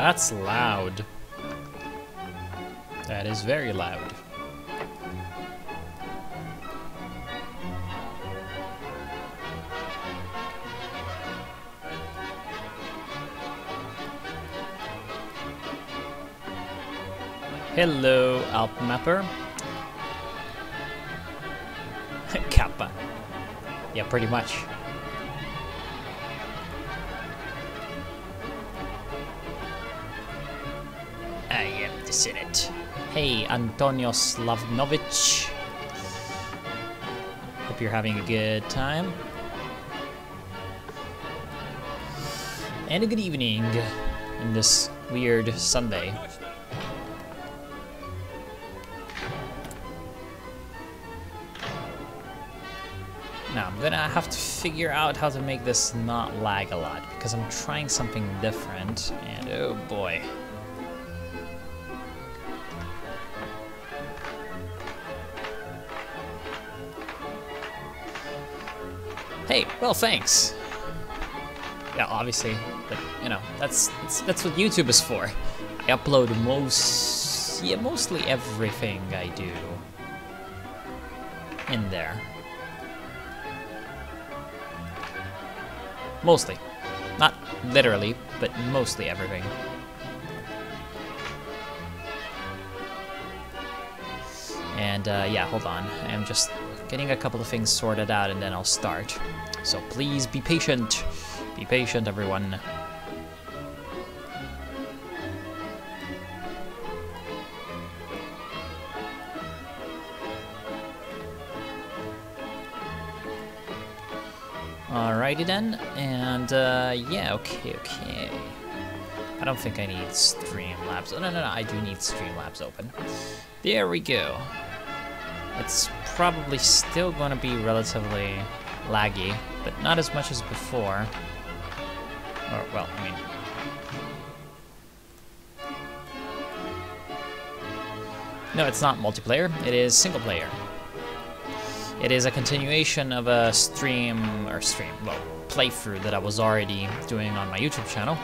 That's loud. That is very loud. Hello, Alp Mapper. Kappa. Yeah, pretty much. I am the Senate. Hey, Antonio Slavnovich. Hope you're having a good time. And a good evening in this weird Sunday. Now, I'm gonna have to figure out how to make this not lag a lot, because I'm trying something different, and oh boy. Hey, well, thanks. Yeah, obviously, but you know, that's what YouTube is for. I upload mostly everything I do in there. Mostly. Not literally, but mostly everything. And yeah, hold on. I'm just getting a couple of things sorted out and then I'll start. So please be patient. Be patient, everyone. Alrighty then, and yeah, okay. I don't think I need Streamlabs. Oh, no, I do need Streamlabs open. There we go. It's probably still gonna be relatively laggy, but not as much as before. Or, well, I mean... No, it's not multiplayer, it is single player. It is a continuation of a playthrough that I was already doing on my YouTube channel,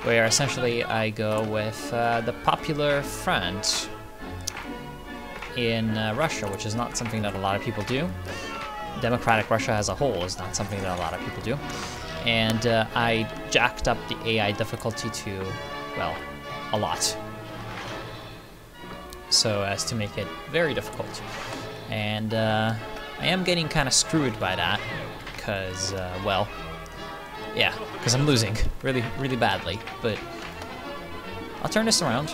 where essentially I go with the popular front in Russia, which is not something that a lot of people do. Democratic Russia as a whole is not something that a lot of people do. And I jacked up the AI difficulty to, well, a lot. So as to make it very difficult. And I am getting kind of screwed by that, because, well, yeah, because I'm losing really badly, but I'll turn this around,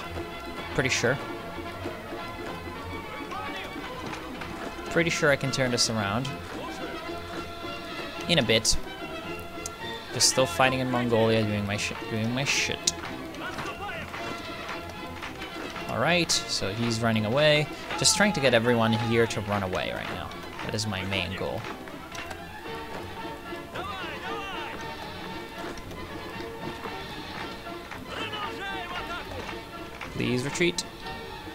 pretty sure. Pretty sure I can turn this around in a bit. Just still fighting in Mongolia, doing my shit. Alright, so he's running away. Just trying to get everyone here to run away right now. That is my main goal. Please retreat.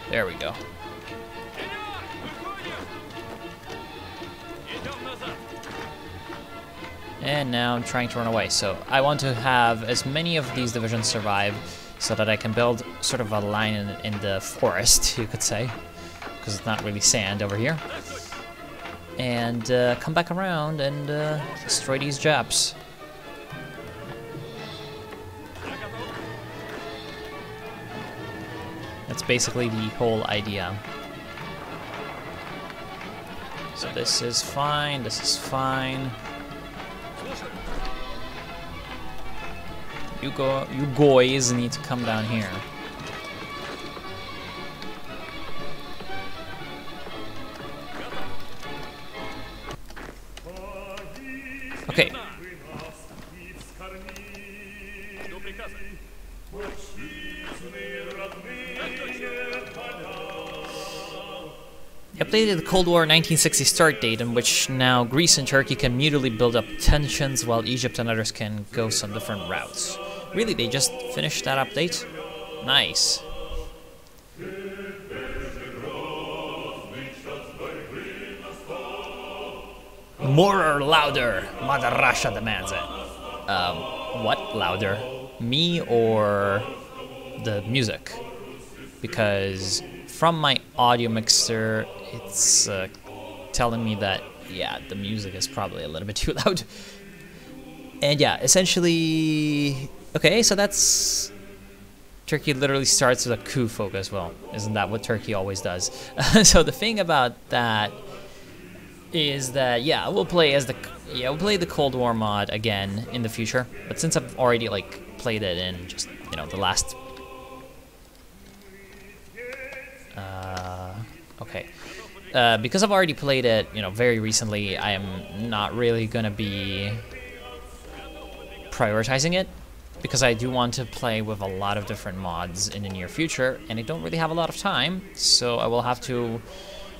There we go. And now I'm trying to run away. So I want to have as many of these divisions survive so that I can build sort of a line in the forest, you could say, because it's not really sand over here. And come back around and destroy these Japs. That's basically the whole idea. So this is fine, this is fine. You guys need to come down here. Okay. They updated the Cold War 1960 start date, in which now Greece and Turkey can mutually build up tensions while Egypt and others can go some different routes. Really, they just finished that update? Nice. More or louder? Mother Russia demands it. What louder? Me or the music, because from my audio mixer, it's telling me that, yeah, the music is probably a little bit too loud. And yeah, essentially, okay, so that's... Turkey literally starts with a coup focus. Well, isn't that what Turkey always does? So the thing about that is that, yeah, we'll play the Cold War mod again in the future. But since I've already like played it in just, you know, the last... okay. Because I've already played it, you know, very recently, I am not really gonna be prioritizing it, because I do want to play with a lot of different mods in the near future, and I don't really have a lot of time, so I will have to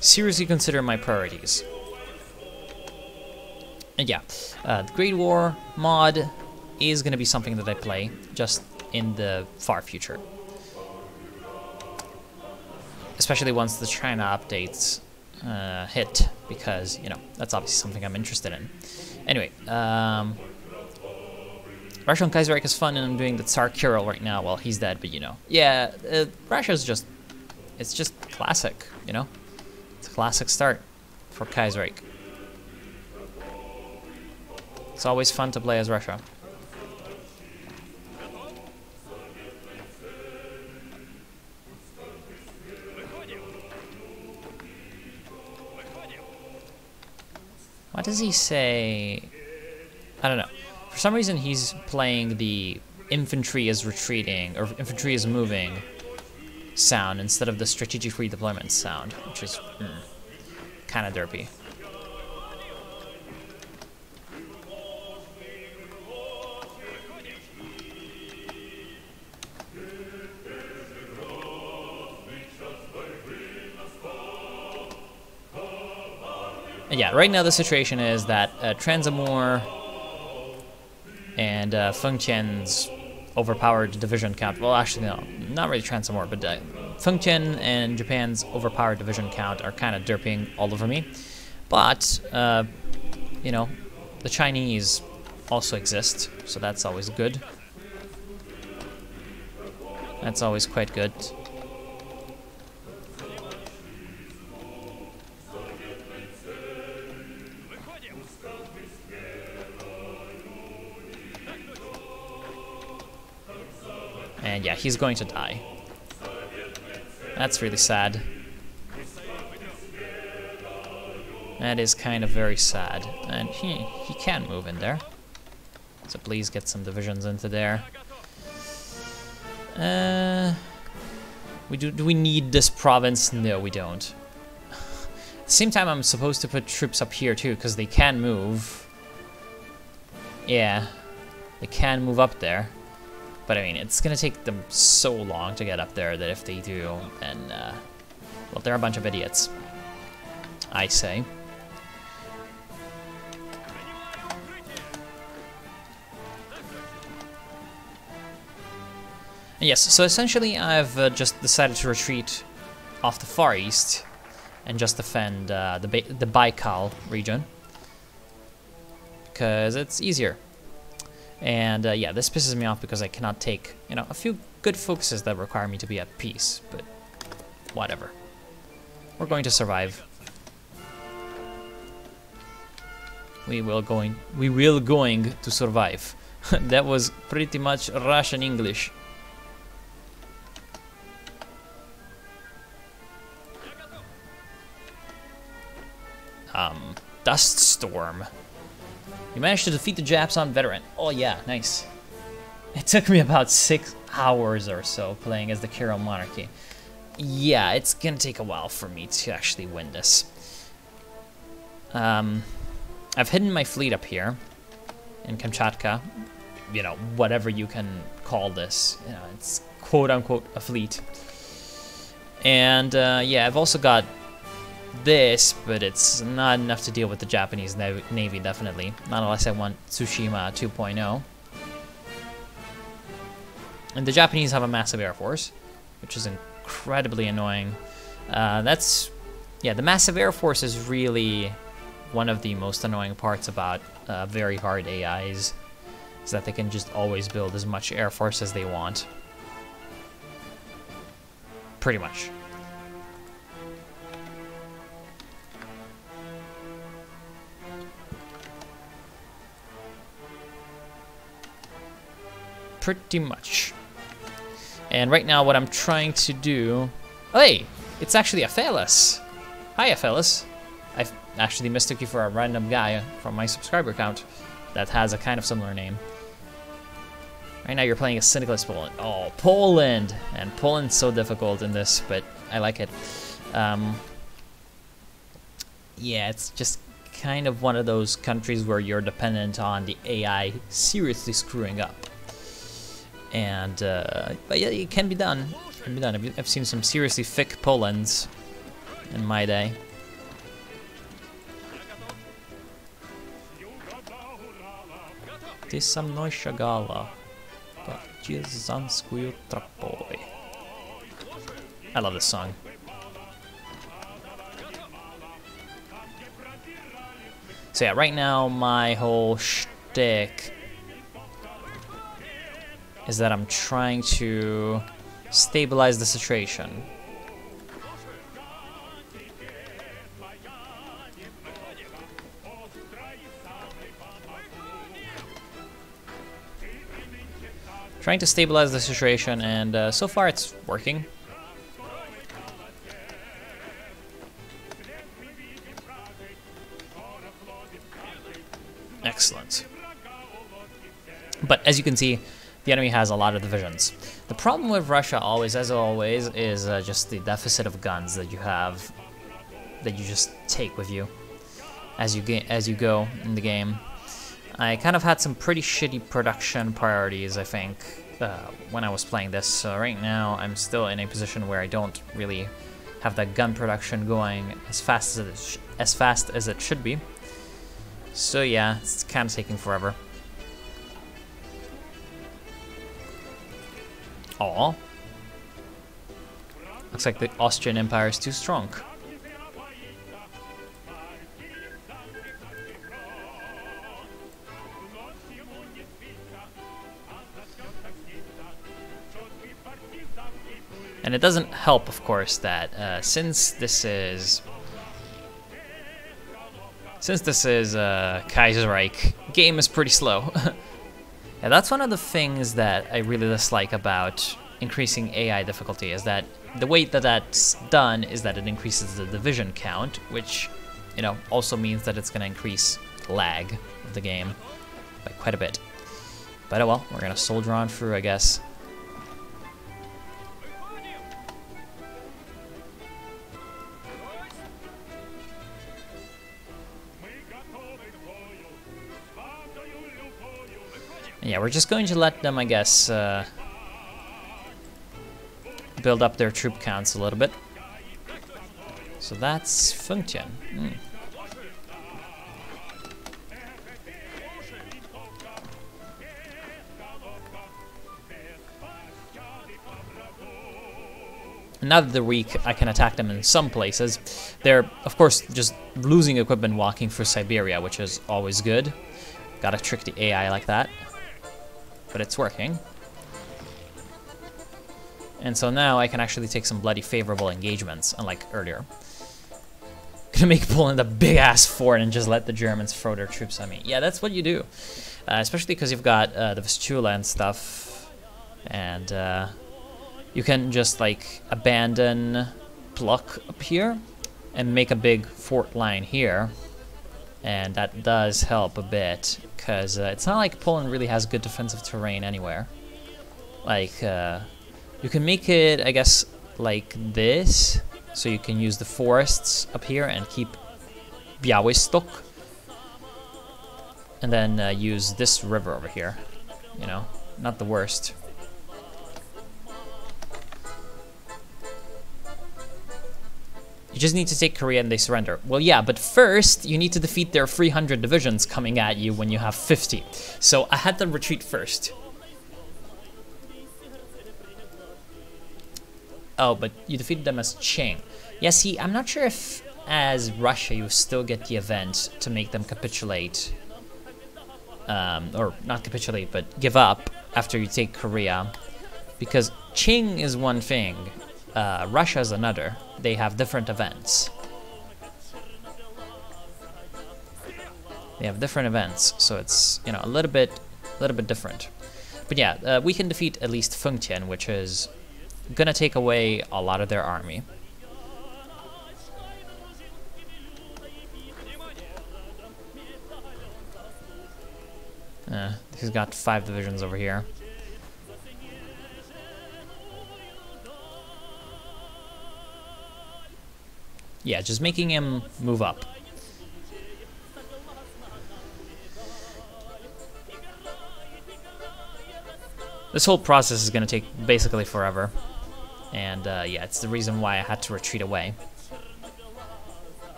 seriously consider my priorities. And yeah, the Great War mod is going to be something that I play just in the far future. Especially once the China updates hit, because, you know, that's obviously something I'm interested in. Anyway, Russia and Kaiserreich is fun, and I'm doing the Tsar Kirill right now while he's dead, but you know. Yeah, Russia's just... it's just classic, you know? It's a classic start for Kaiserreich. It's always fun to play as Russia. What does he say? I don't know. For some reason, he's playing the infantry is retreating, or infantry is moving sound instead of the strategic redeployment sound, which is kind of derpy. And yeah, right now the situation is that Transamur and Fengtian's overpowered division count, well actually no, not really Transamur, but Fengtian and Japan's overpowered division count are kind of derping all over me. But, you know, the Chinese also exist, so that's always good. That's always quite good. And yeah, he's going to die. That's really sad. That is kind of very sad. And he can move in there. So please get some divisions into there. Do we need this province? No, we don't. At the same time, I'm supposed to put troops up here too, because they can move. Yeah, they can move up there. But I mean, it's gonna take them so long to get up there that if they do, then, well, they're a bunch of idiots, I say. And yes, so essentially I've just decided to retreat off the Far East and just defend the Baikal region, because it's easier. And yeah, this pisses me off because I cannot take, you know, a few good focuses that require me to be at peace, but whatever. We're going to survive. We will going to survive. That was pretty much Russian English. Dust Storm. You managed to defeat the Japs on Veteran. Oh yeah, nice. It took me about 6 hours or so playing as the Kirill monarchy. Yeah, it's gonna take a while for me to actually win this. I've hidden my fleet up here in Kamchatka. You know, whatever you can call this. You know, it's quote-unquote a fleet. And yeah, I've also got this, but it's not enough to deal with the Japanese Navy, definitely. Not unless I want Tsushima 2.0. And the Japanese have a massive air force, which is incredibly annoying. Yeah, the massive air force is really one of the most annoying parts about very hard AIs, is that they can just always build as much air force as they want. pretty much. Pretty much. And right now what I'm trying to do... Hey! It's actually Aphelis! Hi Aphelis! I actually mistook you for a random guy from my subscriber count that has a kind of similar name. Right now you're playing as Syndicalist Poland. Oh, Poland! And Poland's so difficult in this, but I like it. Yeah, it's just kind of one of those countries where you're dependent on the AI seriously screwing up. And, but yeah, it can be done. It can be done. I've seen some seriously thick Polands in my day. Ty sa mnou šagala, tě zanskuju trapoj. I love this song. So yeah, right now my whole shtick is that I'm trying to stabilize the situation. Trying to stabilize the situation, and so far it's working. Excellent. But as you can see, the enemy has a lot of divisions. The problem with Russia always, as always, is just the deficit of guns that you have, that you just take with you as you go in the game. I kind of had some pretty shitty production priorities, I think, when I was playing this. So right now, I'm still in a position where I don't really have that gun production going as fast as it should be. So yeah, it's kind of taking forever. Aw. Looks like the Austrian Empire is too strong. And it doesn't help, of course, that since this is Kaiserreich, game is pretty slow. Yeah, that's one of the things that I really dislike about increasing AI difficulty, is that the way that that's done is that it increases the division count, which, you know, also means that it's going to increase lag of the game by quite a bit. But oh well, we're going to soldier on through, I guess. Yeah, we're just going to let them, I guess, build up their troop counts a little bit. So that's Function. Now that they're weak, I can attack them in some places. They're, of course, just losing equipment walking through Siberia, which is always good. Gotta trick the AI like that. But it's working. And so now I can actually take some bloody favorable engagements, unlike earlier. Gonna make Poland a big-ass fort and just let the Germans throw their troops at me. Yeah, that's what you do. Especially because you've got the Vistula and stuff. And you can just, like, abandon Pluck up here and make a big fort line here. And that does help a bit, because it's not like Poland really has good defensive terrain anywhere. Like, you can make it, I guess, like this, so you can use the forests up here and keep Białystok, and then use this river over here, you know, not the worst. You just need to take Korea and they surrender. Well, yeah, but first you need to defeat their 300 divisions coming at you when you have 50. So I had them retreat first. Oh, but you defeated them as Qing. Yeah, see, I'm not sure if as Russia you still get the event to make them capitulate. Or not capitulate, but give up after you take Korea. Because Qing is one thing. Russia's another. They have different events. They have different events, so it's, you know, a little bit different. But yeah, we can defeat at least Fengtian, which is gonna take away a lot of their army. He's got 5 divisions over here. Yeah, just making him move up. This whole process is going to take basically forever. And yeah, it's the reason why I had to retreat away.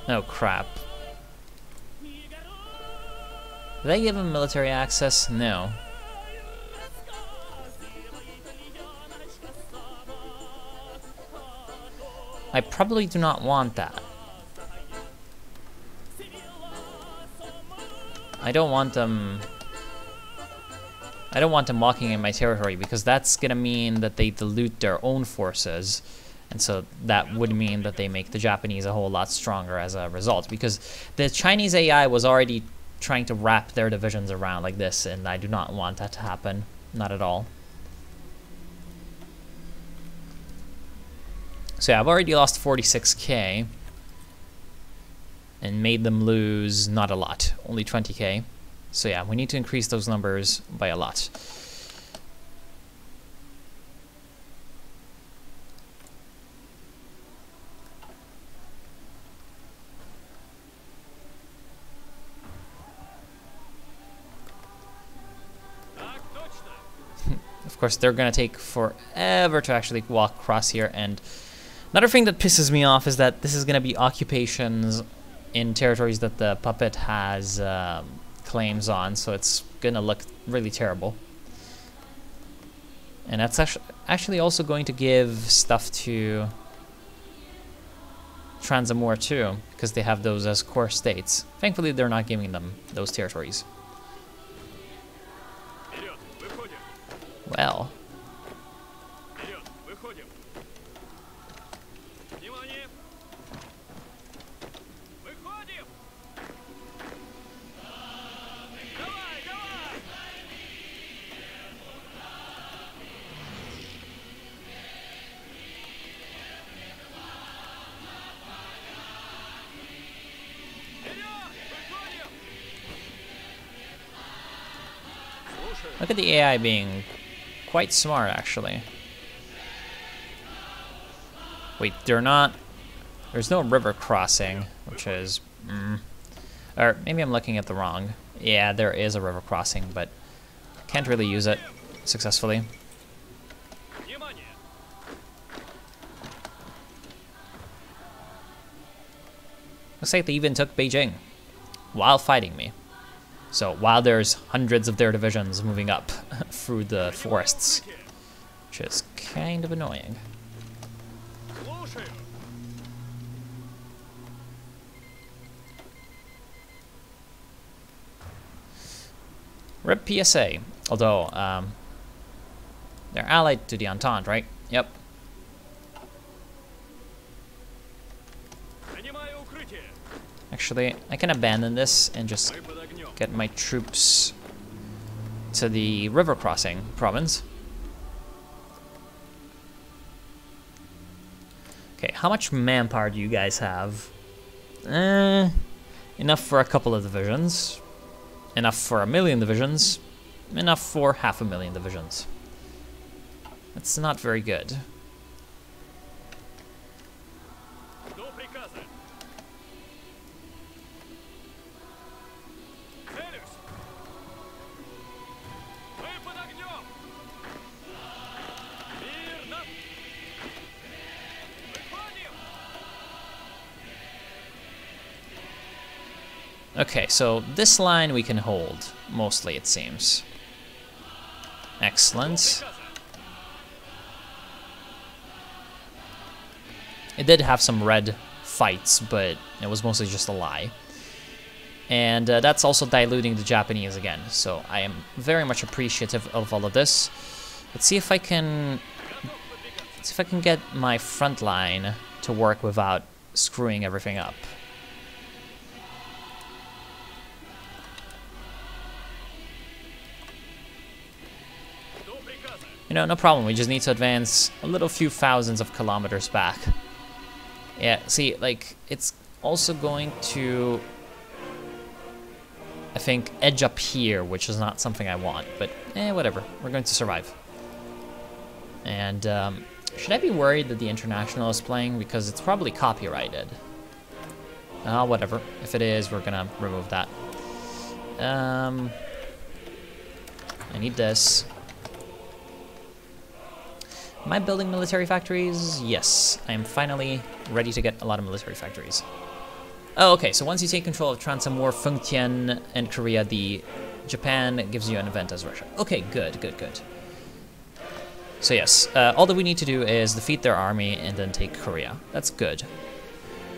Oh crap. Did I give him military access? No. I probably do not want that. I don't want them walking in my territory, because that's gonna mean that they dilute their own forces, and so that would mean that they make the Japanese a whole lot stronger as a result, because the Chinese AI was already trying to wrap their divisions around like this, and I do not want that to happen. Not at all. So yeah, I've already lost 46k and made them lose not a lot, only 20k. So yeah, we need to increase those numbers by a lot. Of course, they're gonna take forever to actually walk across here, and another thing that pisses me off is that this is gonna be occupations in territories that the puppet has claims on, so it's gonna look really terrible. And that's actually also going to give stuff to Transamur too, because they have those as core states. Thankfully, they're not giving them those territories. Well. Look at the AI being quite smart, actually. Wait, they're not... There's no river crossing, which is... Or maybe I'm looking at the wrong... Yeah, there is a river crossing, but can't really use it successfully. Looks like they even took Beijing while fighting me. So while there's hundreds of their divisions moving up through the forests, which is kind of annoying. RIP PSA, although they're allied to the Entente, right? Yep. Actually, I can abandon this and just get my troops to the river crossing province. Okay, how much manpower do you guys have? Enough for a couple of divisions. Enough for 1,000,000 divisions. Enough for 500,000 divisions. That's not very good. Okay, so this line we can hold, mostly it seems. Excellent. It did have some red fights, but it was mostly just a lie. And that's also diluting the Japanese again. So I am very much appreciative of all of this. Let's see if I can get my front line to work without screwing everything up. You know, no problem. We just need to advance a little few thousands of kilometers back. Yeah, see, like, it's also going to, I think, edge up here, which is not something I want, but whatever. We're going to survive. And should I be worried that the International is playing? Because it's probably copyrighted. Whatever. If it is, we're gonna remove that. I need this. Am I building military factories? Yes. I am finally ready to get a lot of military factories. Oh, okay. So once you take control of Transamur, Fengtian, and Korea, Japan gives you an event as Russia. Okay, good, good, good. So yes, all that we need to do is defeat their army and then take Korea. That's good.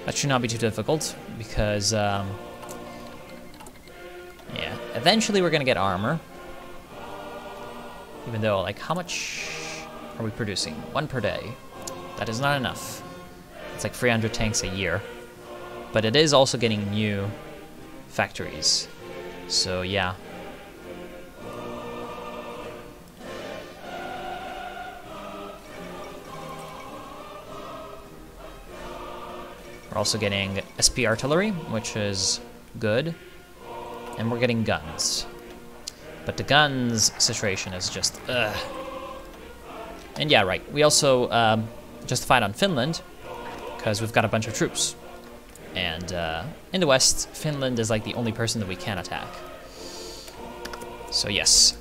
That should not be too difficult because, yeah, eventually we're gonna get armor. Even though, like, how much are we producing? 1 per day. That is not enough. It's like 300 tanks a year. But it is also getting new factories. So yeah. We're also getting SP artillery, which is good. And we're getting guns. But the guns situation is just, ugh. And yeah, right. We also justified on Finland, because we've got a bunch of troops. And in the west, Finland is like the only person that we can attack. So yes.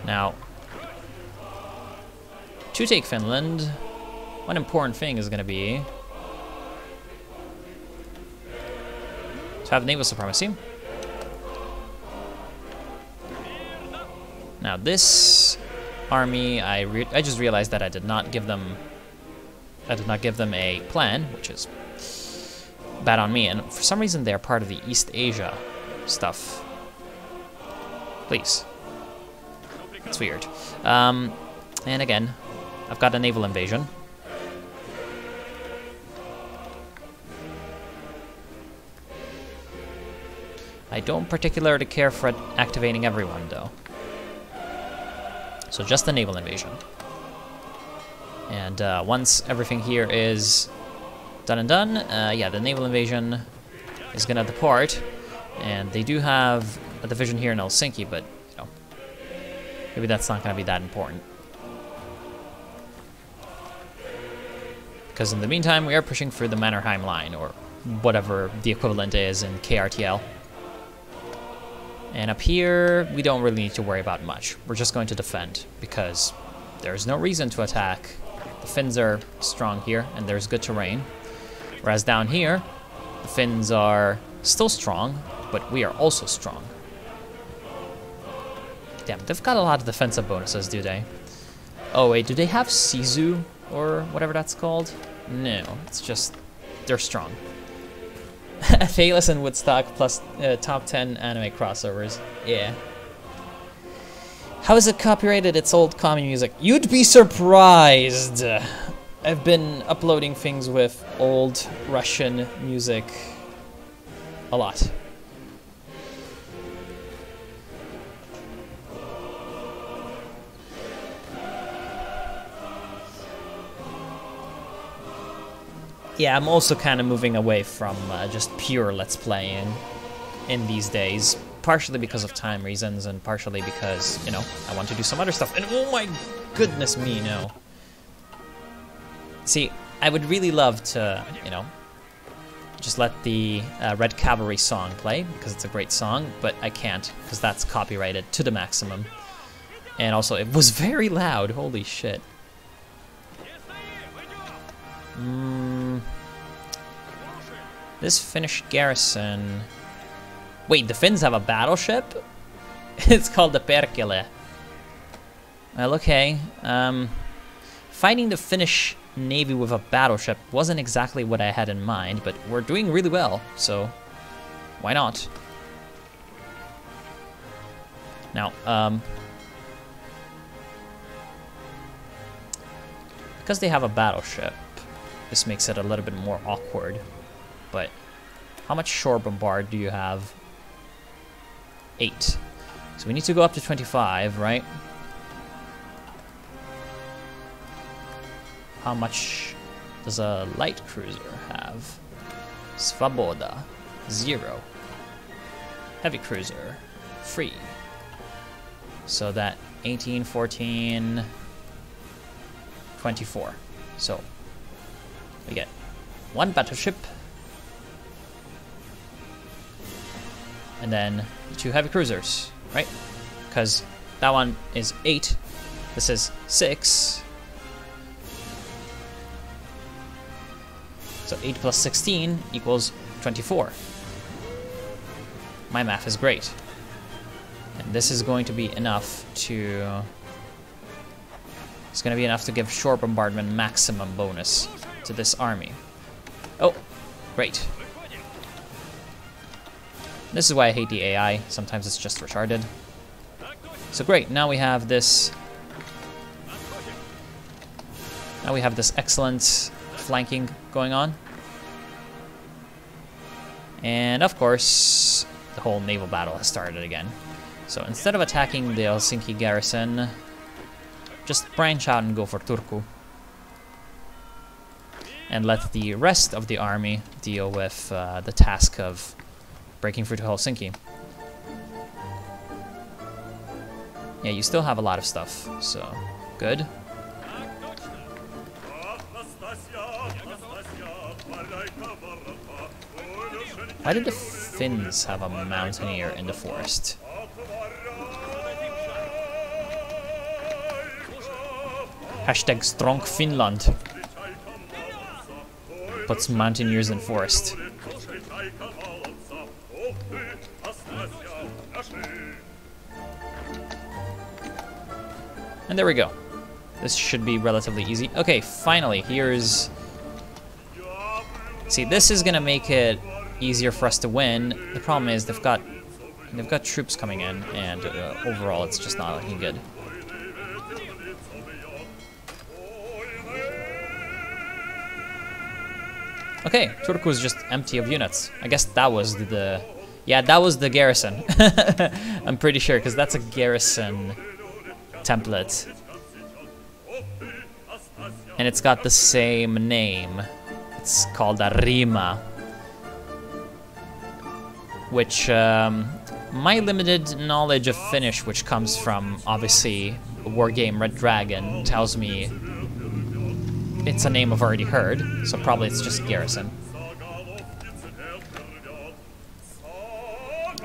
Now, to take Finland, one important thing is going to be to have naval supremacy. Now this army, I just realized that I did not give them a plan, which is bad on me. And for some reason, they're part of the East Asia stuff. Please, it's weird. And again, I've got a naval invasion. I don't particularly care for activating everyone, though. So just the naval invasion. And once everything here is done and done, yeah, the naval invasion is gonna depart. And they do have a division here in Helsinki, but you know, maybe that's not gonna be that important. Because in the meantime, we are pushing through the Mannerheim line, or whatever the equivalent is in KRTL. And up here, we don't really need to worry about much. We're just going to defend, because there's no reason to attack. The Finns are strong here, and there's good terrain. Whereas down here, the Finns are still strong, but we are also strong. Damn, they've got a lot of defensive bonuses, do they? Oh wait, do they have Sisu, or whatever that's called? No, it's just, they're strong. Phaelus and Woodstock plus top 10 anime crossovers. Yeah. How is it copyrighted? It's old commie music. You'd be surprised. I've been uploading things with old Russian music a lot. Yeah, I'm also kind of moving away from just pure Let's Playing in these days. Partially because of time reasons, and partially because, you know, I want to do some other stuff. And oh my goodness me, no. See, I would really love to, you know, just let the Red Cavalry song play, because it's a great song, but I can't, because that's copyrighted to the maximum. And also, it was very loud, holy shit. This Finnish garrison... Wait, the Finns have a battleship? It's called the Perkele. Well, okay. Fighting the Finnish Navy with a battleship wasn't exactly what I had in mind, but we're doing really well, so why not? Now, because they have a battleship, this makes it a little bit more awkward. But how much shore bombard do you have? 8. So we need to go up to 25, right? How much does a light cruiser have? Svoboda, 0. Heavy cruiser, free. So that 18, 14, 24. So we get 1 battleship. And then 2 heavy cruisers, right? Because that one is 8. This is 6. So 8 plus 16 equals 24. My math is great. And this is going to be enough to... It's going to be enough to give shore bombardment maximum bonus to this army. Oh, great. This is why I hate the AI. Sometimes it's just retarded. So great, now we have this... Now we have this excellent flanking going on. And of course, the whole naval battle has started again. So instead of attacking the Helsinki garrison, just branch out and go for Turku. And let the rest of the army deal with the task of breaking through to Helsinki. Yeah, you still have a lot of stuff, so good. Why did the Finns have a mountaineer in the forest? Hashtag strong Finland. Puts mountaineers in forest. And there we go. This should be relatively easy. Okay, finally, here's... See, this is gonna make it easier for us to win. The problem is they've got troops coming in, and overall it's just not looking good. Okay, Turku is just empty of units. I guess that was the... Yeah, that was the garrison. I'm pretty sure, because that's a garrison template. And it's got the same name. It's called a Rima. Which, my limited knowledge of Finnish, which comes from, obviously, a war game Red Dragon, tells me it's a name I've already heard, so probably it's just garrison.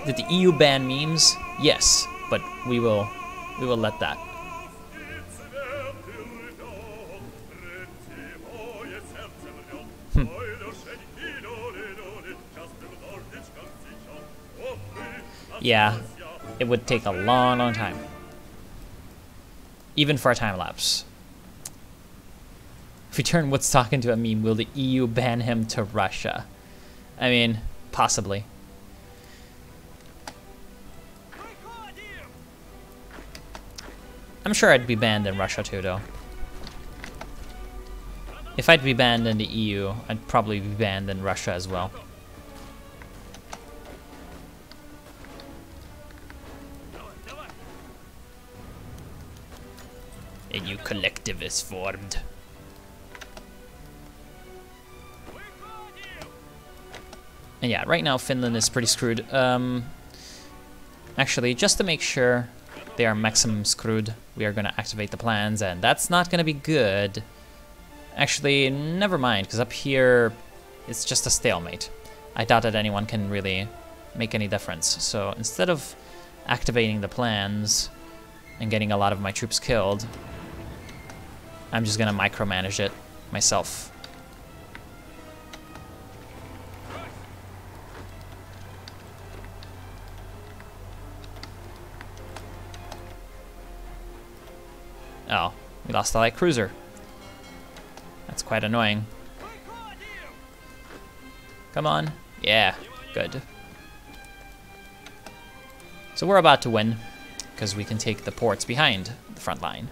Did the EU ban memes? Yes, but we will let that. Yeah, it would take a long, long time. Even for a time lapse. If we turn Woodstock into a meme, will the EU ban him to Russia? I mean, possibly. I'm sure I'd be banned in Russia too, though. If I'd be banned in the EU, I'd probably be banned in Russia as well. A new collective is formed. And yeah, right now Finland is pretty screwed. Actually, just to make sure they are maximum screwed, we are gonna activate the plans, and that's not gonna be good. Actually, never mind, because up here, it's just a stalemate. I doubt that anyone can really make any difference. So instead of activating the plans and getting a lot of my troops killed, I'm just gonna micromanage it myself. Oh, we lost the light cruiser. quite annoying. Come on. Yeah, good. So we're about to win, because we can take the ports behind the front line.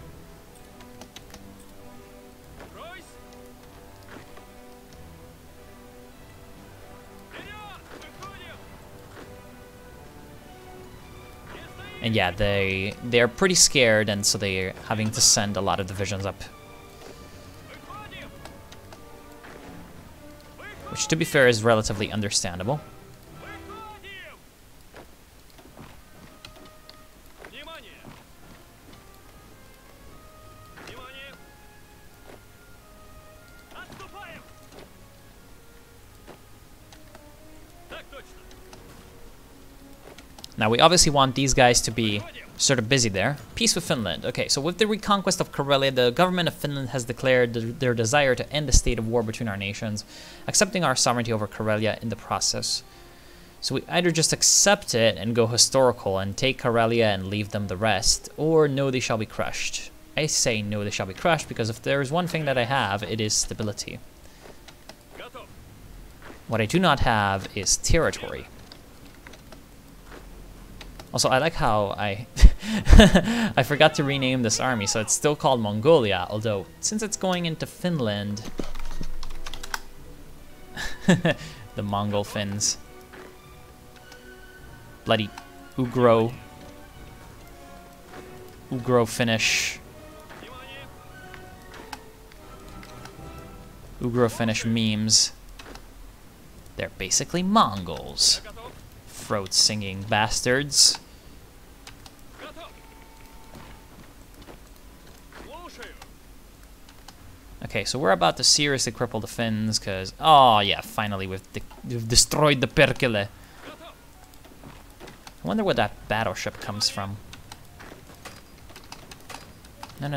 And yeah, they're pretty scared, and so they're having to send a lot of divisions up. Which, to be fair, is relatively understandable. Now, we obviously want these guys to be sort of busy there. Peace with Finland. Okay, so with the reconquest of Karelia, the government of Finland has declared their desire to end the state of war between our nations, accepting our sovereignty over Karelia in the process. So we either just accept it and go historical and take Karelia and leave them the rest, or no, they shall be crushed. I say no, they shall be crushed, because if there is one thing that I have, it is stability. What I do not have is territory. Also, I like how I I forgot to rename this army, so it's still called Mongolia, although since it's going into Finland, the Mongol Finns. Bloody Ugro Finnish. Ugro Finnish memes. They're basically Mongols. Throat singing bastards. Okay, so we're about to seriously cripple the Finns, because, oh yeah, finally we've destroyed the Perkele. I wonder where that battleship comes from. No.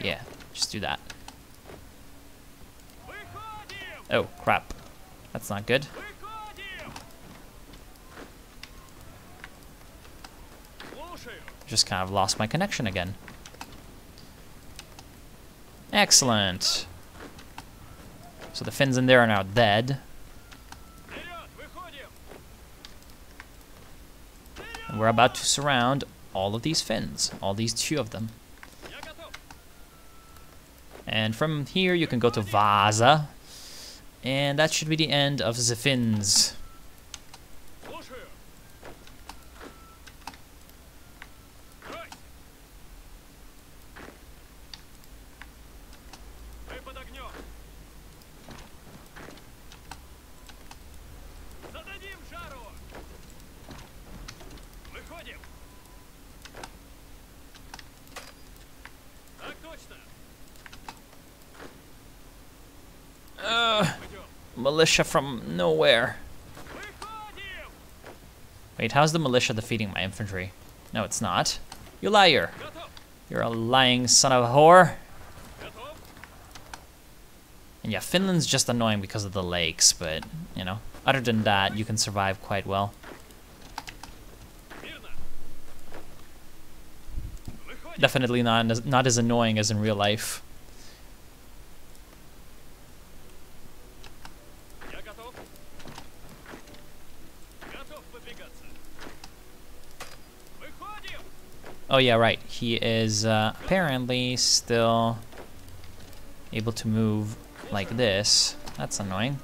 Yeah, just do that. Oh, crap. That's not good. Just kind of lost my connection again. Excellent. So the Finns in there are now dead. And we're about to surround all of these Finns, all these 2 of them. And from here you can go to Vasa, and that should be the end of the Finns. Militia from nowhere. Wait, how's the militia defeating my infantry? No, it's not. You liar. You're a lying son of a whore. And yeah, Finland's just annoying because of the lakes, but, you know, other than that, you can survive quite well. Definitely not as annoying as in real life. Oh yeah, right. He is apparently still able to move like this. That's annoying.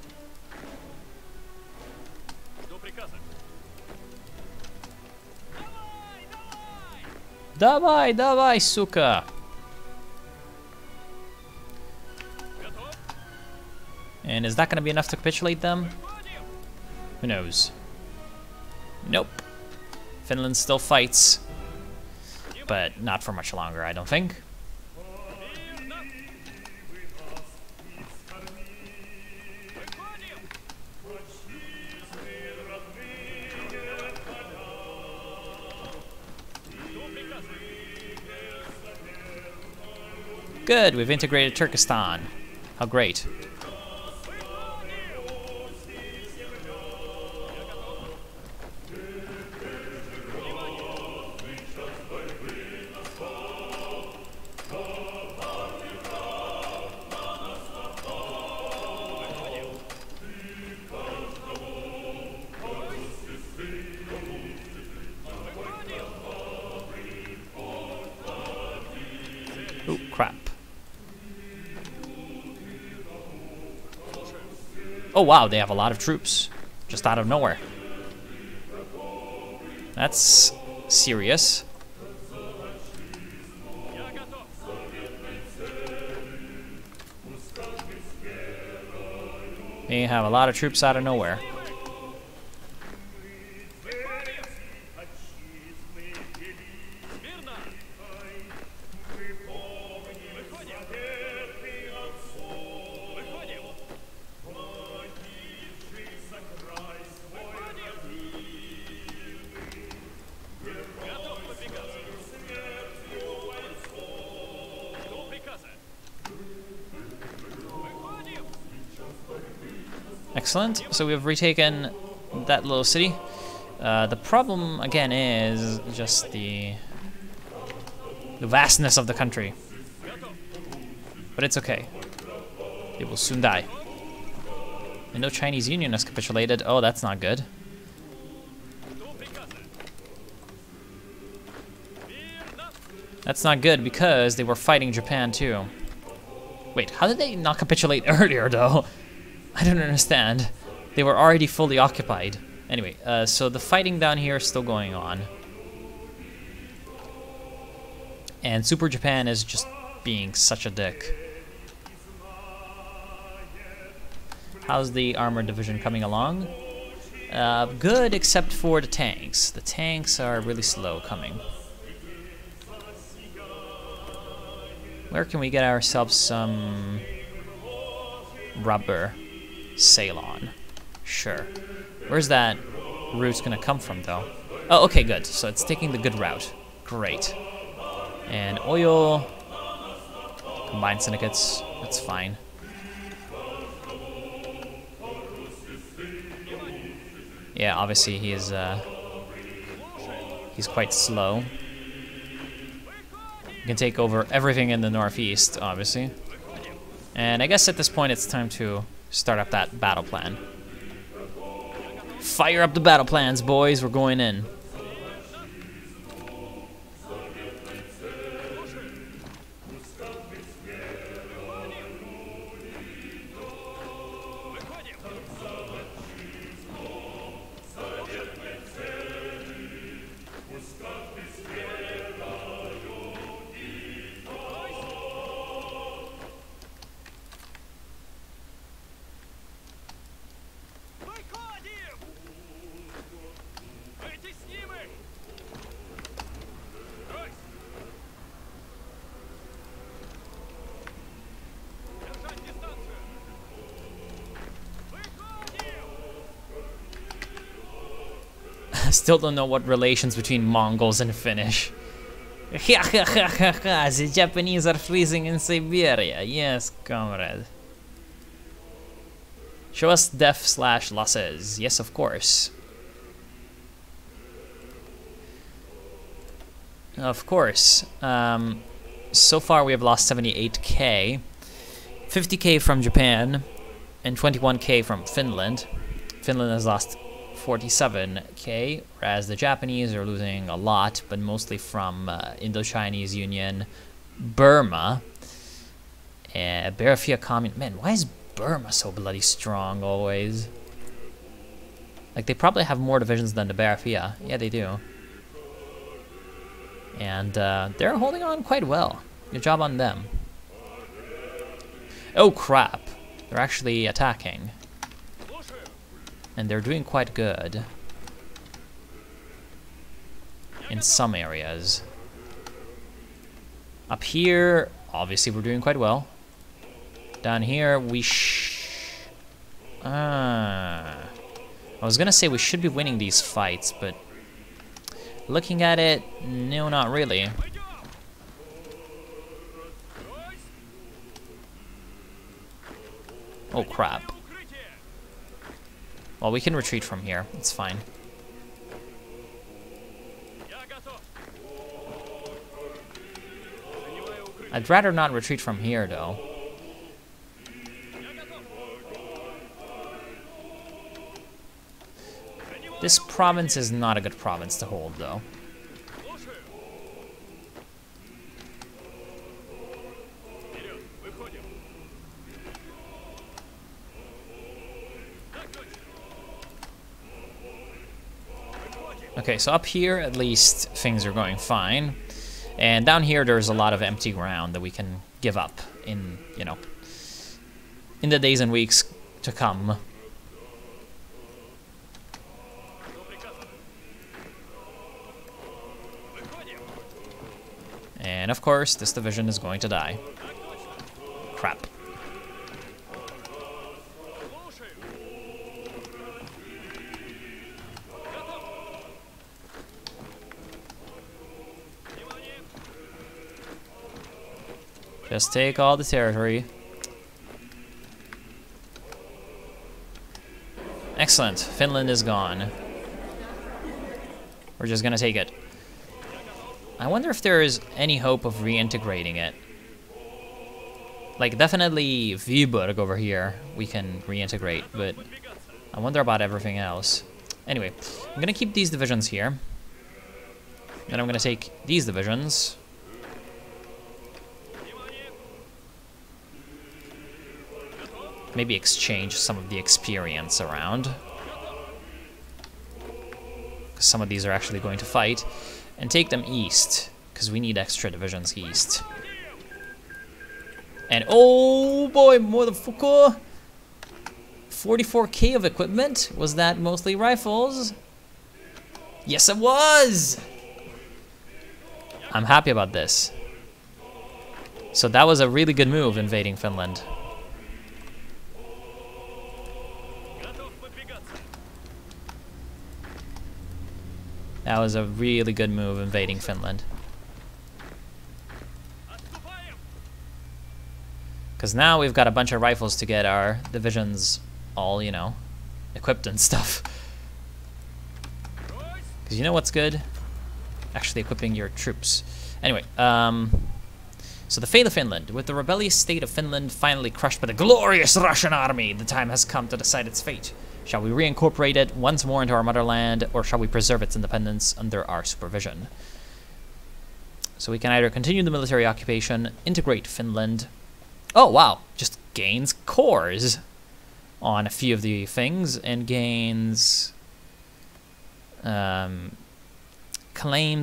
Давай, давай, сука! And is that going to be enough to capitulate them? Who knows? Nope. Finland still fights. But not for much longer, I don't think. Good, we've integrated Turkestan. How great. Oh, crap. Oh, wow, they have a lot of troops. Just out of nowhere. That's serious. They have a lot of troops out of nowhere. Excellent. So we've retaken that little city. The problem, again, is just the vastness of the country. But it's okay. They will soon die. And no Chinese Union has capitulated. Oh, that's not good. That's not good because they were fighting Japan too. Wait, how did they not capitulate earlier though? I don't understand. They were already fully occupied. Anyway, so the fighting down here is still going on. And Super Japan is just being such a dick. How's the armored division coming along? Good, except for the tanks. The tanks are really slow coming. Where can we get ourselves some rubber? Ceylon. Sure. Where's that route gonna come from, though? Oh, okay, good. So it's taking the good route. Great. And oil. Combined syndicates. That's fine. Yeah, obviously he's quite slow. You can take over everything in the northeast, obviously. And I guess at this point it's time to start up that battle plan. Fire up the battle plans, boys. We're going in. I still don't know what relations between Mongols and Finnish. The Japanese are freezing in Siberia. Yes, comrade. Show us death/losses. Yes, of course. Of course. So far we have lost 78k. 50k from Japan and 21k from Finland. Finland has lost 47k, whereas the Japanese are losing a lot, but mostly from Indo-Chinese Union, Burma, and Barafia Communist. Man, why is Burma so bloody strong always? Like, they probably have more divisions than the Barafia. Yeah, they do. And they're holding on quite well. Good job on them. Oh, crap. They're actually attacking. And they're doing quite good in some areas. Up here, obviously we're doing quite well. Down here, I was gonna say we should be winning these fights, but looking at it, no, not really. Oh, crap. Well, we can retreat from here. It's fine. I'd rather not retreat from here, though. This province is not a good province to hold, though. Okay, so up here, at least, things are going fine. And down here, there's a lot of empty ground that we can give up in, you know, in the days and weeks to come. And of course, this division is going to die. Crap. Just take all the territory. Excellent. Finland is gone. We're just gonna take it. I wonder if there is any hope of reintegrating it. Like, definitely Viborg over here we can reintegrate, but I wonder about everything else. Anyway, I'm gonna keep these divisions here. Then I'm gonna take these divisions. Maybe exchange some of the experience around. Because some of these are actually going to fight. And take them east, because we need extra divisions east. And oh boy, motherfucker! 44k of equipment? Was that mostly rifles? Yes, it was! I'm happy about this. So that was a really good move, invading Finland. That was a really good move, invading Finland. Because now we've got a bunch of rifles to get our divisions all, you know, equipped and stuff. Because you know what's good? Actually equipping your troops. Anyway, so the fate of Finland. With the rebellious state of Finland finally crushed by the glorious Russian army, the time has come to decide its fate. Shall we reincorporate it once more into our motherland, or shall we preserve its independence under our supervision? So we can either continue the military occupation, integrate Finland. Oh, wow. Just gains cores on a few of the things, and gains claims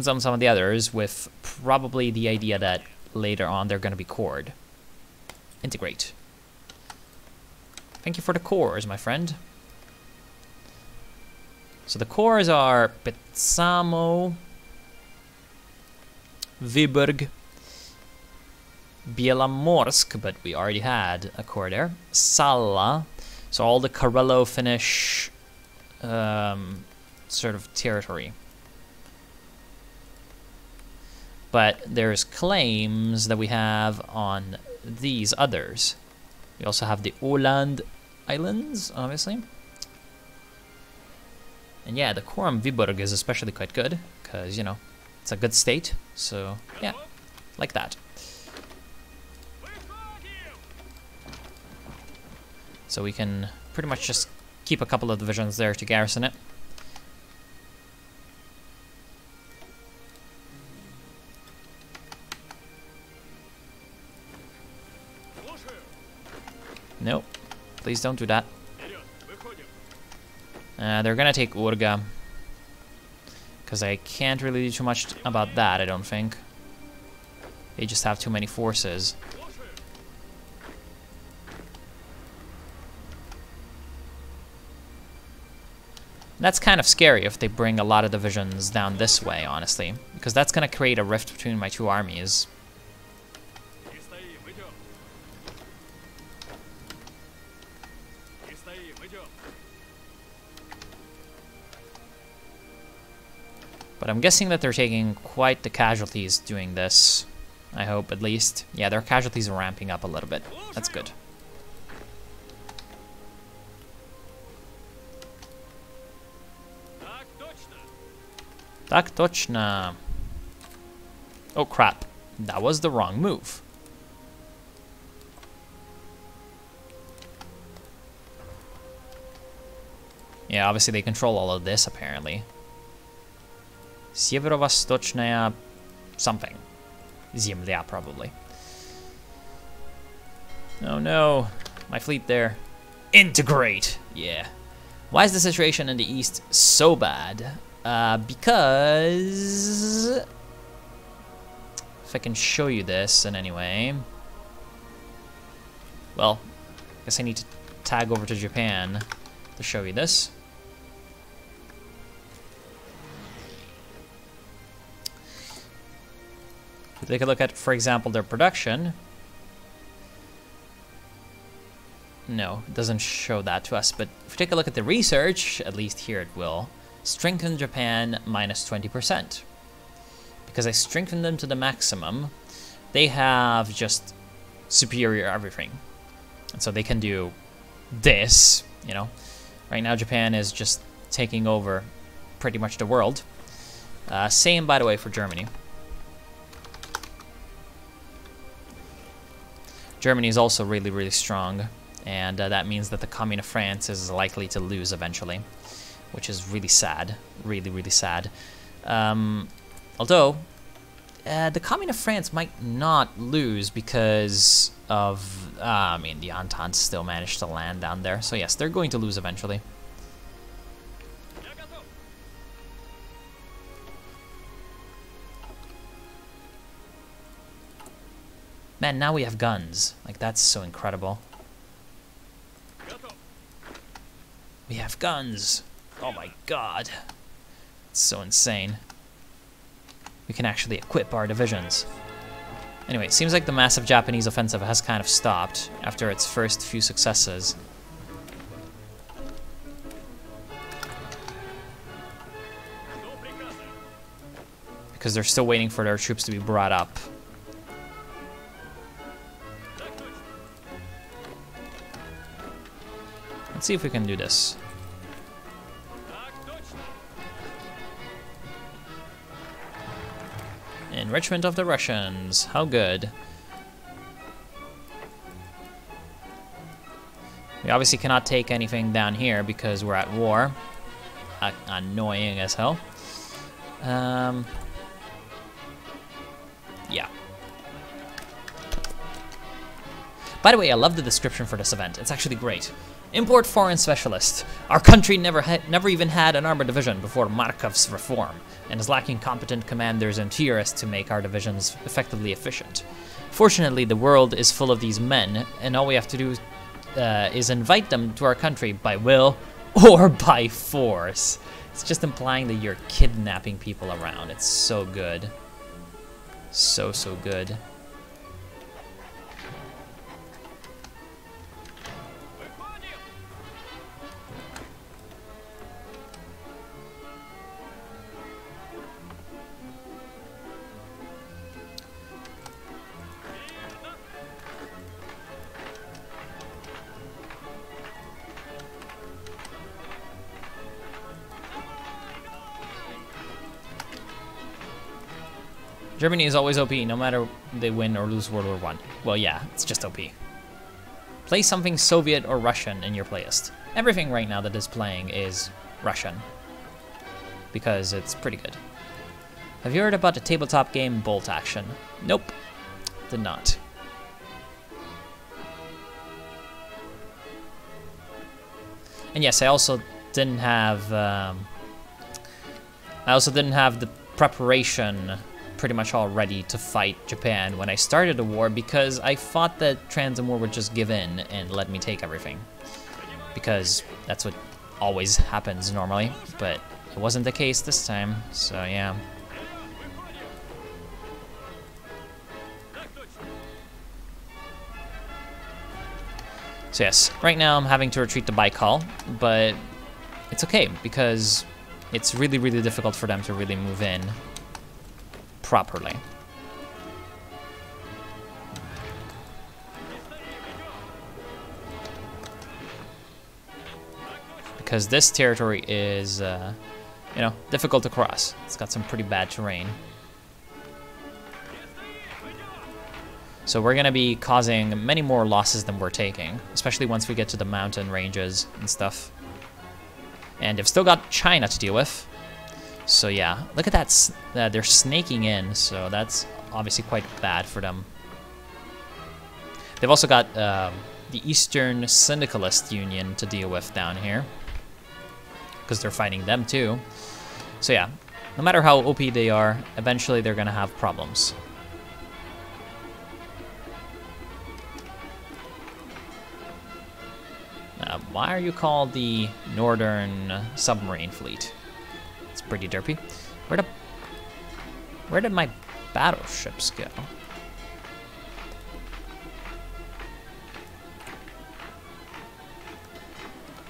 on some of the others, with probably the idea that later on they're going to be cored. Integrate. Thank you for the cores, my friend. So the cores are Petsamo, Viborg, Bielamorsk, but we already had a core there. Salla, so all the Karelo-Finnish sort of territory. But there's claims that we have on these others. We also have the Åland Islands, obviously. And yeah, the core on Viborg is especially quite good, because, you know, it's a good state. So, yeah, like that. So we can pretty much just keep a couple of divisions there to garrison it. Nope, please don't do that. They're gonna take Urga, because I can't really do too much about that, I don't think. They just have too many forces. That's kind of scary if they bring a lot of divisions down this way, honestly, because that's gonna create a rift between my two armies. But I'm guessing that they're taking quite the casualties doing this. I hope, at least. Yeah, their casualties are ramping up a little bit. That's good. Tak tochna. Oh crap. That was the wrong move. Yeah, obviously they control all of this, apparently. Sjeverovostochная something. Zemlya, probably. Oh no, my fleet there. Integrate! Yeah. Why is the situation in the east so bad? Because... if I can show you this in any way... well, I guess I need to tag over to Japan to show you this. If we take a look at, for example, their production. No, it doesn't show that to us, but if we take a look at the research, at least here it will, strengthen Japan minus 20%. Because I strengthened them to the maximum, they have just superior everything. And so they can do this, you know. Right now Japan is just taking over pretty much the world. Same, by the way, for Germany. Germany is also really, really strong. And that means that the Commune of France is likely to lose eventually, which is really sad, really, really sad. Although, the Commune of France might not lose because of, I mean, the Entente still managed to land down there. So yes, they're going to lose eventually. Man, now we have guns. Like, that's so incredible. We have guns. Oh my god. It's so insane. We can actually equip our divisions. Anyway, it seems like the massive Japanese offensive has kind of stopped after its first few successes. Because they're still waiting for their troops to be brought up. Let's see if we can do this. Enrichment of the Russians. How good. We obviously cannot take anything down here because we're at war. Annoying as hell. Yeah. By the way, I love the description for this event. It's actually great. Import foreign specialist. Our country never even had an armored division before Markov's reform, and is lacking competent commanders and theorists to make our divisions effectively efficient. Fortunately, the world is full of these men, and all we have to do is invite them to our country by will or by force. It's just implying that you're kidnapping people around. It's so good. So, so good. Germany is always OP, no matter they win or lose World War I. Well, yeah, it's just OP. Play something Soviet or Russian in your playlist. Everything right now that is playing is Russian, because it's pretty good. Have you heard about the tabletop game Bolt Action? Nope, did not. And yes, I also didn't have the preparation pretty much all ready to fight Japan when I started the war, because I thought that Transamur would just give in and let me take everything, because that's what always happens normally, but it wasn't the case this time, so yeah. So yes, right now I'm having to retreat to Baikal, but it's okay because it's really, really difficult for them to really move in properly. Because this territory is, you know, difficult to cross. It's got some pretty bad terrain. So we're going to be causing many more losses than we're taking, especially once we get to the mountain ranges and stuff. And they've still got China to deal with. So yeah, look at that, they're snaking in, so that's obviously quite bad for them. They've also got the Eastern Syndicalist Union to deal with down here, because they're fighting them too. So yeah, no matter how OP they are, eventually they're gonna have problems. Why are you called the Northern Submarine Fleet? It's pretty derpy. Where did my battleships go?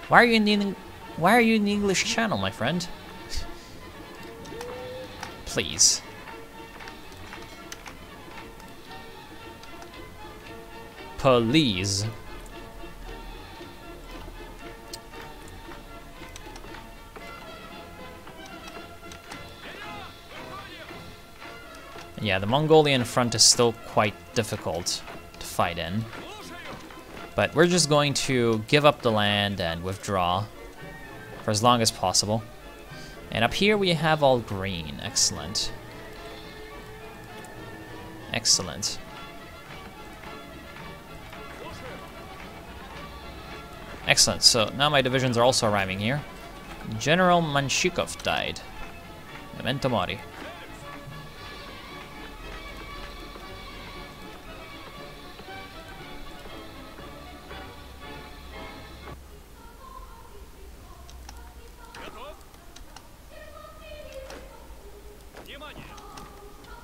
Why are you in the English Channel, my friend? Please. Please. Yeah, the Mongolian front is still quite difficult to fight in. But we're just going to give up the land and withdraw for as long as possible. And up here we have all green. Excellent. Excellent. Excellent. So now my divisions are also arriving here. General Manshikov died. Memento mori.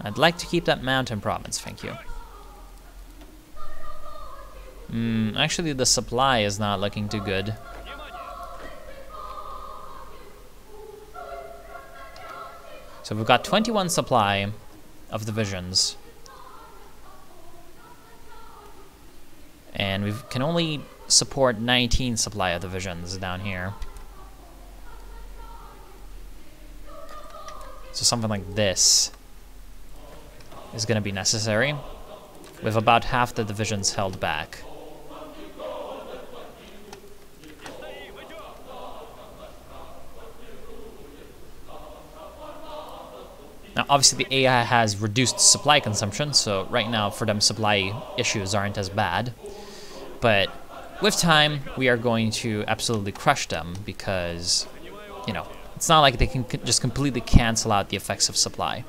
I'd like to keep that mountain province, thank you. Actually the supply is not looking too good. So we've got 21 supply of divisions. And we can only support 19 supply of divisions down here. So something like this is going to be necessary, with about half the divisions held back. Now, obviously the AI has reduced supply consumption, so right now for them supply issues aren't as bad. But with time, we are going to absolutely crush them because, you know, it's not like they can just completely cancel out the effects of supply.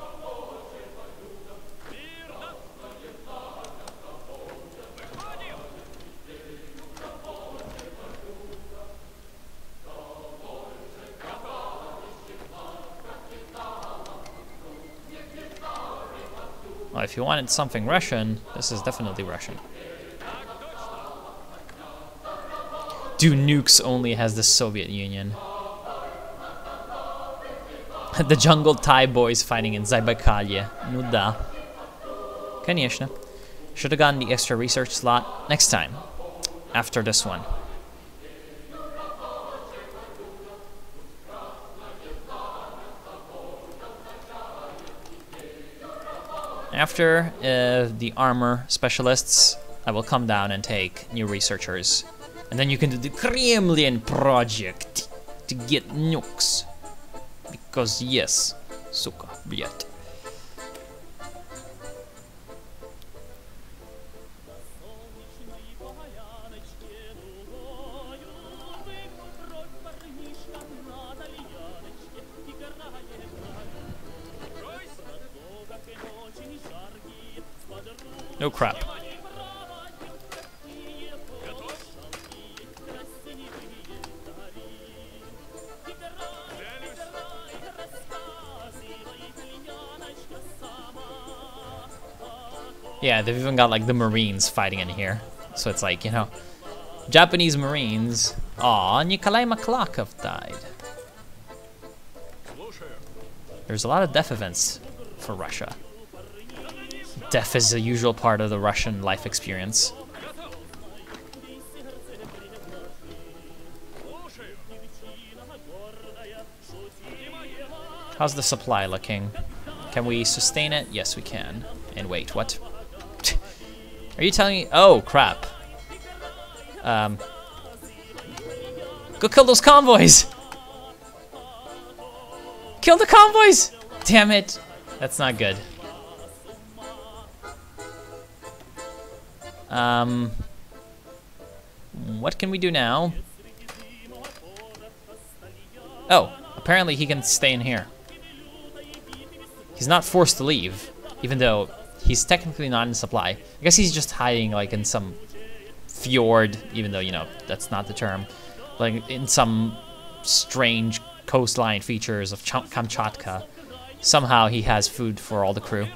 Well, if you wanted something Russian, this is definitely Russian. Do nukes only has the Soviet Union. The jungle Thai boys fighting in Zaibaikalye. Ну да. Конечно. Should have gotten the extra research slot next time. After this one. After the armor specialists, I will come down and take new researchers. And then you can do the Kremlin project to get nukes. Because yes, suka, блядь. Oh crap. Yeah, they've even got like the Marines fighting in here. So it's like, you know, Japanese Marines. Aw, Nikolai Maklakov died. There's a lot of death events for Russia. Death is a usual part of the Russian life experience. How's the supply looking? Can we sustain it? Yes, we can. And wait, what? Are you telling me? Oh, crap. Go kill those convoys! Kill the convoys! Damn it. That's not good. What can we do now? Oh, apparently he can stay in here. He's not forced to leave, even though he's technically not in supply. I guess he's just hiding like in some fjord, even though, you know, that's not the term. Like in some strange coastline features of Kamchatka. Somehow he has food for all the crew.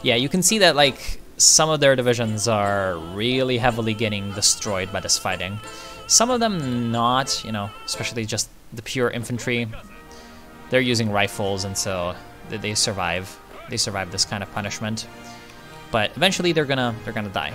Yeah, you can see that like some of their divisions are really heavily getting destroyed by this fighting. Some of them not, you know, especially just the pure infantry. They're using rifles, and so they survive. They survive this kind of punishment. But eventually they're gonna die.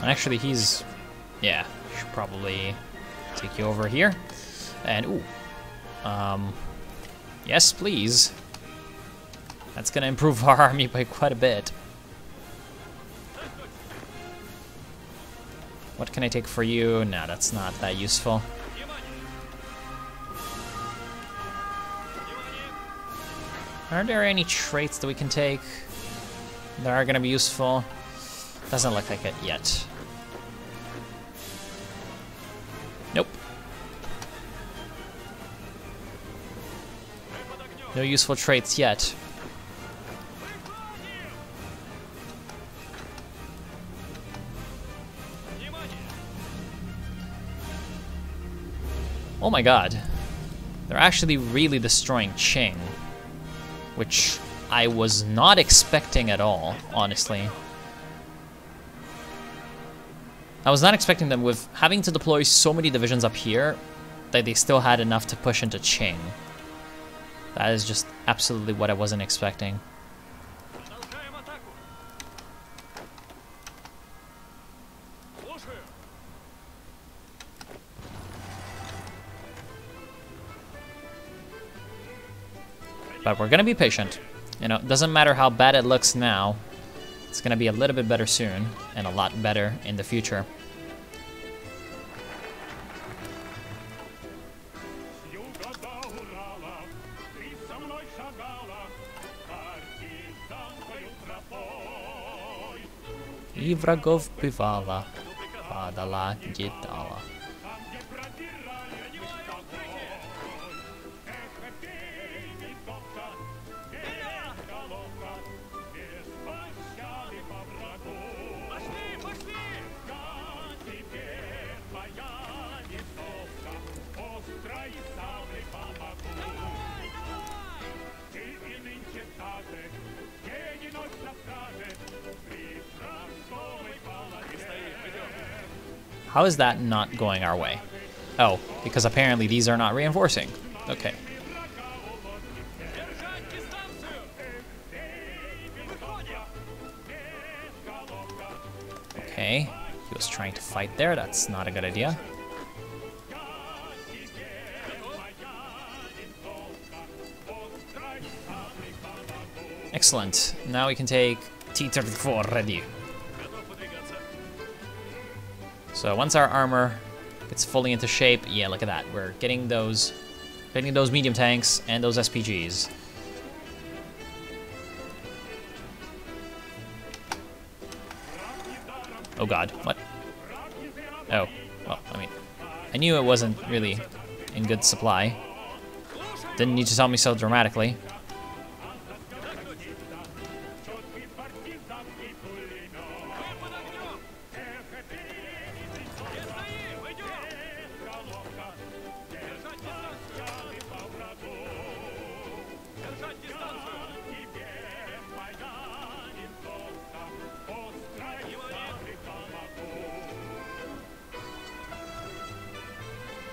Actually, he's... yeah, should probably take you over here. And, ooh. Yes, please. That's gonna improve our army by quite a bit. What can I take for you? No, that's not that useful. Are there any traits that we can take that are gonna be useful? Doesn't look like it yet. Nope. No useful traits yet. Oh my god. They're actually really destroying Qing, which I was not expecting at all, honestly. I was not expecting them, with having to deploy so many divisions up here, that they still had enough to push into Qing. That is just absolutely what I wasn't expecting. But we're gonna be patient. You know, it doesn't matter how bad it looks now. It's gonna be a little bit better soon, and a lot better in the future. И врагов бывало, падала, детала. How is that not going our way? Oh, because apparently these are not reinforcing. Okay. Okay, he was trying to fight there. That's not a good idea. Excellent. Now we can take T-34 ready. So once our armor It's fully into shape. Yeah, look at that. We're getting those medium tanks and those SPGs. Oh god, what? Oh, well, I mean, I knew it wasn't really in good supply. Didn't need to tell me so dramatically.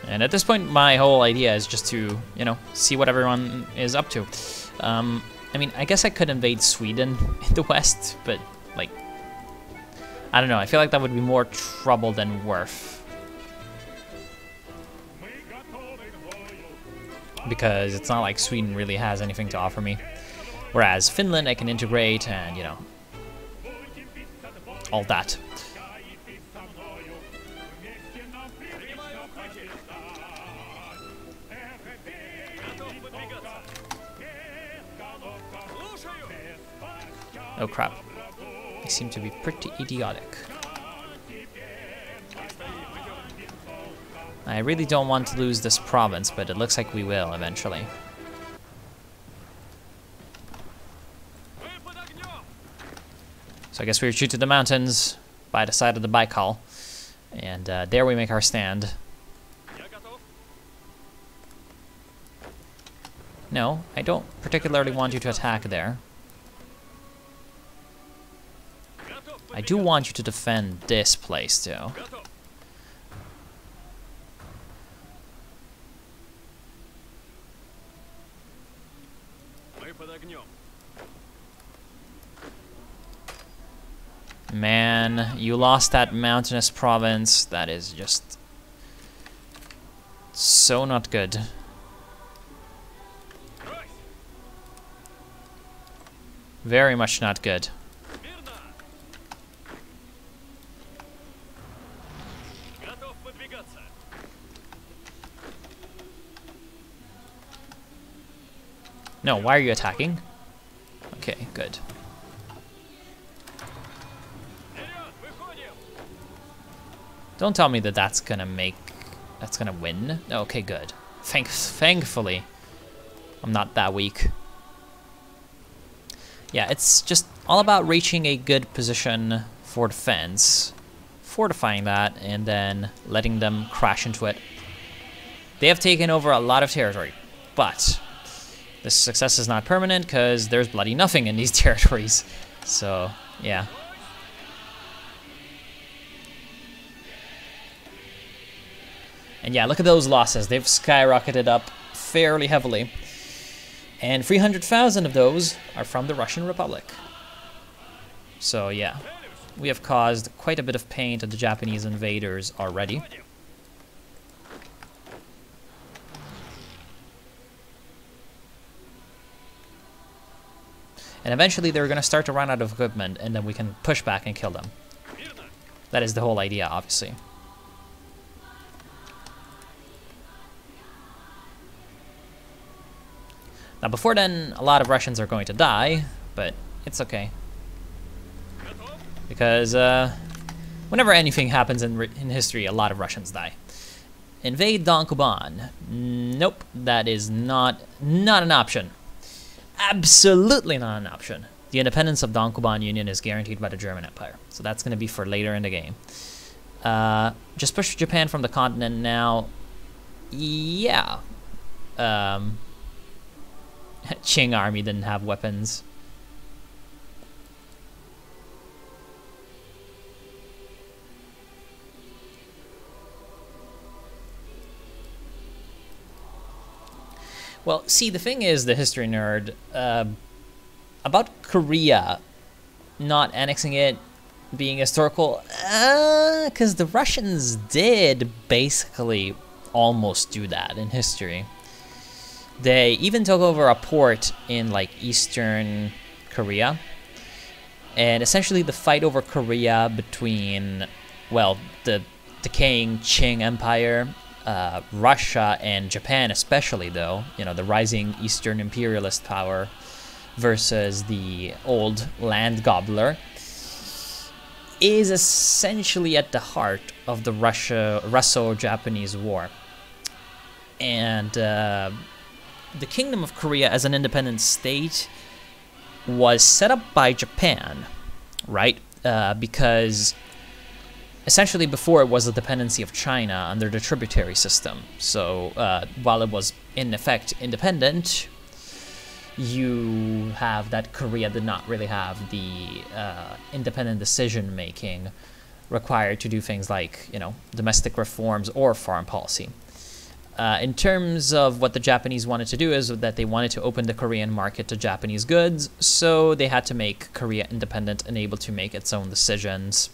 And at this point, my whole idea is just to, you know, see what everyone is up to. I mean, I guess I could invade Sweden in the west, but, like, I don't know. I feel like that would be more trouble than worth. Because it's not like Sweden really has anything to offer me. Whereas Finland, I can integrate and, you know, all that. Oh crap. They seem to be pretty idiotic. I really don't want to lose this province, but it looks like we will eventually. So I guess we retreat to the mountains by the side of the Baikal. And there we make our stand. No, I don't particularly want you to attack there. I do want you to defend this place, too. Man, you lost that mountainous province. That is just so not good. Very much not good. No, why are you attacking? Okay, good. Don't tell me that that's gonna win. Okay, good. Thankfully, I'm not that weak. Yeah, it's just all about reaching a good position for defense, fortifying that, and then letting them crash into it. They have taken over a lot of territory, but this success is not permanent because there's bloody nothing in these territories. So, yeah. And yeah, look at those losses. They've skyrocketed up fairly heavily. And 300,000 of those are from the Russian Republic. So yeah, we have caused quite a bit of pain to the Japanese invaders already. And eventually they're going to start to run out of equipment, and then we can push back and kill them. That is the whole idea, obviously. Now before then, a lot of Russians are going to die, but it's okay. Because whenever anything happens in history, a lot of Russians die. Invade Don Kuban. Nope, that is not an option. Absolutely not an option. The independence of Don Kuban Union is guaranteed by the German Empire. So that's going to be for later in the game. Just push Japan from the continent now. Yeah. Qing army didn't have weapons. Well, see, the thing is, the history nerd, about Korea not annexing it, being historical, because the Russians did basically almost do that in history. They even took over a port in, like, eastern Korea. And essentially the fight over Korea between, well, the decaying Qing Empire, Russia and Japan especially, though, you know, the rising Eastern imperialist power versus the old land gobbler, is essentially at the heart of the Russo-Japanese War. And the Kingdom of Korea as an independent state was set up by Japan, right? Because essentially before it was a dependency of China under the tributary system. So while it was in effect independent, you have that Korea did not really have the independent decision making required to do things like, you know, domestic reforms or foreign policy. In terms of what the Japanese wanted to do is that they wanted to open the Korean market to Japanese goods, so they had to make Korea independent and able to make its own decisions,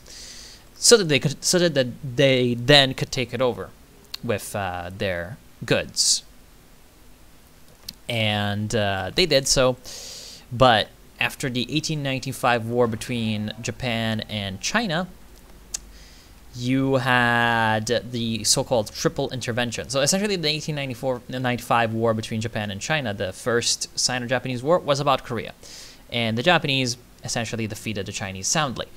so that they then could take it over with their goods. And they did so, but after the 1895 war between Japan and China, you had the so-called triple intervention. So essentially the 1894-95 war between Japan and China, the first Sino-Japanese war, was about Korea. And the Japanese essentially defeated the Chinese soundly.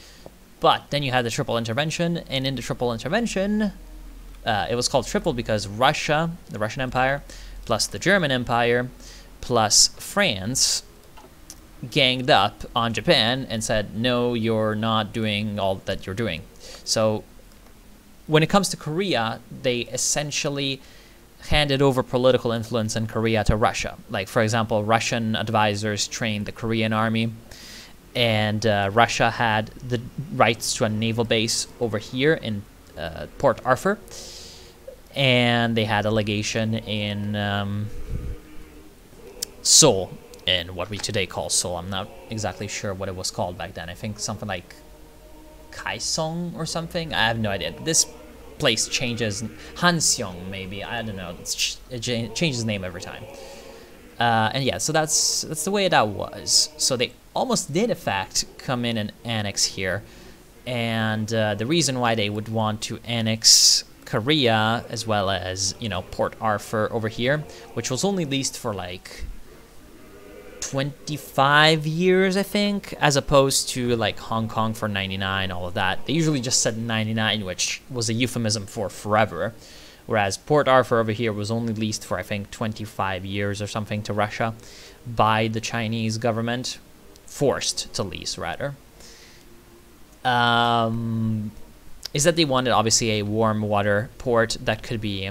But then you had the triple intervention, and in the triple intervention, it was called triple because Russia, the Russian Empire, plus the German Empire, plus France, ganged up on Japan and said, no, you're not doing all that you're doing. So when it comes to Korea, they essentially handed over political influence in Korea to Russia. Like, for example, Russian advisors trained the Korean army, and Russia had the rights to a naval base over here in Port Arthur, and they had a legation in Seoul, in what we today call Seoul. I'm not exactly sure what it was called back then. I think something like Kaesong or something. I have no idea. This place changes. Hanseong, maybe. I don't know. It changes name every time. And yeah, so that's the way that was. So they almost did, in fact, come in and annex here. And the reason why they would want to annex Korea, as well as, you know, Port Arthur over here, which was only leased for like 25 years, I think, as opposed to like Hong Kong for 99, all of that. They usually just said 99, which was a euphemism for forever, whereas Port Arthur over here was only leased for, I think, 25 years or something to Russia by the Chinese government, forced to lease, rather. Is that they wanted, obviously, a warm water port that could be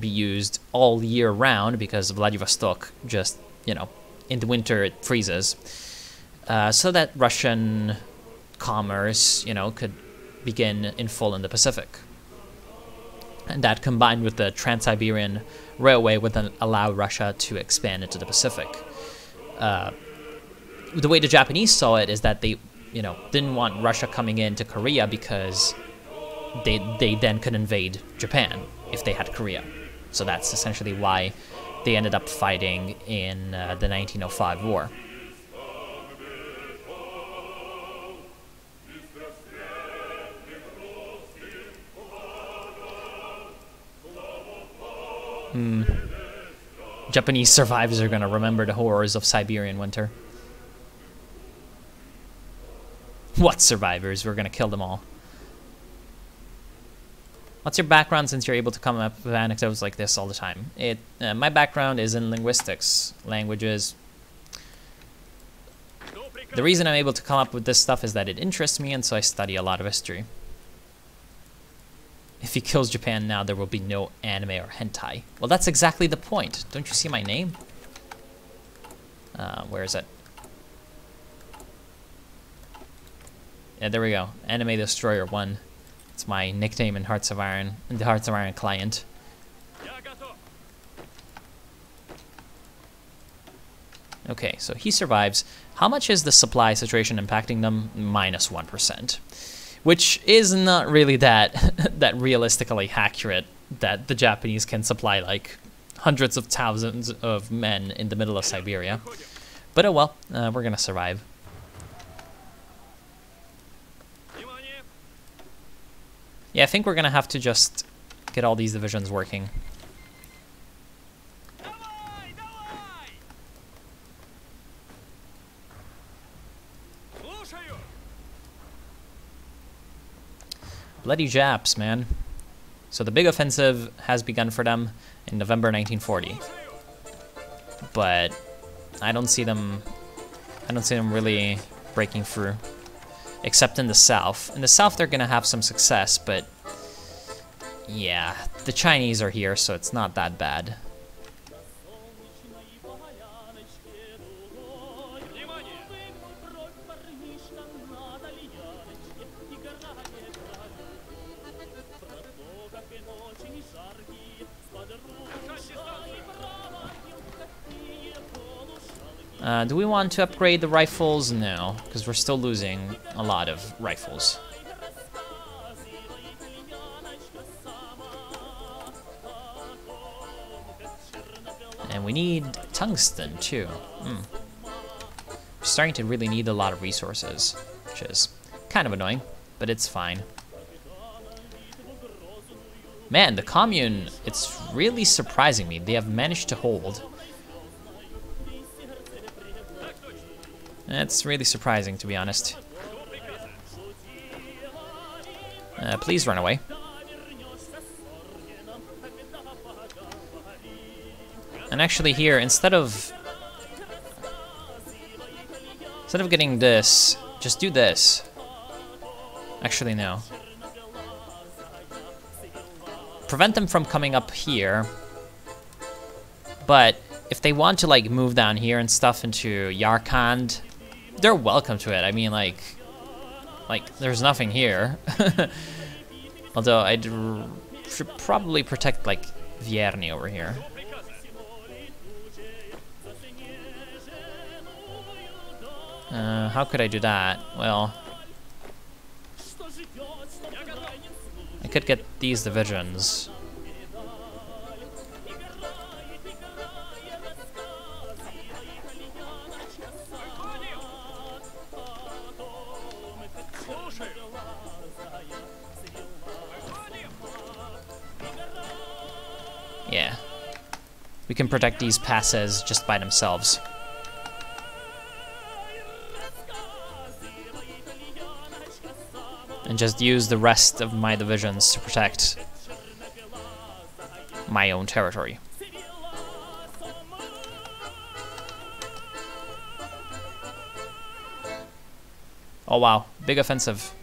used all year round, because Vladivostok just, you know, in the winter it freezes, so that Russian commerce, you know, could begin in full in the Pacific. And that, combined with the Trans-Siberian Railway, would then allow Russia to expand into the Pacific. The way the Japanese saw it is that they, you know, didn't want Russia coming into Korea because they then could invade Japan if they had Korea. So that's essentially why they ended up fighting in the 1905 war. Japanese survivors are going to remember the horrors of Siberian winter. What survivors? We're going to kill them all. What's your background, since you're able to come up with anecdotes like this all the time? My background is in linguistics, languages. The reason I'm able to come up with this stuff is that it interests me, and so I study a lot of history. If he kills Japan now, there will be no anime or hentai. Well, that's exactly the point. Don't you see my name? Where is it? Yeah, there we go. Anime Destroyer 1. It's my nickname in Hearts of Iron, in the Hearts of Iron client. Okay, so he survives. How much is the supply situation impacting them? -1%. Which is not really that realistically accurate, that the Japanese can supply like hundreds of thousands of men in the middle of Siberia. But oh well, we're gonna survive. Yeah, I think we're gonna have to just get all these divisions working. Bloody Japs, man. So the big offensive has begun for them in November 1940. But I don't see them really breaking through. Except in the south. In the south they're gonna have some success, but yeah, the Chinese are here, so it's not that bad. Do we want to upgrade the rifles? No, because we're still losing a lot of rifles. And we need tungsten, too. We're starting to really need a lot of resources, which is kind of annoying, but it's fine. Man, the commune, it's really surprising me. They have managed to hold. It's really surprising, to be honest. Please run away. And actually here, instead of getting this, just do this. Actually, no. Prevent them from coming up here. But if they want to like move down here and stuff into Yarkand, they're welcome to it. I mean, like there's nothing here. Although I should probably protect like Vierny over here. How could I do that? Well, I could get these divisions. Yeah. We can protect these passes just by themselves. And just use the rest of my divisions to protect my own territory. Oh wow, big offensive.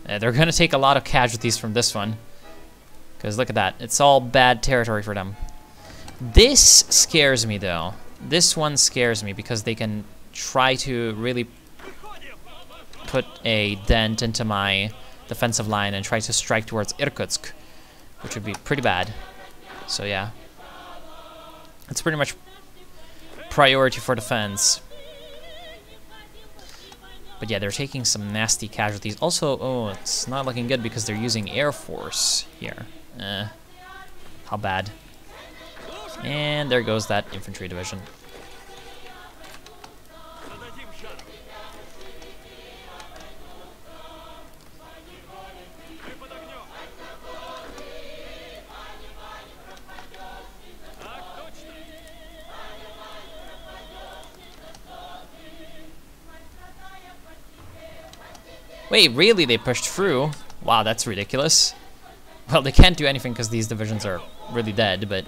They're gonna take a lot of casualties from this one. Because look at that, it's all bad territory for them. This scares me though. This one scares me because they can try to really put a dent into my defensive line and try to strike towards Irkutsk, which would be pretty bad. So yeah, it's pretty much priority for defense. But yeah, they're taking some nasty casualties. Also, oh, it's not looking good because they're using Air Force here. How bad. And there goes that infantry division. Wait, really? They pushed through? Wow, that's ridiculous. Well, they can't do anything because these divisions are really dead, but...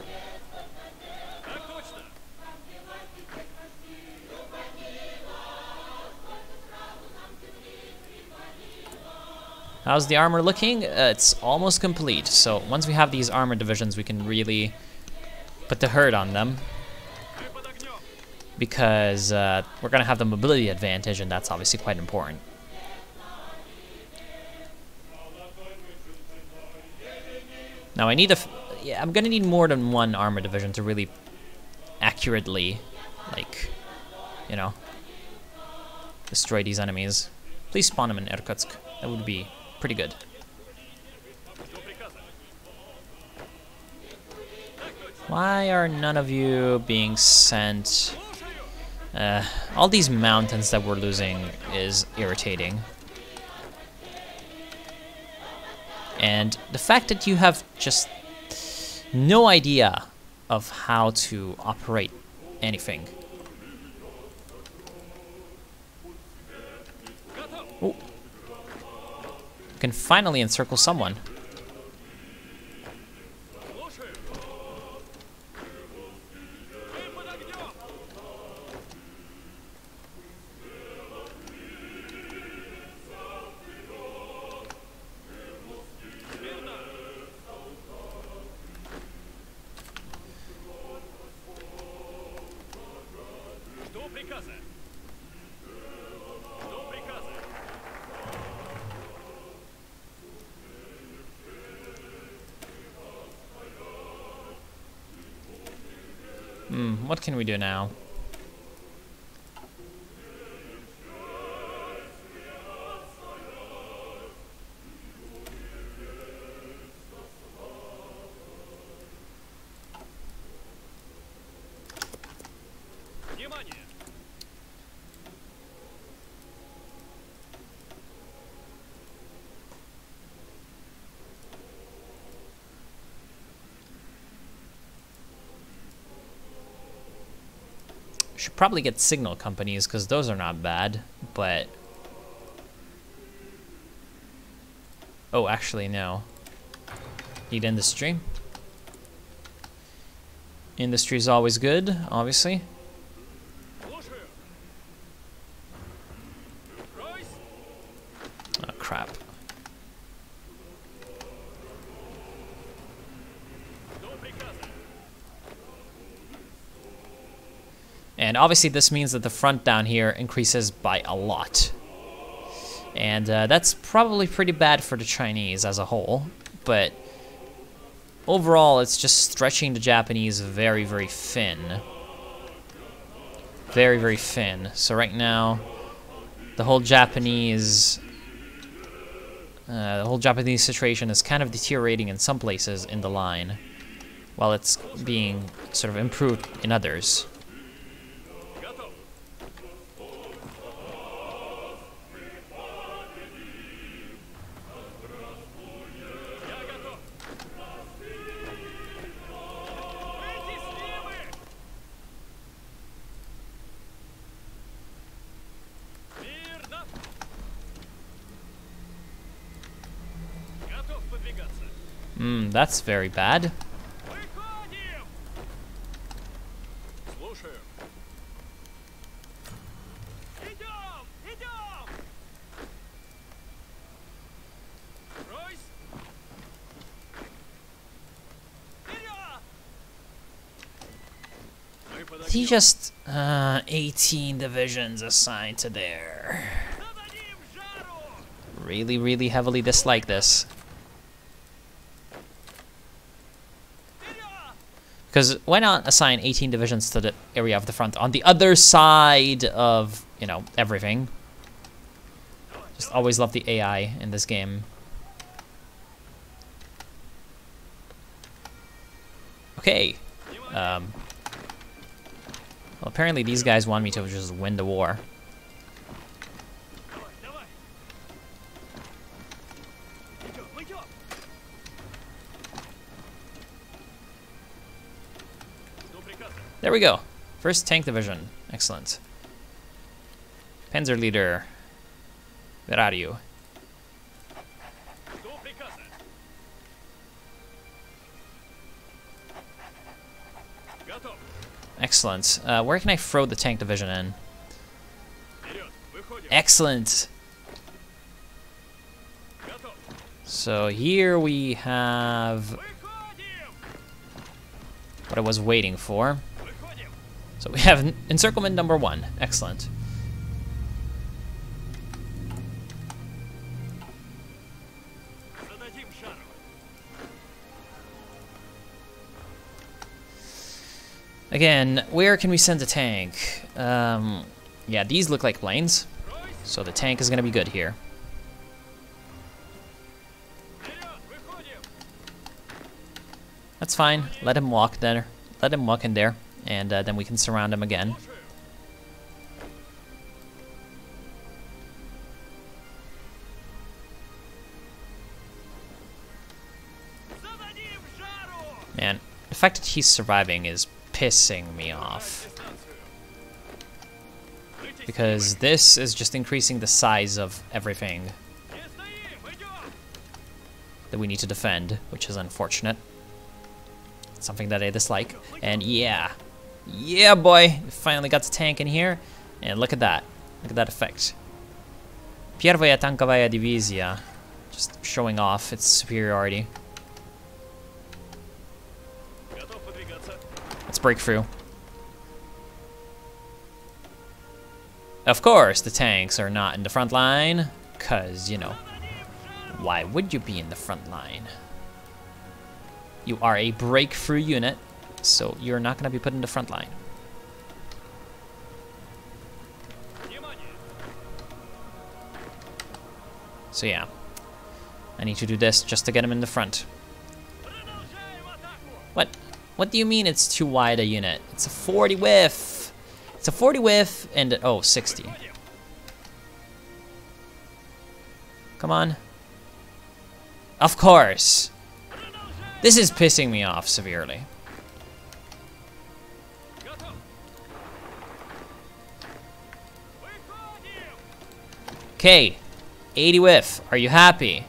How's the armor looking? It's almost complete. So once we have these armor divisions, we can really put the hurt on them. Because we're going to have the mobility advantage, and that's obviously quite important. Now I need yeah, I'm gonna need more than one armor division to really accurately, like, you know, destroy these enemies. Please spawn them in Irkutsk. That would be pretty good. Why are none of you being sent? All these mountains that we're losing is irritating. And the fact that you have just no idea of how to operate anything. Ooh. You can finally encircle someone. What can we do now? Should probably get signal companies because those are not bad, but oh, actually no. Need industry. Industry is always good, obviously. Oh crap. And obviously this means that the front down here increases by a lot. And that's probably pretty bad for the Chinese as a whole. But overall, it's just stretching the Japanese very, very thin. Very, very thin. So right now, the whole Japanese situation is kind of deteriorating in some places in the line, while it's being sort of improved in others. That's very bad. He just 18 divisions assigned to there. Really, really heavily dislike this. Because why not assign 18 divisions to the area of the front on the other side of, you know, everything? Just always love the AI in this game. Okay. Well, apparently these guys want me to just win the war. There we go. First tank division. Excellent. Panzer leader. Where are you? Excellent. Where can I throw the tank division in? Excellent. So here we have what I was waiting for. So we have encirclement number 1. Excellent. Again, where can we send a tank? Yeah, these look like planes, so the tank is going to be good here. That's fine. Let him walk there. Let him walk in there. And then we can surround him again. The fact that he's surviving is pissing me off. Because this is just increasing the size of everything that we need to defend, which is unfortunate. It's something that I dislike. And yeah. Yeah, boy! We finally got the tank in here. And look at that. Look at that effect. Pierwsza tankowa dywizja. Just showing off its superiority. Let's break through. Of course, the tanks are not in the front line, because, you know, why would you be in the front line? You are a breakthrough unit, so you're not going to be put in the front line. So yeah, I need to do this just to get him in the front. What? What do you mean it's too wide a unit? It's a 40 width. It's a 40 width and, oh, 60. Come on. Of course. This is pissing me off severely. Okay. 80 width. Are you happy?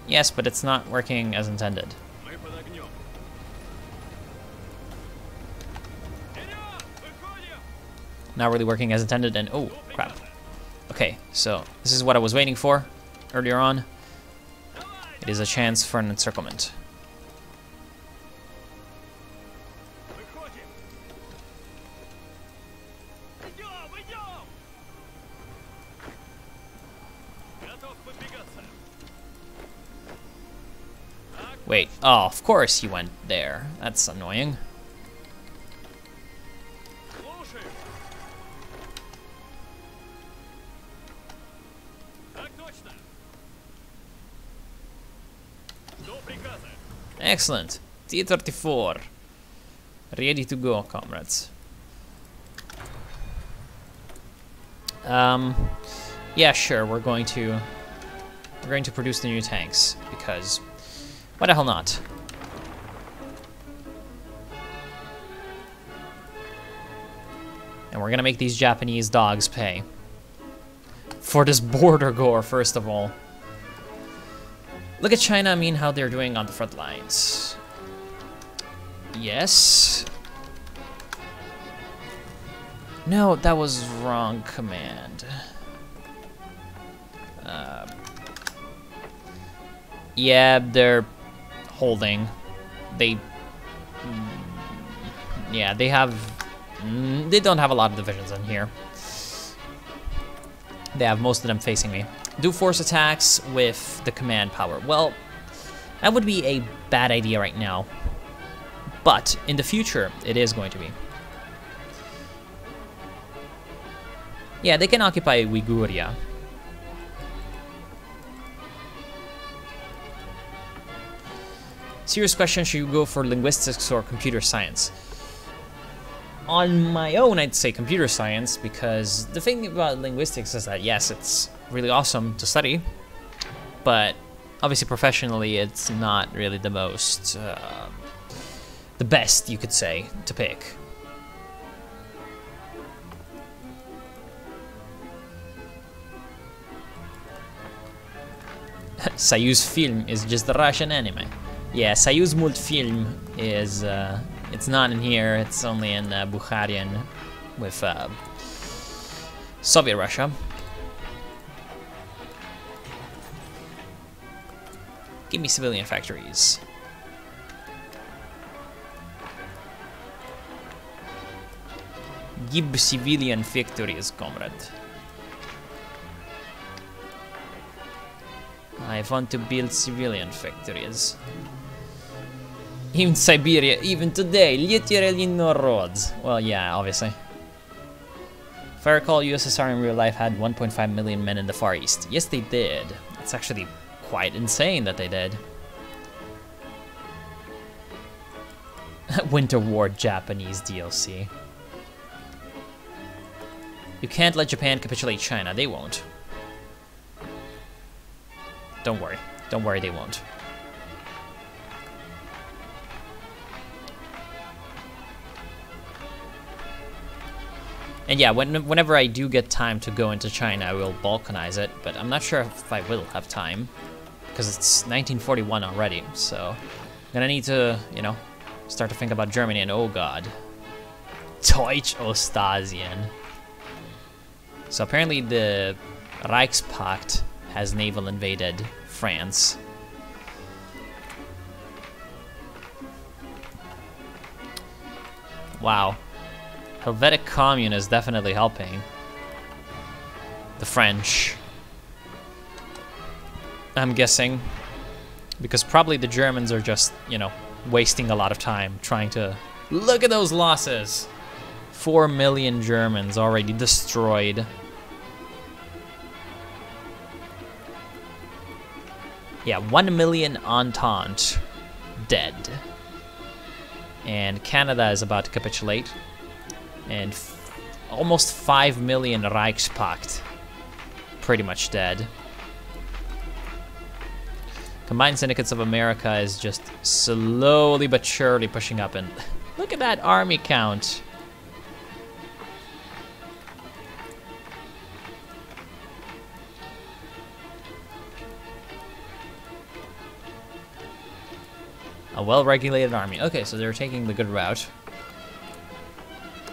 Yes, but it's not working as intended. Not really working as intended, and oh, crap. Okay, so this is what I was waiting for earlier on. It is a chance for an encirclement. Wait, oh, of course he went there. That's annoying. Excellent. T-34. Ready to go, comrades. Yeah, sure, we're going to produce the new tanks, because why the hell not? And we're gonna make these Japanese dogs pay for this border gore, first of all. Look at China, I mean, how they're doing on the front lines. Yes. No, that was wrong command. Yeah, they're holding. Yeah, they don't have a lot of divisions in here. They have most of them facing me. Do force attacks with the command power. Well, that would be a bad idea right now. But in the future, it is going to be. Yeah, they can occupy Uiguria. Serious question, should you go for linguistics or computer science? On my own, I'd say computer science, because the thing about linguistics is that, yes, it's really awesome to study, but obviously professionally, it's not really the most, the best, you could say, to pick. Soyuz Film is just the Russian anime. Yeah, Soyuz Multfilm is, it's not in here, it's only in Bukharian with Soviet Russia. Give me civilian factories. Give civilian factories, comrade. I want to build civilian factories. In Siberia, even today, literally no roads. Well, yeah, obviously. If I recall, USSR in real life had 1.5 million men in the Far East. Yes, they did. It's actually quite insane that they did. Winter War Japanese DLC. You can't let Japan capitulate China. They won't. Don't worry. Don't worry, they won't. And yeah, whenever I do get time to go into China, I will balkanize it, but I'm not sure if I will have time, because it's 1941 already, so I'm gonna need to, you know, start to think about Germany, and oh god. Deutsch-Ostasien. So apparently the Reichspakt has naval invaded France. Wow. Helvetic Commune is definitely helping the French, I'm guessing, because probably the Germans are just, you know, wasting a lot of time trying to... Look at those losses! 4 million Germans already destroyed. Yeah, 1 million Entente dead. And Canada is about to capitulate. And almost 5 million Reichspakt pretty much dead. Combined Syndicates of America is just slowly but surely pushing up, and look at that army count. A well-regulated army. Okay, so they're taking the good route.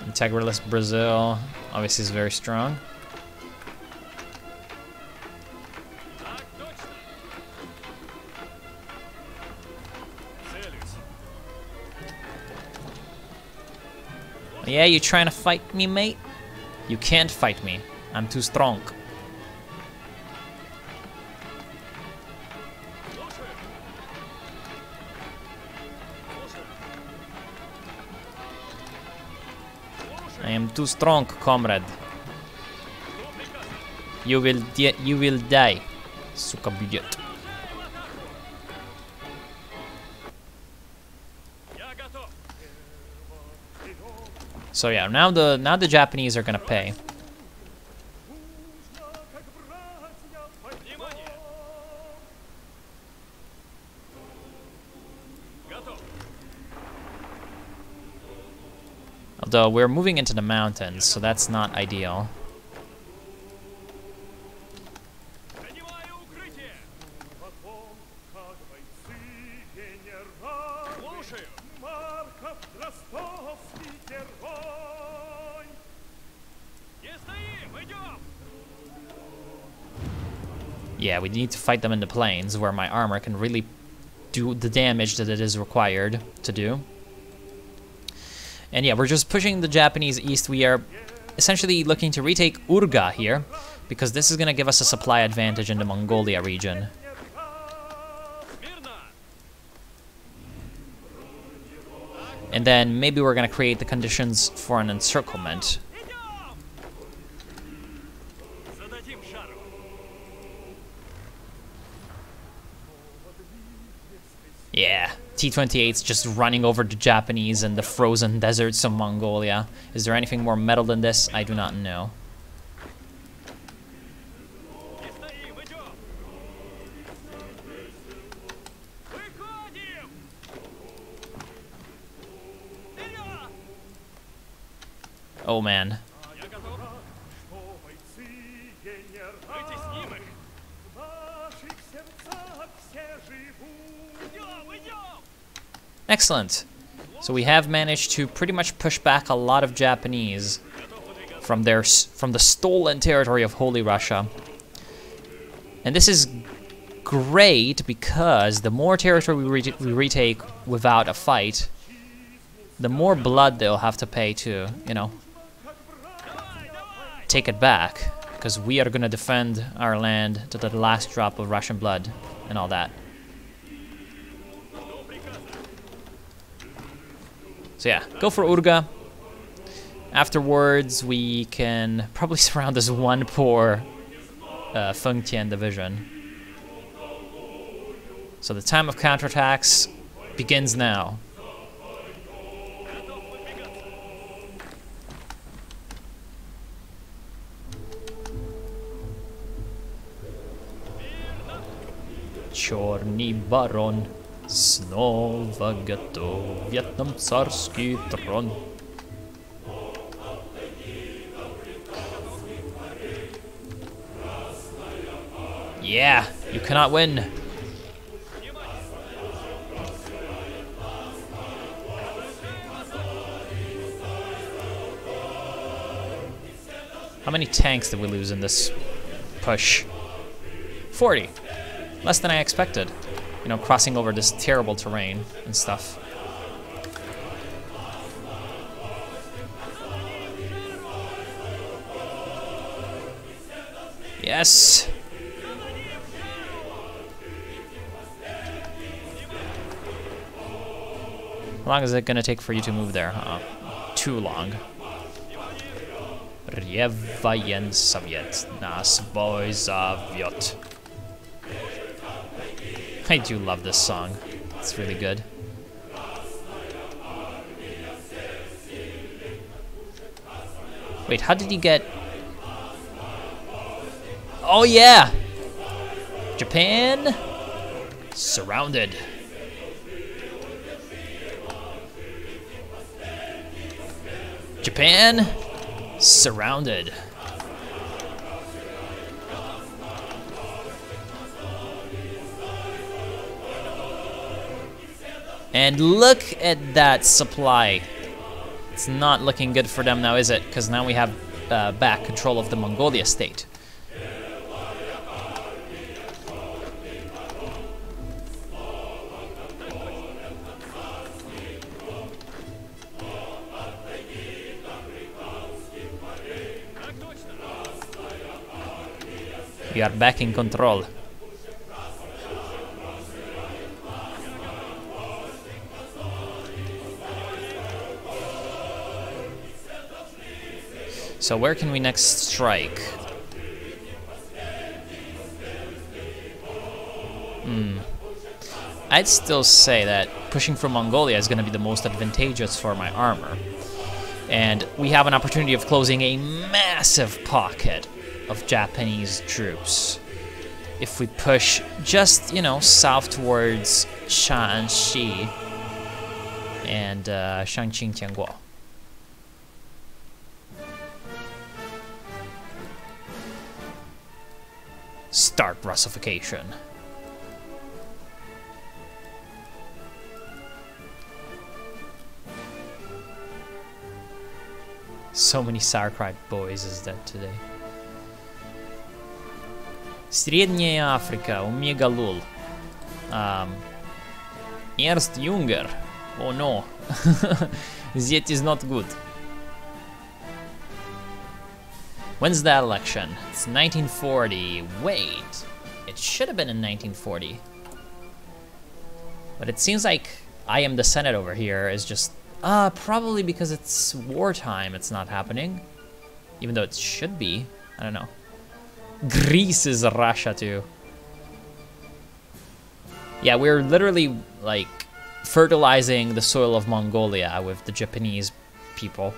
Integralist Brazil obviously is very strong. Yeah, you trying to fight me, mate? You can't fight me. I'm too strong. I am too strong, comrade. You will die, suka budget. So yeah, now the Japanese are gonna pay. Although we're moving into the mountains, so that's not ideal. Yeah, we need to fight them in the plains, where my armor can really do the damage that it is required to do. And yeah, we're just pushing the Japanese east. We are essentially looking to retake Urga here, because this is going to give us a supply advantage in the Mongolia region. And then maybe we're going to create the conditions for an encirclement. Yeah, T-28's just running over the Japanese in the frozen deserts of Mongolia. Is there anything more metal than this? I do not know. Oh man. Excellent. So we have managed to pretty much push back a lot of Japanese from the stolen territory of Holy Russia. And this is great because the more territory we retake without a fight, the more blood they'll have to pay to, you know, take it back. Because we are going to defend our land to the last drop of Russian blood and all that. So yeah, go for Urga. Afterwards, we can probably surround this one poor Fengtian division. So the time of counterattacks begins now. Чорний барон снова готовят нам царский трон. Yeah, you cannot win. How many tanks did we lose in this push? 40. Less than I expected. You know, crossing over this terrible terrain and stuff. Yes! How long is it gonna take for you to move there, huh? Too long. Rievajen Soviet nas boj zaviot. I do love this song. It's really good. Wait, how did you get... Oh yeah! Japan surrounded. Japan surrounded. And look at that supply. It's not looking good for them now, is it? Because now we have back control of the Mongolia state. We are back in control. So where can we next strike? I'd still say that pushing for Mongolia is going to be the most advantageous for my armor. And we have an opportunity of closing a massive pocket of Japanese troops if we push just, you know, south towards Shanxi and Shanqing Tianguo. Start Russification. So many sauerkraut boys is dead today. Средняя Африка, Omega Lul. Ernst Junger. Oh no. That is not good. When's that election? It's 1940. Wait. It should have been in 1940. But it seems like I Am the Senate over here is just... probably because it's wartime it's not happening. Even though it should be. I don't know. Greece is Russia too. Yeah, we're literally like fertilizing the soil of Mongolia with the Japanese people.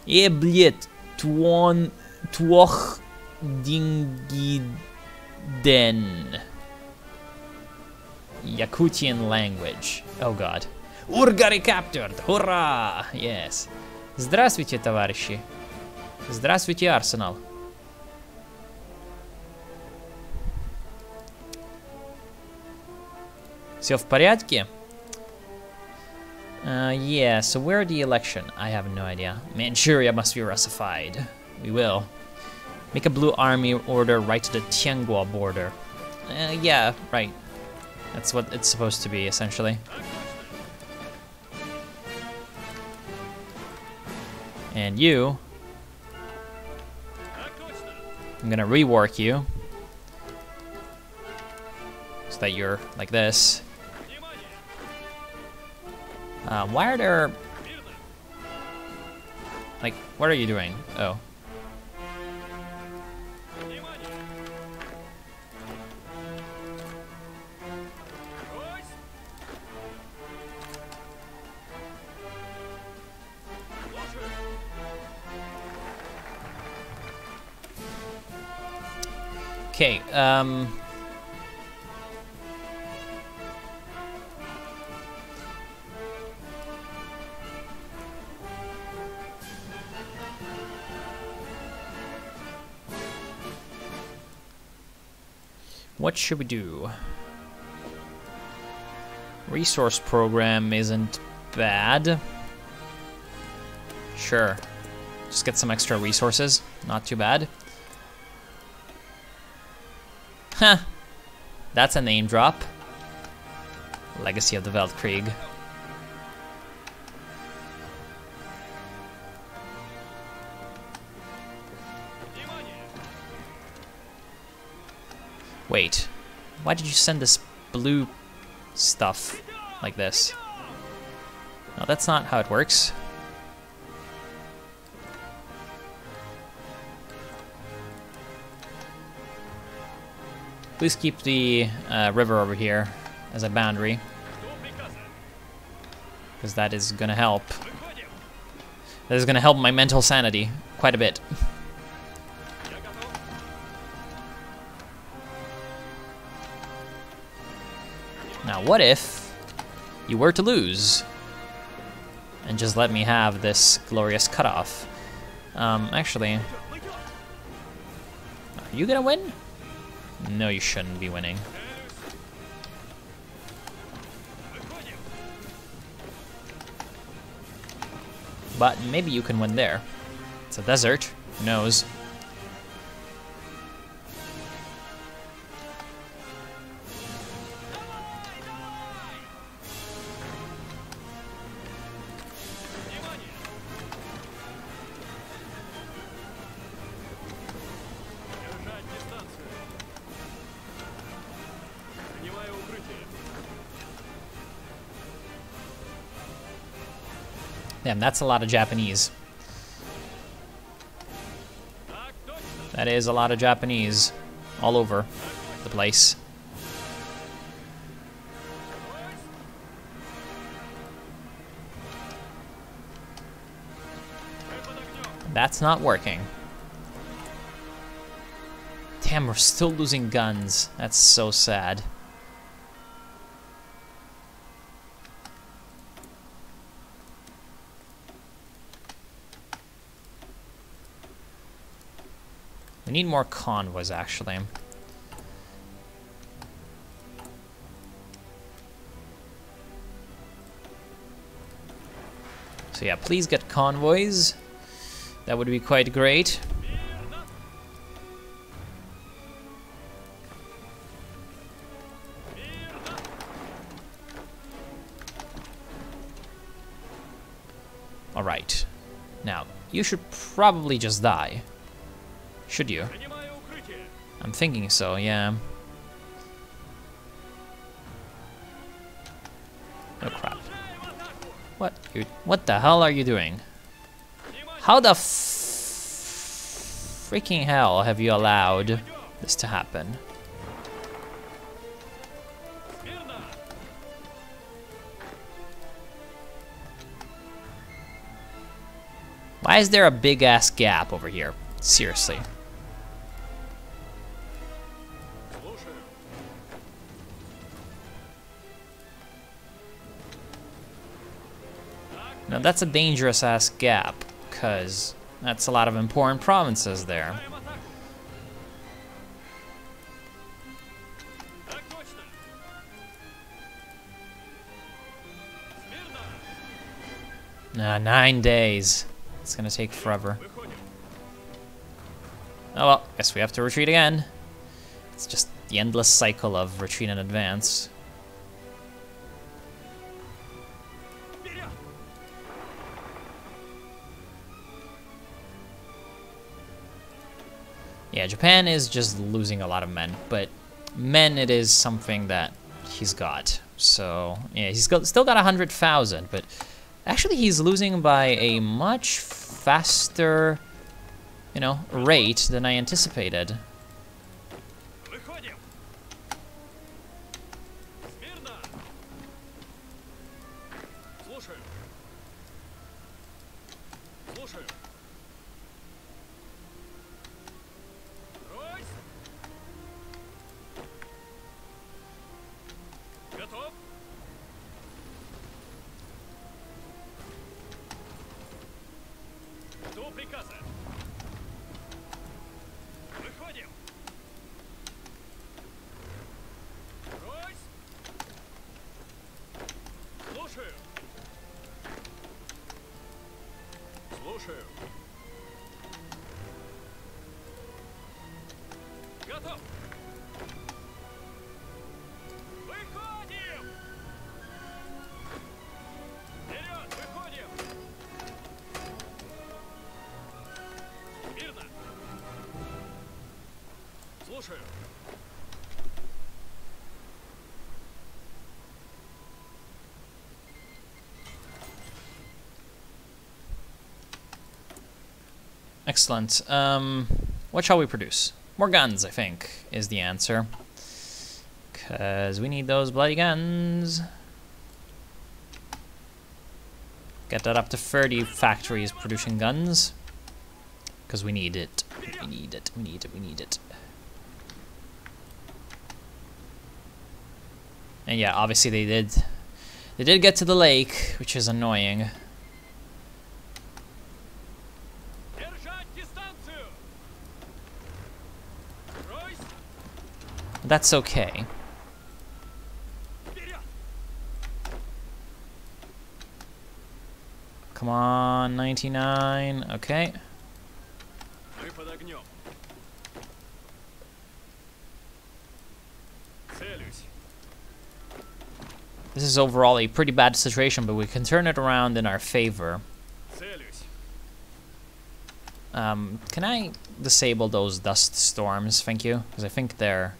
Bljet, twon, twoch, dingiden. Yakutian language. Oh god. Urgari captured! Hurrah! Yes. Здравствуйте, товарищи. Здравствуйте, Арсенал. Все в порядке? Yeah, so where the election? I have no idea. Manchuria must be Russified. We will. Make a blue army order right to the Tianguo border. Yeah, right. That's what it's supposed to be, essentially. And you... I'm gonna rework you. So that you're like this. Why are there... Like, what are you doing? Oh. Okay, What should we do? Resource program isn't bad. Sure. Just get some extra resources. Not too bad. Huh. That's a name drop. Legacy of the Weltkrieg. Wait. Why did you send this blue stuff like this? No, that's not how it works. Please keep the river over here as a boundary, because that is gonna help. That is gonna help my mental sanity quite a bit. Now, what if you were to lose and just let me have this glorious cutoff? Actually, are you gonna win? No, you shouldn't be winning. But maybe you can win there. It's a desert, who knows? Damn, that's a lot of Japanese. That is a lot of Japanese all over the place. That's not working. Damn, we're still losing guns. That's so sad. We need more convoys, actually. So yeah, please get convoys. That would be quite great. All right. Now, you should probably just die. Should you? I'm thinking so, yeah. Oh crap. What the hell are you doing? How the freaking hell have you allowed this to happen? Why is there a big ass gap over here? Seriously. Now that's a dangerous ass gap, because that's a lot of important provinces there. Nah, 9 days. It's gonna take forever. Oh well, guess we have to retreat again. It's just the endless cycle of retreat and advance. Yeah, Japan is just losing a lot of men, but men, it is something that he's got. So, yeah, he's still got 100,000, but actually he's losing by a much faster, you know, rate than I anticipated. Слушаю. Готов. Выходим! Вперед, выходим! Мирно! Слушаю. Excellent. What shall we produce? More guns, I think, is the answer. Because we need those bloody guns. Get that up to 30 factories producing guns. Because we need it. We need it. We need it. We need it. And yeah, obviously they did get to the lake, which is annoying. That's okay. Come on, 99. Okay. This is overall a pretty bad situation, but we can turn it around in our favor. Can I disable those dust storms? Thank you, because I think they're...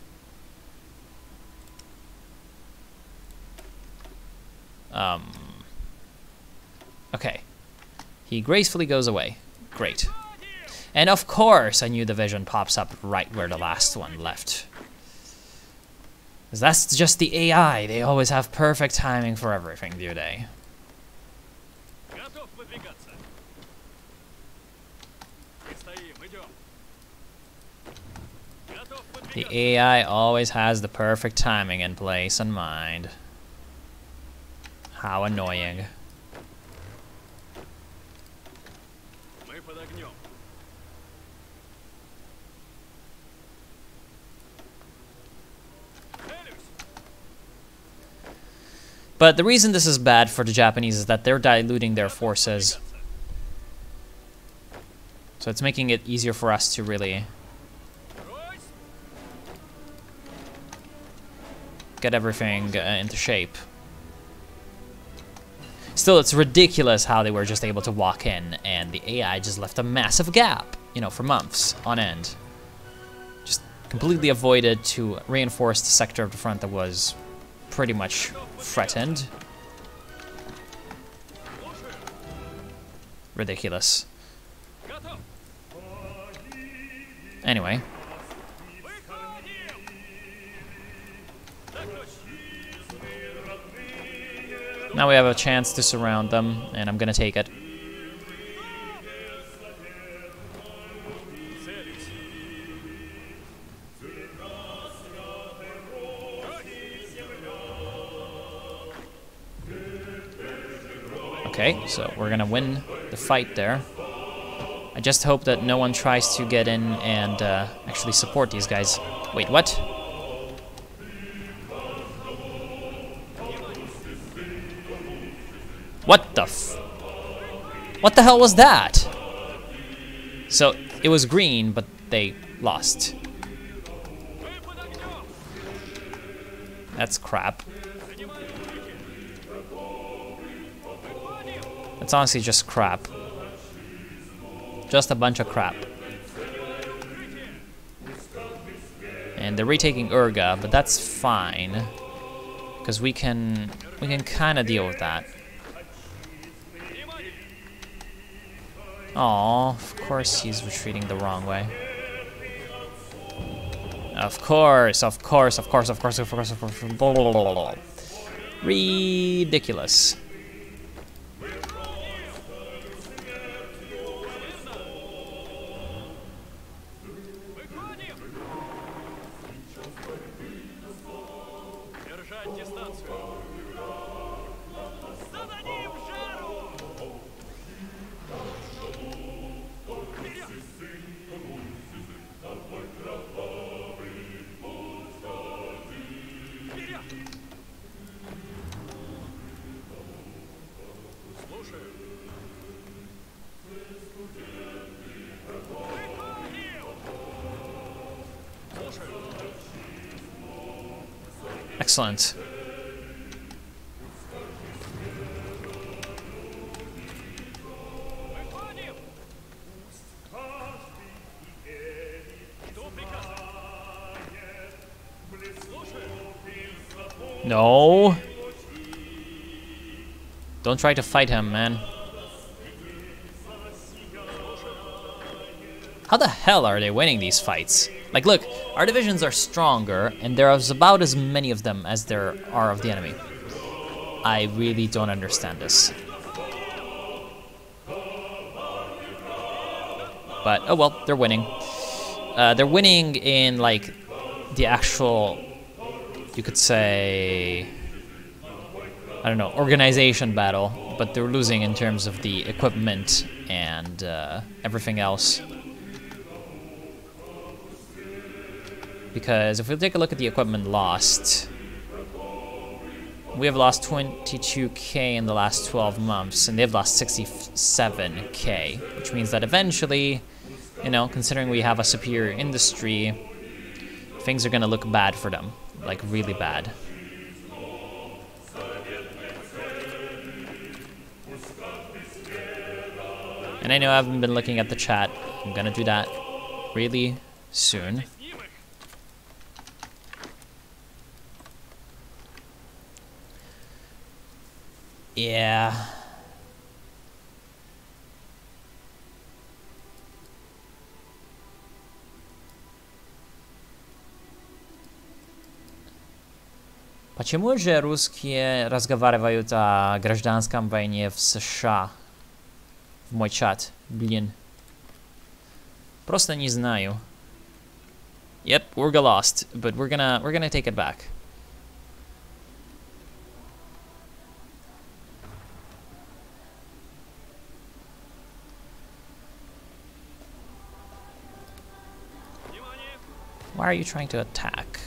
Okay. He gracefully goes away. Great. And of course, a new division pops up right where the last one left. 'Cause that's just the AI. They always have perfect timing for everything, do they? The AI always has the perfect timing in place in mind. How annoying. But the reason this is bad for the Japanese is that they're diluting their forces. So it's making it easier for us to really get everything into shape. Still, it's ridiculous how they were just able to walk in and the AI just left a massive gap, you know, for months on end. Just completely avoided to reinforce the sector of the front that was pretty much threatened. Ridiculous. Anyway. Now we have a chance to surround them, and I'm gonna take it. Okay, so we're gonna win the fight there. I just hope that no one tries to get in and actually support these guys. Wait, what? What the What the hell was that? So, it was green, but they lost. That's crap. It's honestly just crap. Just a bunch of crap. And they're retaking Urga, but that's fine. Because we can kind of deal with that. Aw, of course he's retreating the wrong way. Of course. Ridiculous. Excellent. Выходим! Что приказано? Слушаю. No. Don't try to fight him, man. How the hell are they winning these fights? Like, look, our divisions are stronger, and there's about as many of them as there are of the enemy. I really don't understand this. But, oh well, they're winning. They're winning in, like, the actual, you could say, I don't know, organization battle, but they're losing in terms of the equipment and everything else. Because if we take a look at the equipment lost, we have lost 22k in the last 12 months, and they've lost 67k, which means that eventually, you know, considering we have a superior industry, things are gonna look bad for them, like really bad. And I know I haven't been looking at the chat. I'm gonna do that really soon. Yeah. Почему же русские разговаривают о гражданском войне в США? В мой чат, блин. Просто не знаю. Yep, we're lost, but we're gonna take it back. Why are you trying to attack?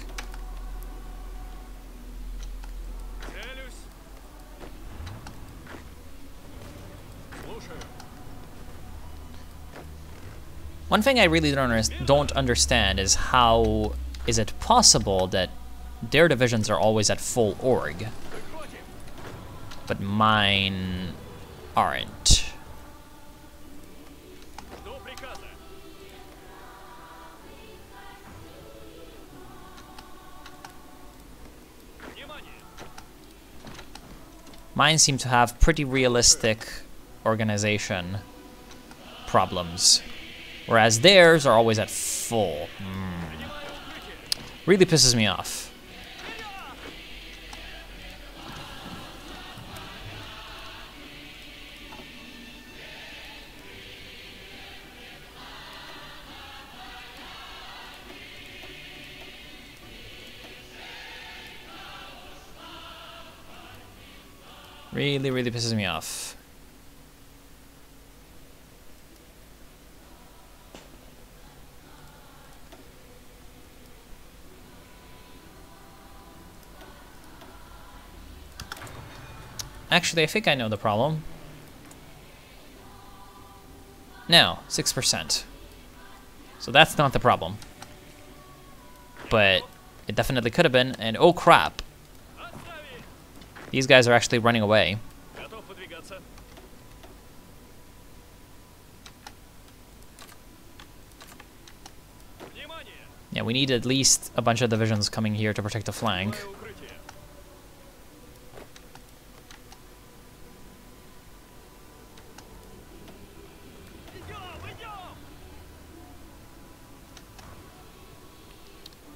One thing I really don't understand is how is it possible that their divisions are always at full org, but mine aren't. Mine seem to have pretty realistic organization problems, whereas theirs are always at full. Really pisses me off. Really, really pisses me off. Actually, I think I know the problem. No, 6%. So that's not the problem. But it definitely could have been, and oh crap. These guys are actually running away. Yeah, we need at least a bunch of divisions coming here to protect the flank.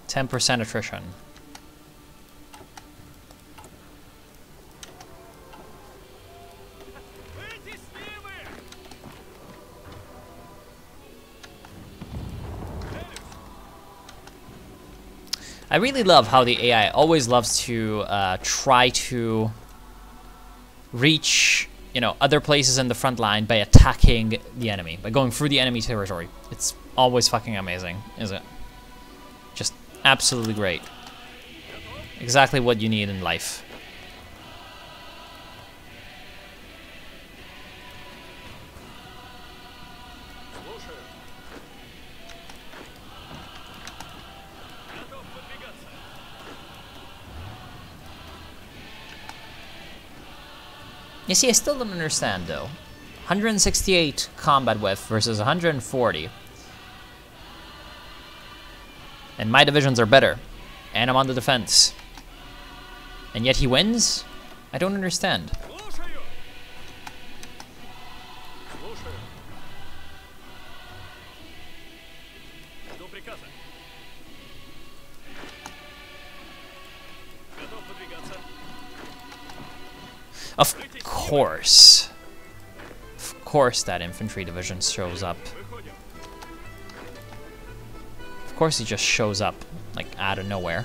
%10 attrition. I really love how the AI always loves to try to reach, you know, other places in the front line by attacking the enemy, by going through the enemy territory. It's always fucking amazing, isn't it? Just absolutely great. Exactly what you need in life. You see, I still don't understand though. 168 combat width versus 140. And my divisions are better. And I'm on the defense. And yet he wins? I don't understand. Of course. Of course that infantry division shows up. Of course he just shows up, like, out of nowhere.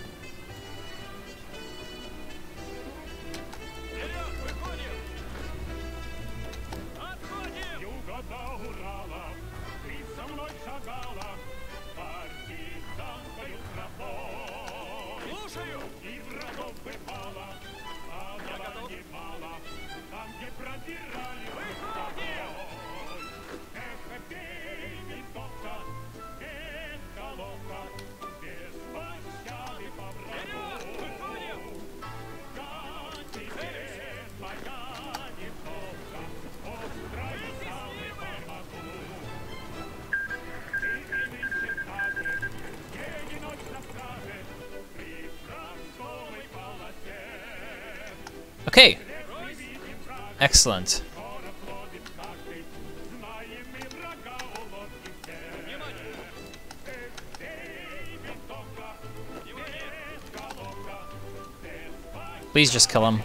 Okay. Excellent. Please just kill him.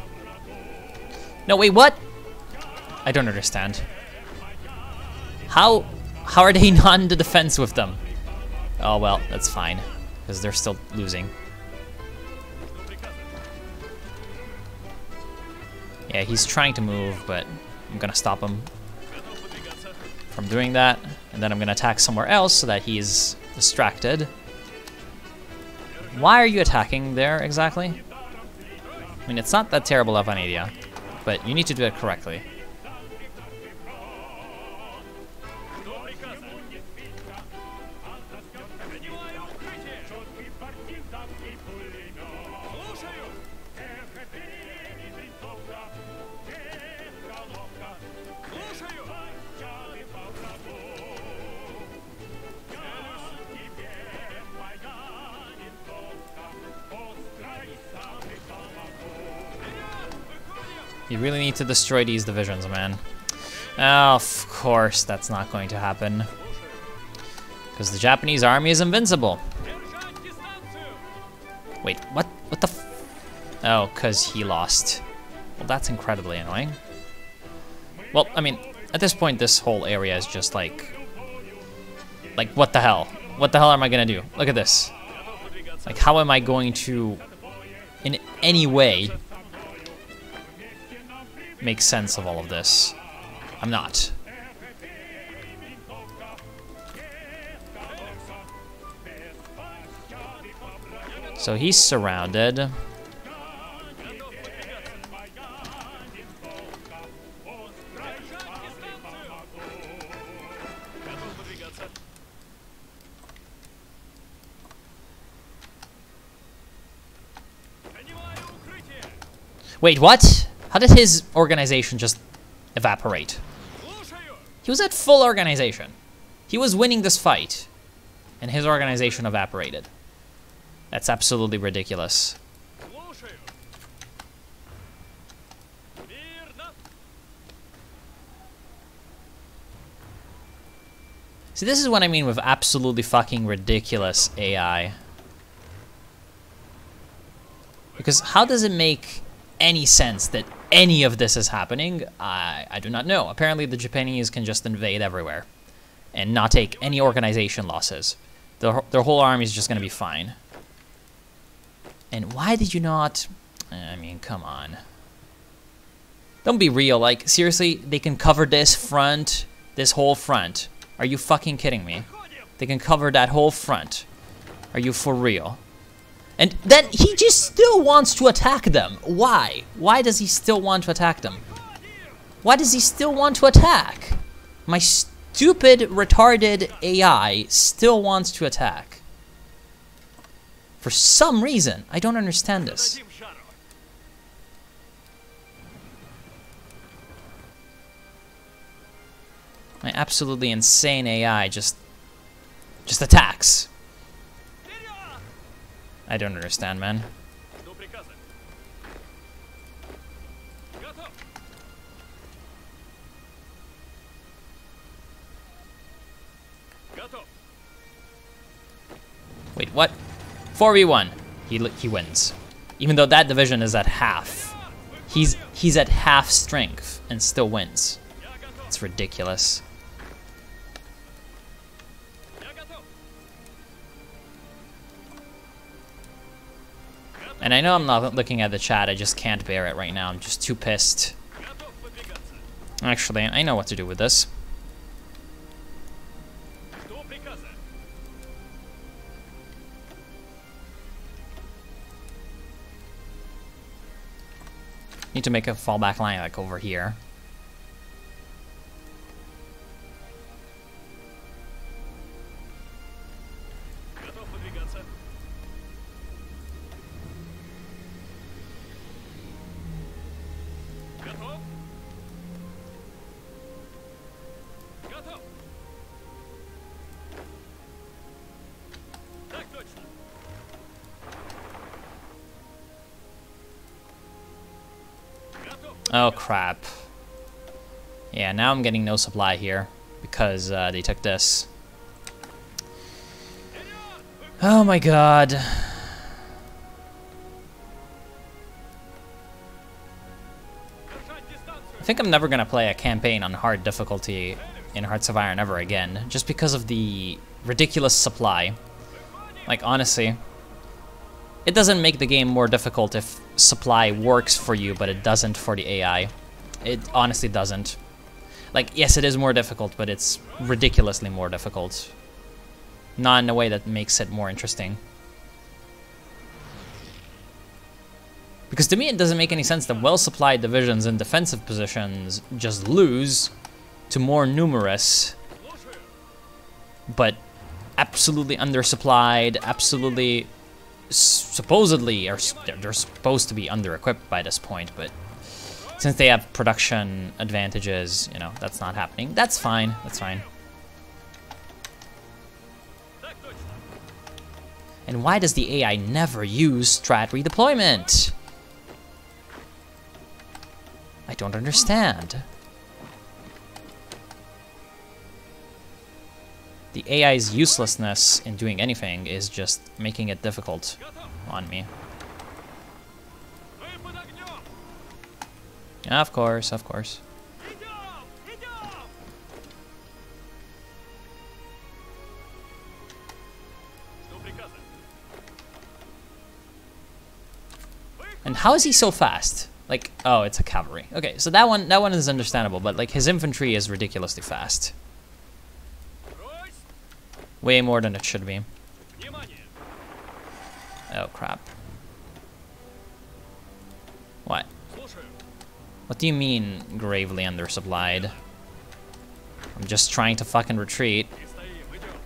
No, wait, what? I don't understand. How are they not in the defense with them? Oh, well, that's fine, because they're still losing. Yeah, he's trying to move, but I'm gonna stop him from doing that. And then I'm gonna attack somewhere else so that he's distracted. Why are you attacking there exactly? I mean, it's not that terrible of an idea, but you need to do it correctly. You really need to destroy these divisions, man. Oh, of course that's not going to happen. Because the Japanese army is invincible. Wait, what? What the f— oh, because he lost. Well, that's incredibly annoying. Well, I mean, at this point, this whole area is just like, what the hell? What the hell am I gonna do? Look at this. Like, how am I going to, in any way, make sense of all of this? I'm not. So he's surrounded. Wait, what? How did his organization just evaporate? He was at full organization. He was winning this fight, and his organization evaporated. That's absolutely ridiculous. See, this is what I mean with absolutely fucking ridiculous AI. Because how does it make any sense that any of this is happening? I do not know. Apparently the Japanese can just invade everywhere and not take any organization losses. Their whole army is just going to be fine. And why did you not... I mean, come on. Don't be real. Like, seriously, they can cover this front, this whole front. Are you fucking kidding me? They can cover that whole front. Are you for real? And then he just still wants to attack them. Why? Why does he still want to attack them? Why does he still want to attack? My stupid, retarded AI still wants to attack. For some reason. I don't understand this. My absolutely insane AI just attacks. I don't understand, man. Жду приказа. Готов. Готов. Wait, what? 4v1. He wins. Even though that division is at half. He's at half strength and still wins. Я готов. It's ridiculous. Я готов. And I know I'm not looking at the chat, I just can't bear it right now. I'm just too pissed. Готов выдвигаться. Actually, I know what to do with this. Жду приказа. Need to make a fallback line like over here. Готов выдвигаться. Готов. Готов. Так точно. Готов. Oh crap. Yeah, now I'm getting no supply here because they took this. Oh my god. Держать дистанцию. I think I'm never gonna play a campaign on hard difficulty in Hearts of Iron ever again, just because of the ridiculous supply. Like, honestly, it doesn't make the game more difficult if supply works for you, but it doesn't for the AI. It honestly doesn't. Like, yes, it is more difficult, but it's ridiculously more difficult. Not in a way that makes it more interesting. Because to me, it doesn't make any sense that well-supplied divisions in defensive positions just lose to more numerous, Слушаю. but absolutely undersupplied, absolutely supposedly, or they're supposed to be under-equipped by this point, but since they have production advantages, you know, that's not happening. That's fine, that's fine. Так точно. And why does the AI never use strat redeployment? I don't understand. The AI's uselessness in doing anything is just making it difficult on me. Мы под огнем. Of course, of course. Идем. Идем. Жду приказа. And how is he so fast? Like, oh, it's a cavalry. Okay, so that one is understandable, but like his infantry is ridiculously fast. Брось. Way more than it should be. Внимание. Oh crap. What? Слушаю. What do you mean gravely undersupplied? I'm just trying to fucking retreat. И стоим. Идем.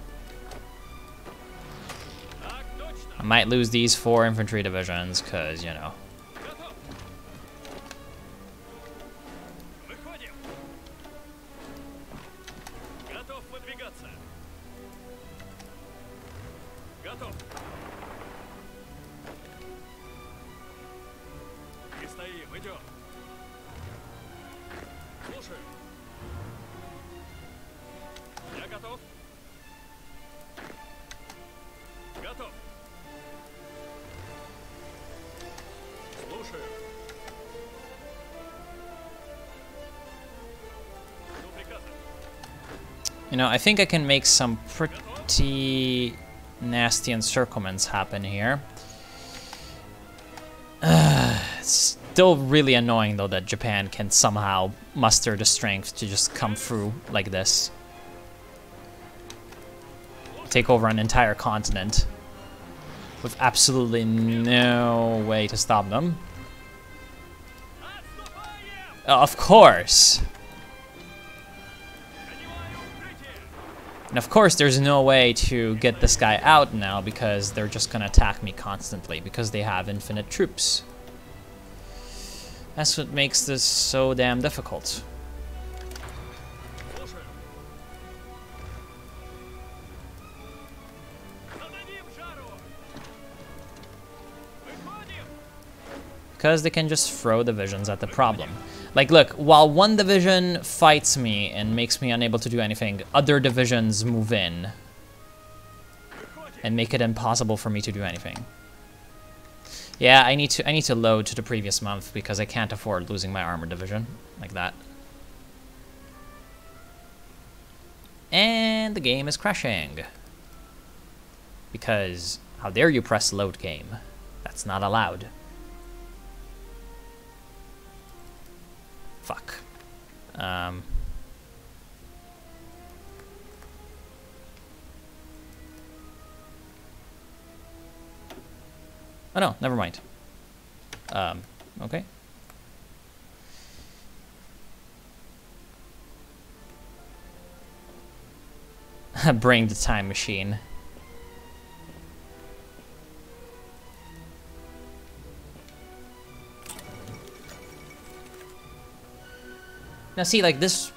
Так точно. I might lose these 4 infantry divisions, cause, you know. Готов. Выходим. Готов выдвигаться. Готов. И стоим. Идем. Слушаю. Я готов. Готов. Слушаю. Жду приказа. You know, I think I can make some pretty nasty encirclements happen here. It's still really annoying though that Japan can somehow muster the strength to just come through like this. Take over an entire continent with absolutely no way to stop them. Отступаем! Of course. Занимаю укрытие! And of course there's no way to get this guy out now because they're just gonna attack me constantly because they have infinite troops. That's what makes this so damn difficult. Слушаю. Because they can just throw divisions at the problem. Like, look, while one division fights me and makes me unable to do anything, other divisions move in and make it impossible for me to do anything. Yeah, I need to load to the previous month because I can't afford losing my armor division like that. And the game is crashing. Because how dare you press load game? That's not allowed. Fuck. Oh no, never mind. Okay. Bring the time machine. Now see, like, this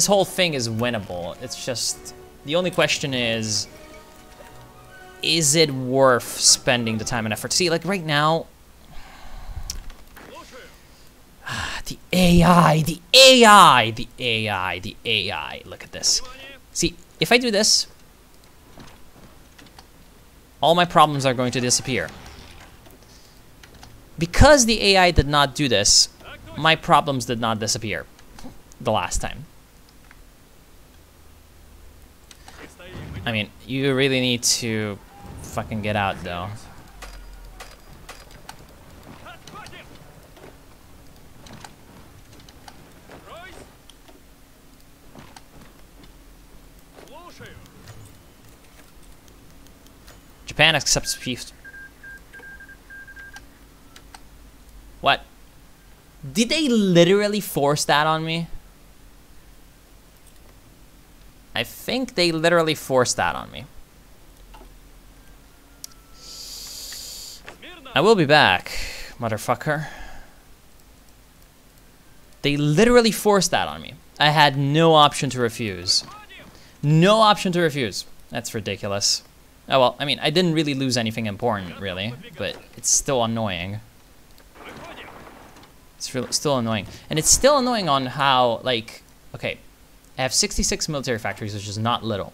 whole thing is winnable. It's just, the only question is it worth spending the time and effort? See, like, right now, the AI, look at this. See, if I do this, all my problems are going to disappear. Because the AI did not do this, my problems did not disappear the last time. I mean, you really need to fucking get out, though. Japan accepts peace. What? Did they literally force that on me? I think they literally forced that on me. I will be back, motherfucker. They literally forced that on me. I had no option to refuse. No option to refuse. That's ridiculous. Oh well, I mean, I didn't really lose anything important, really, but it's still annoying. It's still annoying. And it's still annoying on how, like, okay, I have 66 military factories, which is not little.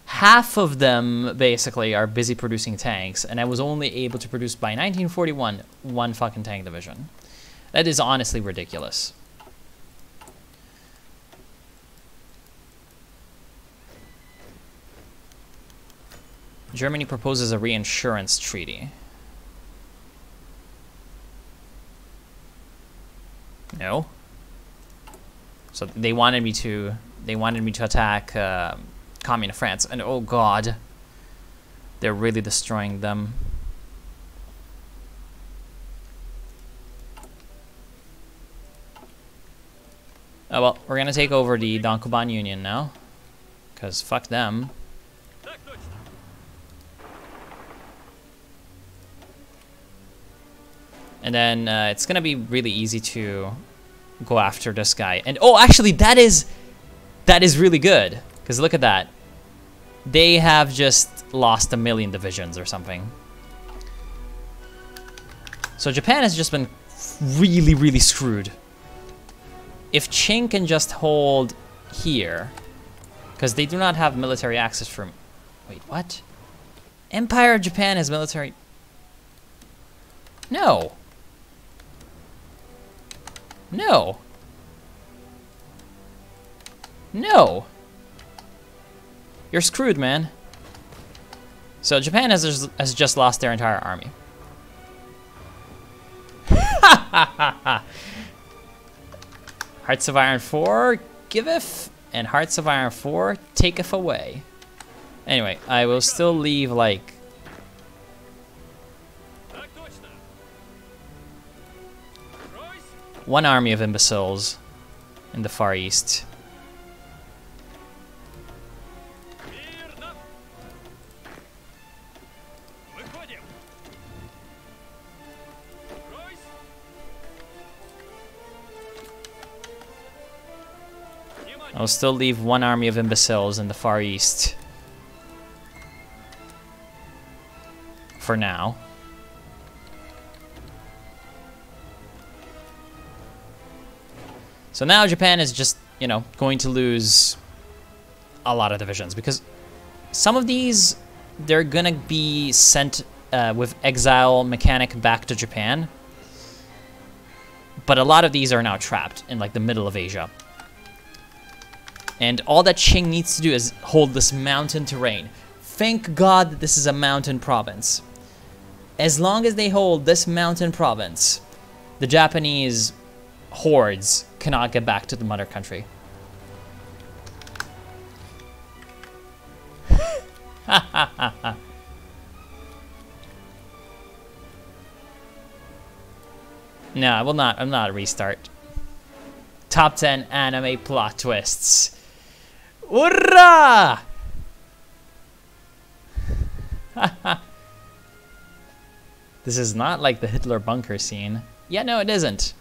Half of them, basically, are busy producing tanks, and I was only able to produce, by 1941, one fucking tank division. That is honestly ridiculous. Germany proposes a reinsurance treaty. No. So they wanted me to attack communist France, and oh god, they're really destroying them. Oh well, we're gonna take over the Dankoban Union now, cause fuck them. And then it's gonna be really easy to go after this guy. And oh, actually, that is really good, because look at that. They have just lost 1 million divisions or something. So Japan has just been really, really screwed. If Qing can just hold here, because they do not have military access from... Wait, what? Empire of Japan has military... No. No. No. You're screwed, man. So Japan has just lost their entire army. Hearts of Iron 4 giveth, and Hearts of Iron 4 taketh away. Anyway, I will still leave, like... one army of imbeciles in the Far East. I'll still leave one army of imbeciles in the Far East. For now. So now Japan is just, you know, going to lose a lot of divisions because some of these, they're gonna be sent with exile mechanic back to Japan. But a lot of these are now trapped in like the middle of Asia. And all that Qing needs to do is hold this mountain terrain. Thank God that this is a mountain province. As long as they hold this mountain province, the Japanese hordes cannot get back to the mother country. No, I will not. I'm not a restart. Top 10 anime plot twists. Urrah! This is not like the Hitler bunker scene. Yeah, no, it isn't.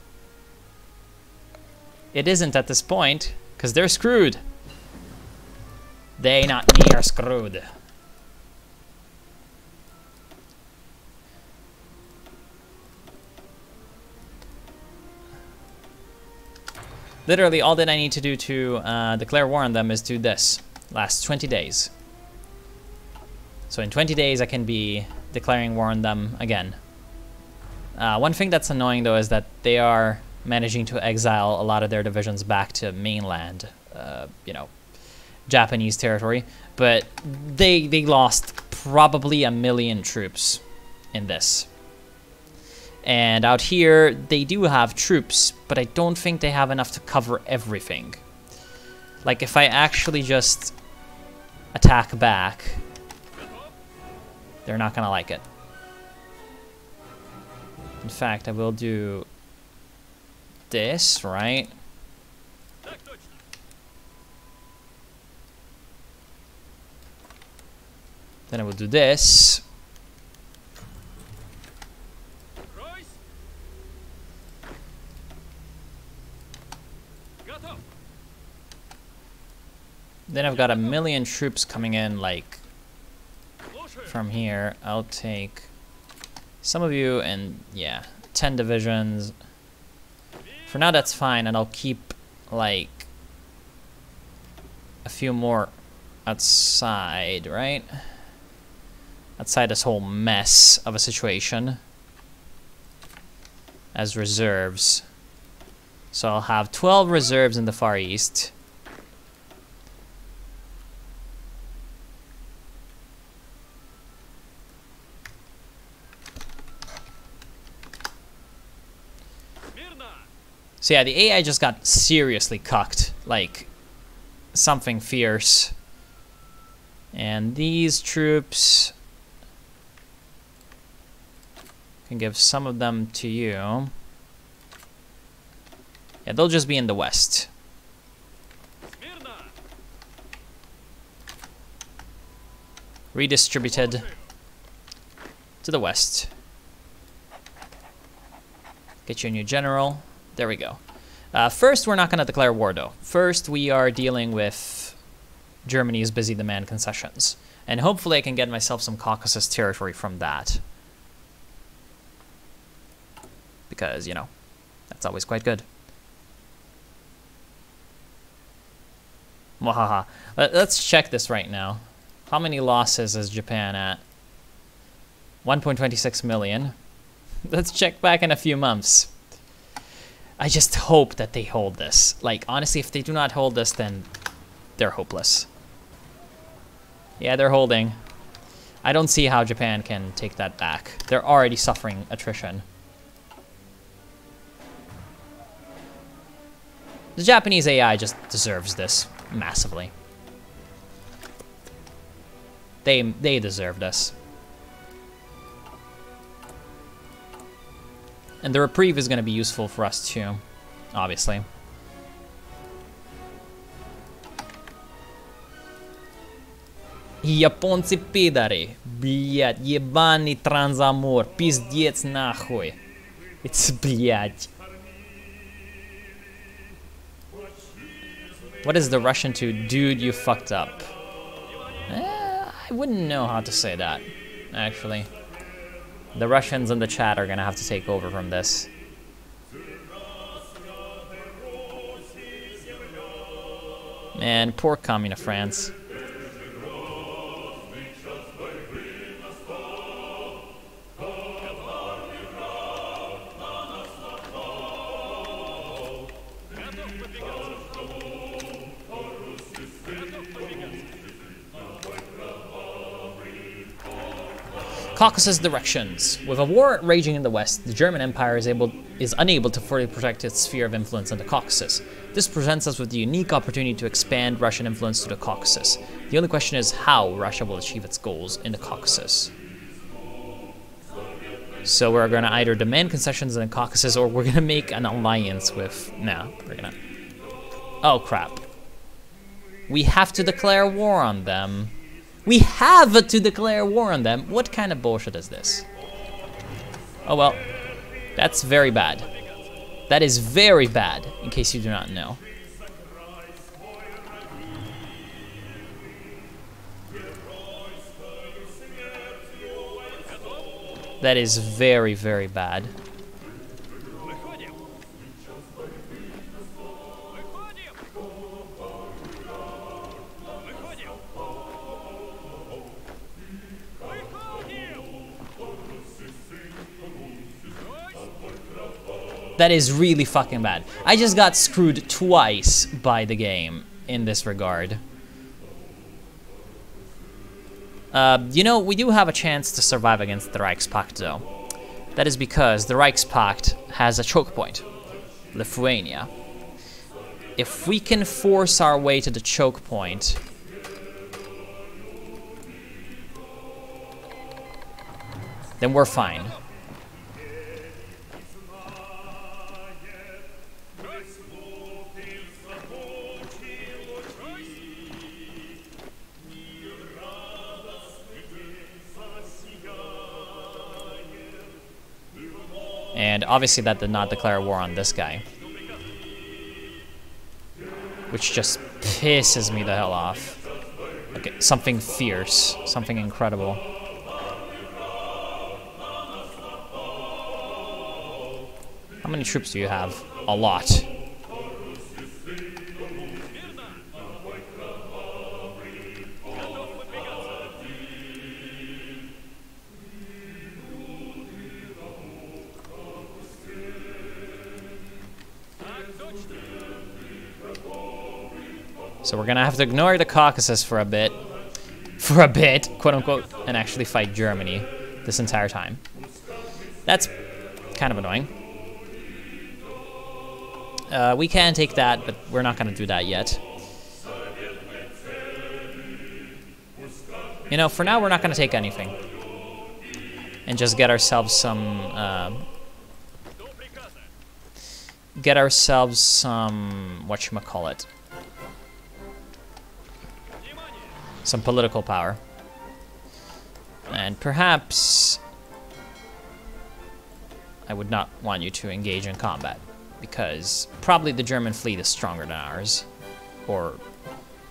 It isn't at this point, because they're screwed. They, not me, are screwed. Literally, all that I need to do to declare war on them is do this. Lasts 20 days. So in 20 days, I can be declaring war on them again. One thing that's annoying, though, is that they are managing to exile a lot of their divisions back to mainland, you know, Japanese territory. But they lost probably 1 million troops in this. And out here, they do have troops, but I don't think they have enough to cover everything. Like, if I actually just attack back, they're not gonna like it. In fact, I will do this, right? Then I will do this. Then I've got 1 million troops coming in, like, from here. I'll take some of you and, yeah, 10 divisions. For now, that's fine, and I'll keep, like, a few more outside, right? Outside this whole mess of a situation. As reserves. So I'll have 12 reserves in the Far East. So yeah, the AI just got seriously cucked, like something fierce. And these troops, can give some of them to you. Yeah, they'll just be in the west. Redistributed to the west. Get you a new general. There we go. First, we're not going to declare war, though. First, we are dealing with Germany's busy demand concessions. And hopefully I can get myself some Caucasus territory from that. Because, you know, that's always quite good. Wahaha. Let's check this right now. How many losses is Japan at? 1.26 million. Let's check back in a few months. I just hope that they hold this. Like, honestly, if they do not hold this, then they're hopeless. Yeah, they're holding. I don't see how Japan can take that back. They're already suffering attrition. The Japanese AI just deserves this massively. They deserve this. And the reprieve is going to be useful for us too, obviously. Японцы пидоры, блядь, ебаный транзамор, пиздец нахуй. It's блядь. What is the Russian to dude you fucked up? I wouldn't know how to say that, actually. The Russians in the chat are gonna have to take over from this. Man, poor communist France. Caucasus directions. With a war raging in the west, the German Empire is unable to fully protect its sphere of influence in the Caucasus. This presents us with the unique opportunity to expand Russian influence to the Caucasus. The only question is how Russia will achieve its goals in the Caucasus. So we're going to either demand concessions in the Caucasus or we're going to make an alliance with... No, we're going to... Oh, crap. We have to declare war on them. We have to declare war on them. What kind of bullshit is this? Oh well, that's very bad. That is very bad, in case you do not know. That is very, very bad. That is really fucking bad. I just got screwed twice by the game in this regard. You know, we do have a chance to survive against the Reichspakt, though. That is because the Reichspakt has a choke point, Lithuania. If we can force our way to the choke point, then we're fine. And obviously that did not declare war on this guy. Which just pisses me the hell off. Okay, something fierce, something incredible. How many troops do you have? A lot. So we're gonna have to ignore the Caucasus for a bit, quote unquote, and actually fight Germany this entire time. That's kind of annoying. We can take that, but we're not gonna do that yet. You know, for now we're not gonna take anything. And just get ourselves some, whatchamacallit, some political power. And perhaps I would not want you to engage in combat, because probably the German fleet is stronger than ours. Or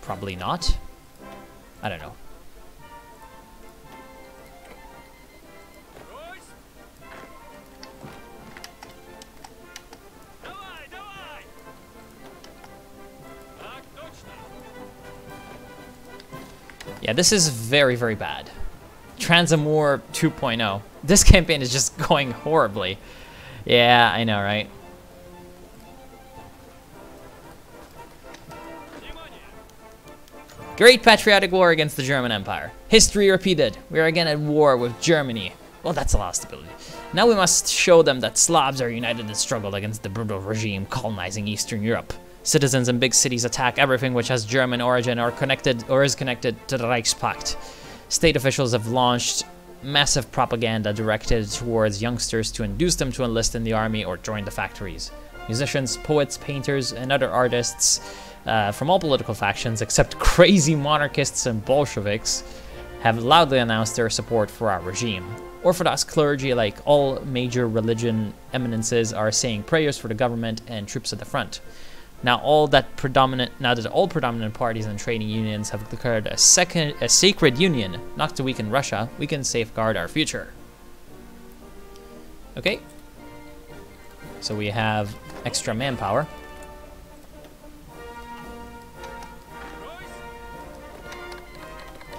probably not. I don't know. Yeah, this is very, very bad. Transamur 2.0. This campaign is just going horribly. Yeah, I know, right? Great patriotic war against the German Empire. History repeated. We are again at war with Germany. Well, that's a lot of stability. Now we must show them that Slavs are united in struggle against the brutal regime colonizing Eastern Europe. Citizens in big cities attack everything which has German origin or is connected to the Reichspakt. State officials have launched massive propaganda directed towards youngsters to induce them to enlist in the army or join the factories. Musicians, poets, painters, and other artists from all political factions except crazy monarchists and Bolsheviks have loudly announced their support for our regime. Orthodox clergy, like all major religion eminences, are saying prayers for the government and troops at the front. Now that all predominant parties and trading unions have declared a sacred union, not to weaken Russia, we can safeguard our future. Okay. So we have extra manpower.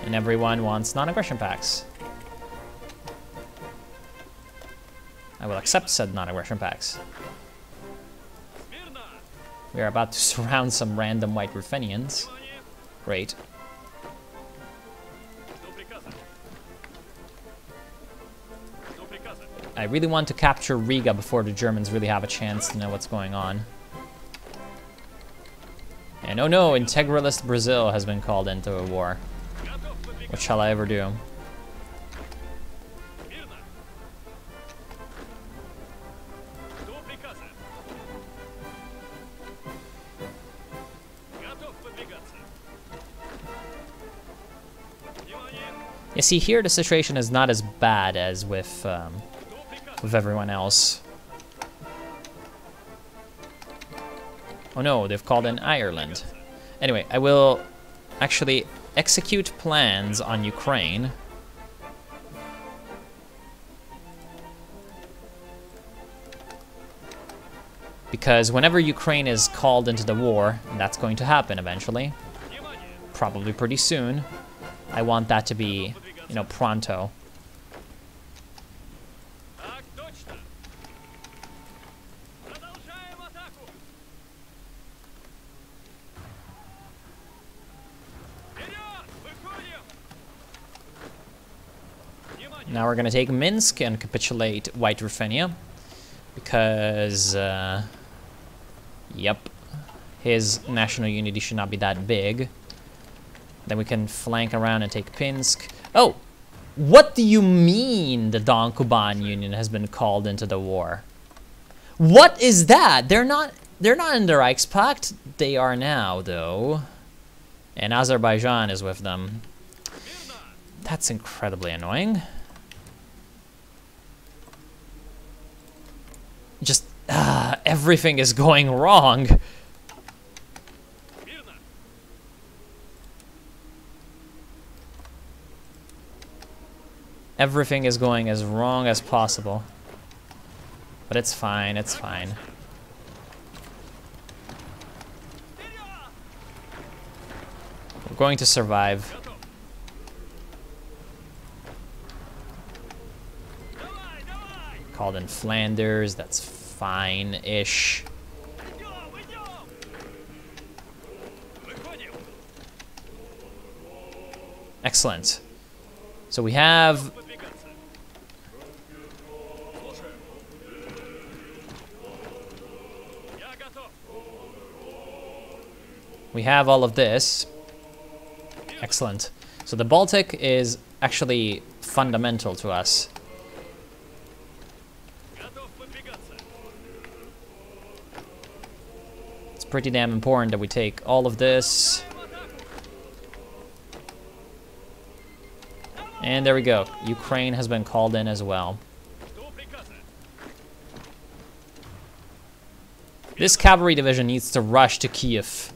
And everyone wants non-aggression pacts. I will accept said non-aggression pacts. Смирно! We are about to surround some random white Ruthenians. Внимание! Great. Жду приказа. Жду приказа. I really want to capture Riga before the Germans really have a chance to know what's going on. And oh no, integralist Brazil has been called into a war. Готов выдвигаться. What shall I ever do? Смирно! Жду приказа. Готов выдвигаться. Внимание! You see, here the situation is not as bad as with Жду приказа. everyone else. Oh no, they've called in Ireland. Anyway, I will actually execute plans on Ukraine. Because whenever Ukraine is called into the war, and that's going to happen eventually, Внимание! probably pretty soon, I want that to be, you know, pronto. Так точно! Продолжаем атаку! Вперед! Выходим! Внимание! Now we're gonna take Minsk and capitulate White Ruthenia. Because, yep, his national unity should not be that big. Then we can flank around and take Pinsk. Oh, what do you mean the Don Kuban Union has been called into the war? What is that? They're not in the Reichspakt. They are now, though. And Azerbaijan is with them. That's incredibly annoying. Just, everything is going wrong. Мирно! Everything is going as wrong as possible. But it's fine, it's fine. We're going to survive. Готов! Давай, давай! Called in Flanders, that's fine-ish. Идем, идем! Выходим! Excellent. So we have Выдвигаться! Слушаю! Я готов! we have all of this. Excellent. So the Baltic is actually fundamental to us. Готов выдвигаться! It's pretty damn important that we take all of this. В атаку! And there we go. Ukraine has been called in as well. Жду приказа! This cavalry division needs to rush to Kiev.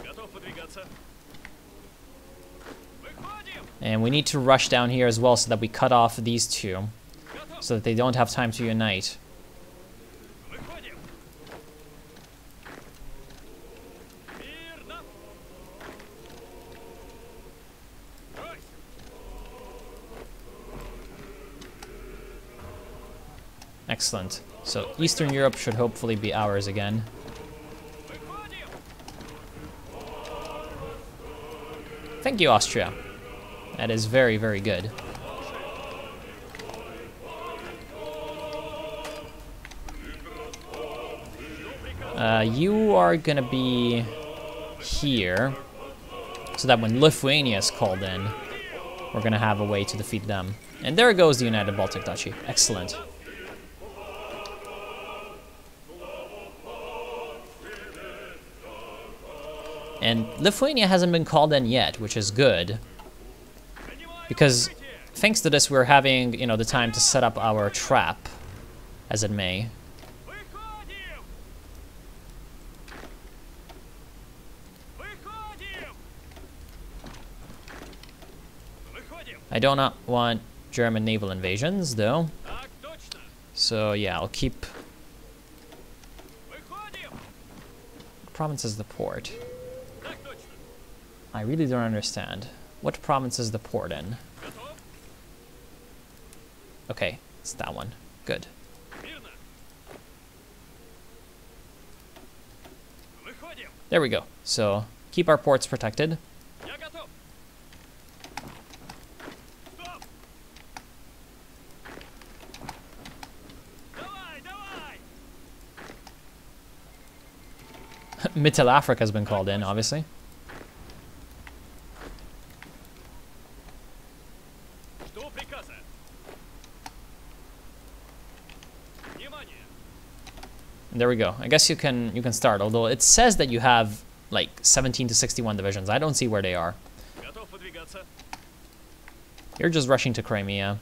Готов выдвигаться! Выходим! And we need to rush down here as well so that we cut off these two. Готов! So that they don't have time to unite. Выходим! Мирно! Брось! Excellent. So Eastern Europe should hopefully be ours again. Выходим! Thank you, Austria. That is very, very good. You are gonna be here, so that when Lithuania is called in, we're gonna have a way to defeat them. And there goes the United Baltic Duchy. Excellent. And Lithuania hasn't been called in yet, which is good. Because thanks to this, we're having, you know, the time to set up our trap, as it may. Выходим! Выходим! Выходим! I do not want German naval invasions, though. Так точно! So yeah, I'll keep Выходим! province as the port. Так точно! I really don't understand. What province is the port in? Готов? Okay, it's that one. Good. Мирно. Выходим. There we go. So keep our ports protected. Я готов. Стоп! Давай, давай! Mittel Africa has been called in, obviously. Жду приказа. Внимание! There we go. I guess you can start, although it says that you have like 17 to 61 divisions. I don't see where they are. Готов подвигаться. You're just rushing to Crimea.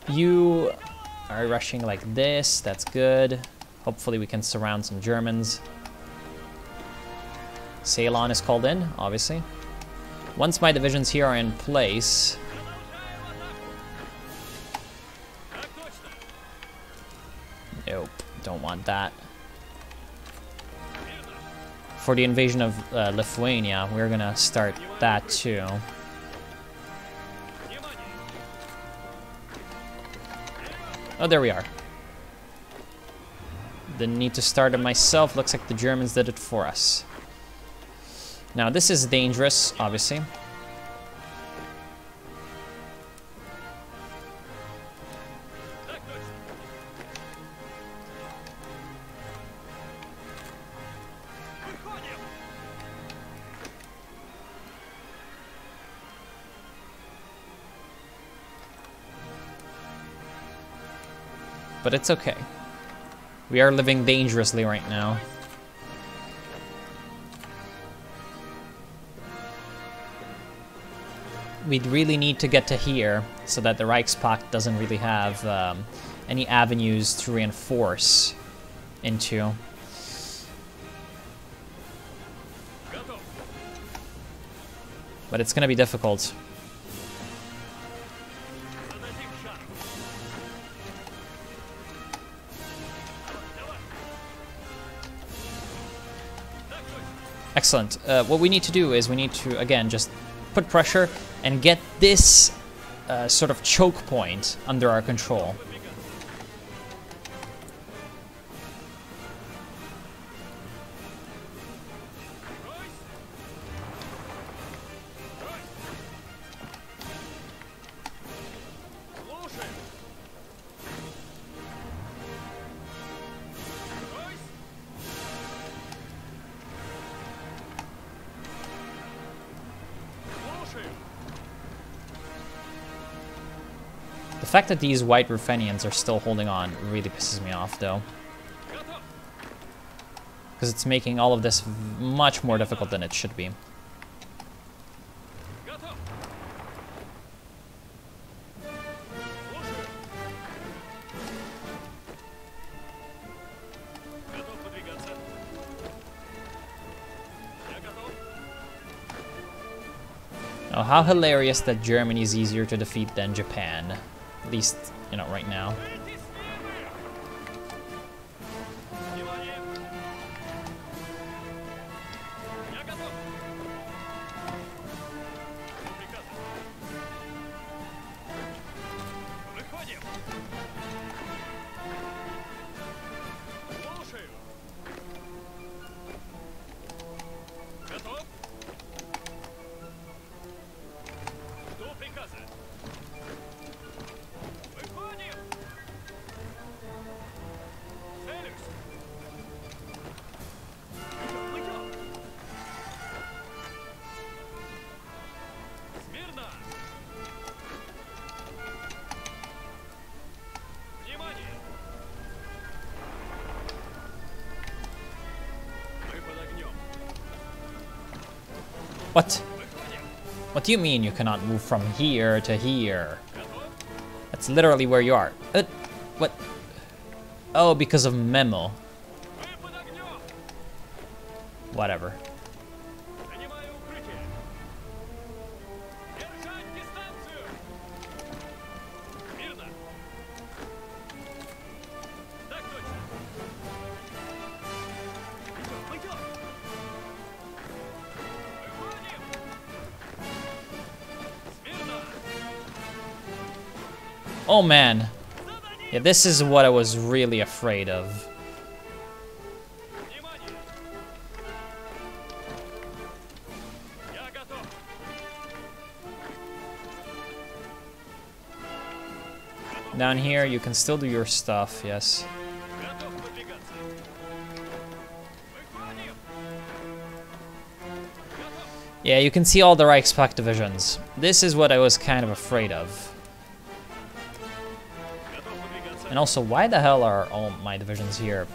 You are rushing like this. That's good. Hopefully we can surround some Germans. Ceylon is called in, obviously. Once my divisions here are in place... Продолжаем атаку. Так точно. Nope, don't want that. Мирно. For the invasion of Lithuania, we're gonna start that too. Внимание! Oh, there we are. Didn't need to start it myself. Looks like the Germans did it for us. Now, this is dangerous, obviously. Так точно. Выходим. But it's okay. We are living dangerously right now. We'd really need to get to here so that the Reichspakt doesn't really have any avenues to reinforce into. Готов. But it's gonna be difficult. Зададим шаг. Давай. Так точно. Excellent. What we need to do is we need to, again, just put pressure and get this sort of choke point under our control. Слушай. Брось. Слушай. The fact that these white Ruthenians are still holding on really pisses me off, though. Готов. Because it's making all of this much more difficult than it should be. Готов. Слушаю. Готов подвигаться. Я готов. Oh, how hilarious that Germany is easier to defeat than Japan. At least, you know, right now. Эти снега! Внимание! Я готов. Жду приказа. Выходим. Слушаю. Готов. Жду приказа. Выходим. Целюсь. Идем. Смирно. Внимание. Мы под огнем. What? Выходим. What do you mean you cannot move from here to here? Готов. That's literally where you are. What? Oh, because of Memo. Мы под огнем. Whatever. Занимаю укрытие. Держать дистанцию. Мирно. Так точно. Идем. Выходим. Oh man. Yeah, this is what I was really afraid of. Внимание! Я готов. Down here, you can still do your stuff, yes. Готов выдвигаться. Выходим. Yeah, you can see all the Reichspakt divisions. This is what I was kind of afraid of. Готов выдвигаться. And also, why the hell are all my divisions here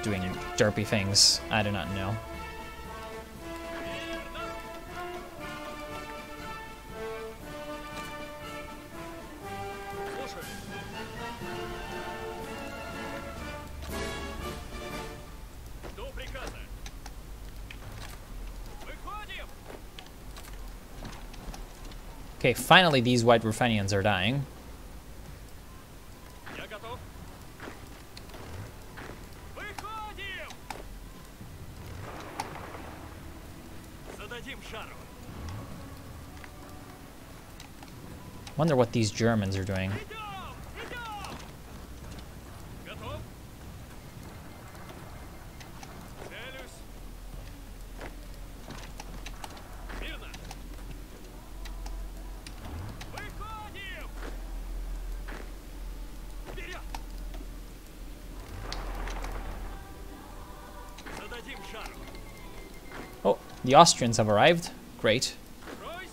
doing derpy things? I do not know. Слушай. Жду приказа. Выходим. Okay, finally these white Ruthenians are dying. Я готов. Выходим. Зададим шару. Wonder what these Germans are doing. Идем! Идем! Готов? Целюсь. Мирно. Выходим! Вперед! Зададим шару. Oh, the Austrians have arrived. Great. Ройс!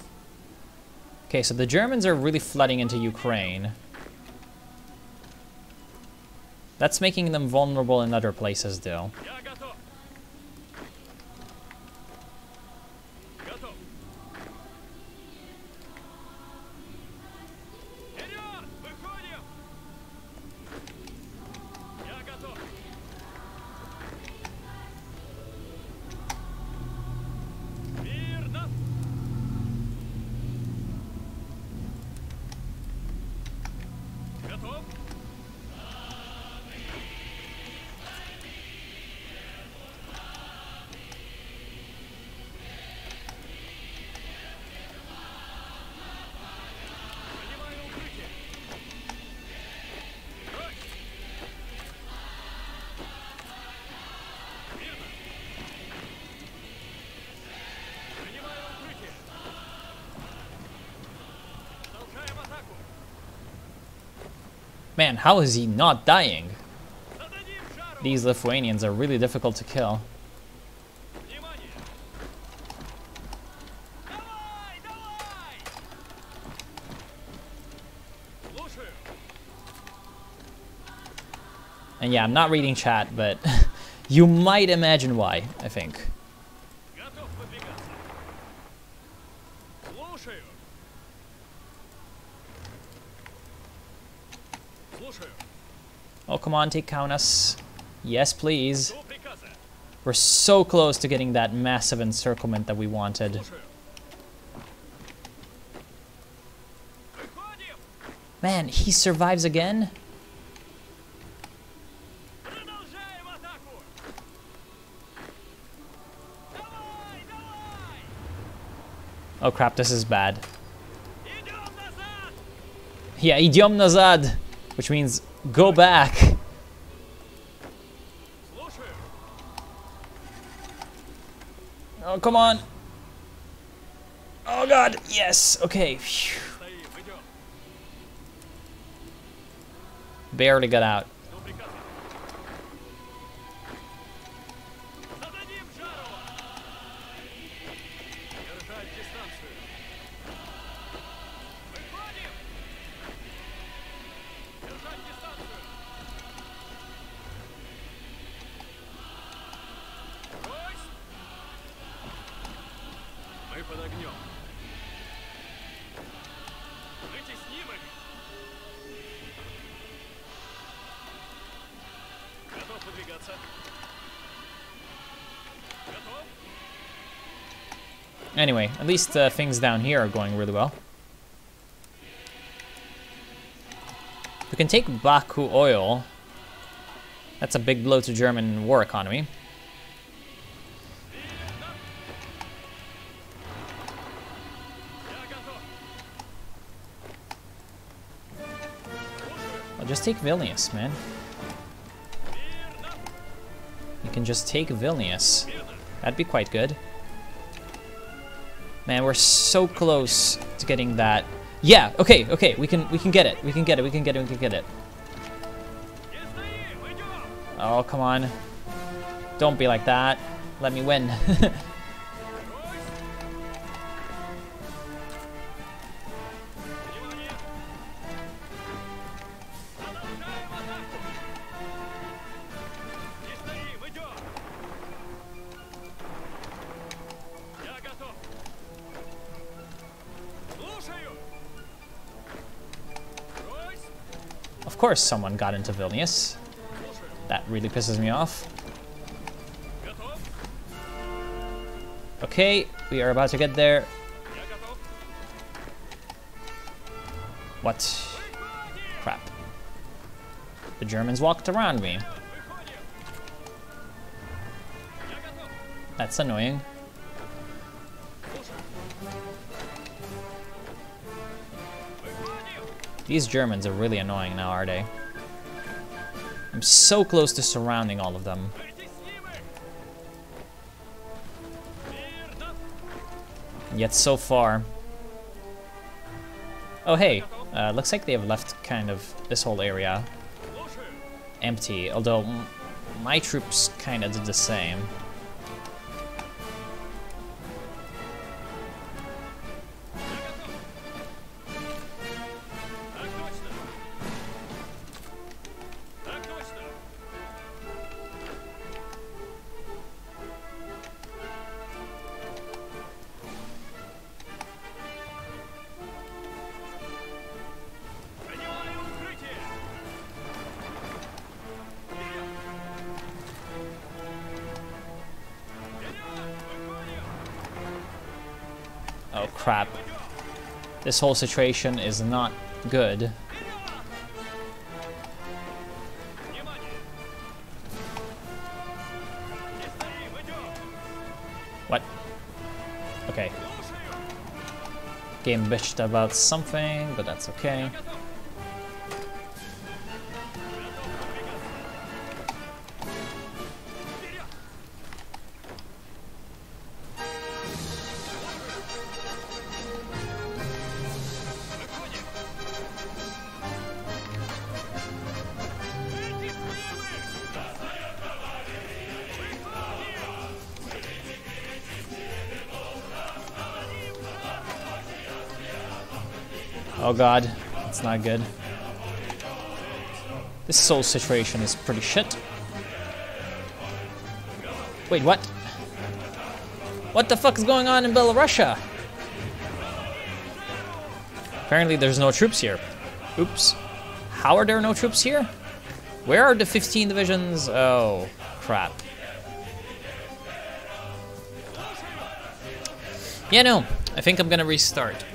Okay, so the Germans are really flooding into Ukraine. That's making them vulnerable in other places, though. Я готов. Готов. Вперед! Выходим! Я готов. Мирно! Готов? Занимаю укрытие. Брось! Мирно! Занимаю укрытие. Толкаем атаку. Man, how is he not dying? Зададим жару. These Lithuanians are really difficult to kill. Внимание! Давай, давай! Слушаю. And yeah, I'm not reading chat, but you might imagine why, I think. Готов выдвигаться. Слушаю. Слушаю. Oh, come on, take Kaunas. Yes, please. Жду приказа. We're so close to getting that massive encirclement that we wanted. Слушаю. Выходим. Man, he survives again? Продолжаем атаку. Давай, давай. Oh crap, this is bad. Идем назад. Yeah, идем назад, which means go back. Слушаю. Oh, come on. Oh god, yes, okay. Phew. Стоим, идем. Barely got out. Жду приказа. Зададим жару. Держать дистанцию. Выходим. Держать дистанцию. Брось. Мы под огнем. Вытесним их. Готов выдвигаться. Готов? Anyway, at least things down here are going really well. We can take Baku oil. That's a big blow to German war economy. Я готов. Just take Vilnius, man. You can just take Vilnius. That'd be quite good. Man, we're so close to getting that. Yeah, okay, okay, we can get it. We can get it, we can get it, we can get it. Oh, come on. Don't be like that. Let me win. Of course someone got into Vilnius. That really pisses me off. Okay, we are about to get there. What? Crap. The Germans walked around me. That's annoying. These Germans are really annoying now, are they? I'm so close to surrounding all of them. Yet so far. Oh hey, looks like they have left kind of this whole area empty, although my troops kind of did the same. Oh crap. This whole situation is not good. What? Okay. Game bitched about something, but that's okay. Oh god, that's not good. This whole situation is pretty shit. Wait, what? What the fuck is going on in Belarusia? Apparently there's no troops here. Oops. How are there no troops here? Where are the 15 divisions? Oh, crap. Yeah, no. I think I'm gonna restart.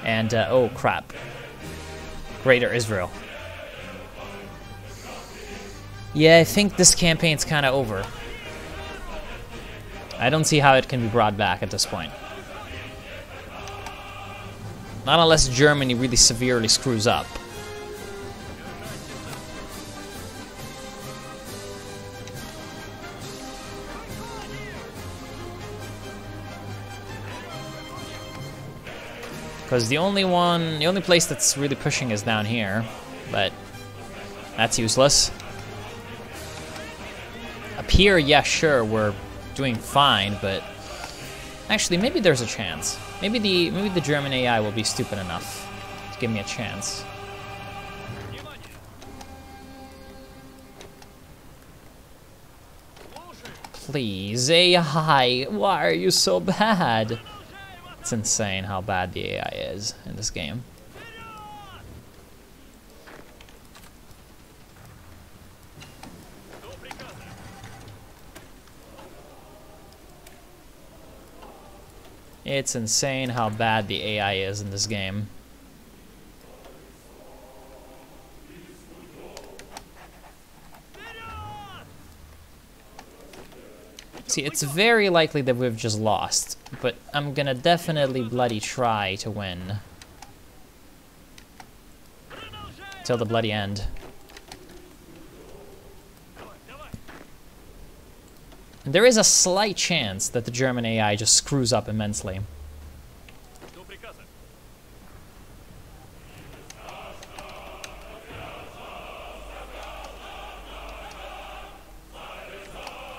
And, oh crap. Greater Israel. Yeah, I think this campaign's kind of over. I don't see how it can be brought back at this point. Not unless Germany really severely screws up. Because the only place that's really pushing is down here, but that's useless. Up here, yeah, sure, we're doing fine, but actually, maybe there's a chance. Maybe the German AI will be stupid enough to give me a chance. Please, AI, why are you so bad? It's insane how bad the AI is in this game. It's insane how bad the AI is in this game. See, it's very likely that we've just lost, but I'm gonna definitely bloody try to win. till the bloody end. Давай, давай. And there is a slight chance that the German AI just screws up immensely. Жду приказа.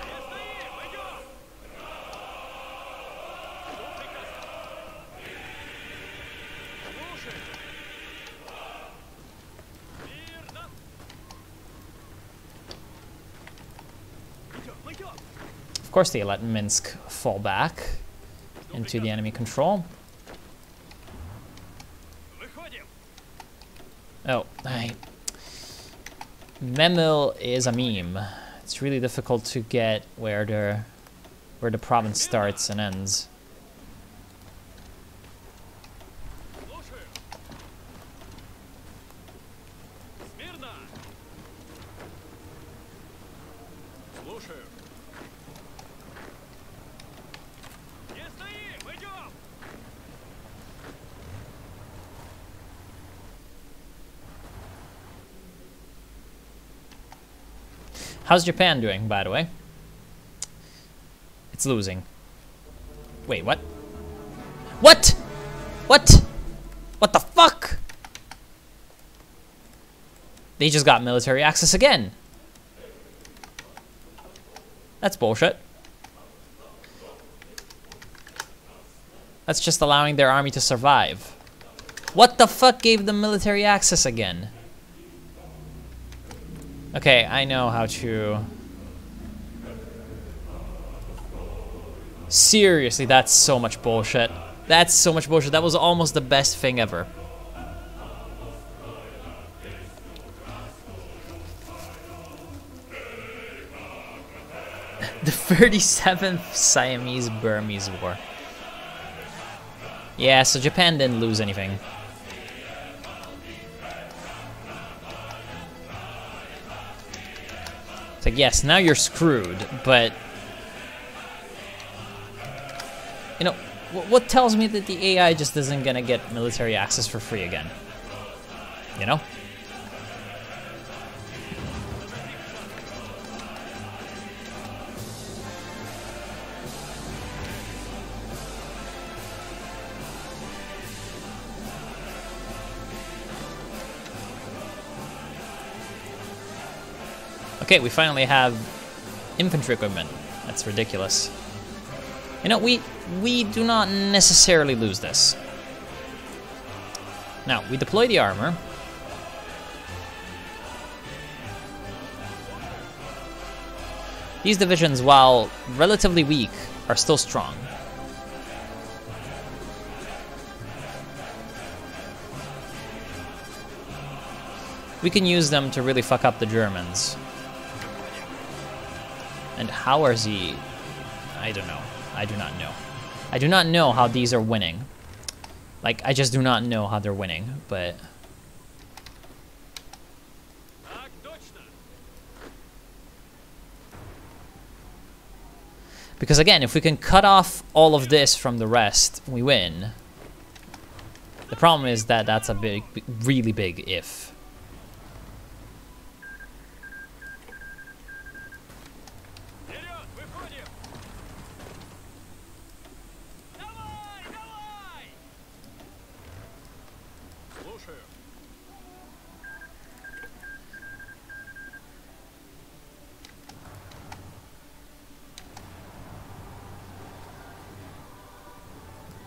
Не стоим, идем! Жду приказа. Слушай. Мирно. Идем, идем. Of course, they let Minsk fall back into the enemy control. Выходим. Oh, Memel is a meme. It's really difficult to get where the province starts and ends. Слушаю. Смирно. Слушаю. Не стоим, идем. How's Japan doing, by the way? It's losing. Wait, what? What? What? What the fuck? They just got military access again. That's bullshit. That's just allowing their army to survive. What the fuck gave them military access again? Okay, I know how to... Seriously, that's so much bullshit. That's so much bullshit. That was almost the best thing ever. The 37th Siamese-Burmese War. Yeah, so Japan didn't lose anything. It's like, yes, now you're screwed, but... You know, what tells me that the AI just isn't gonna get military access for free again? You know? Okay, we finally have infantry equipment. That's ridiculous. You know, we do not necessarily lose this. Now, we deploy the armor. These divisions, while relatively weak, are still strong. We can use them to really fuck up the Germans. And how are they? I don't know. I do not know. I do not know how these are winning. Like, I just do not know how they're winning, but... Так точно. Because again, if we can cut off all of this from the rest, we win. The problem is that that's a big, really big if. Вперед, выходим. Давай, давай. Слушаю.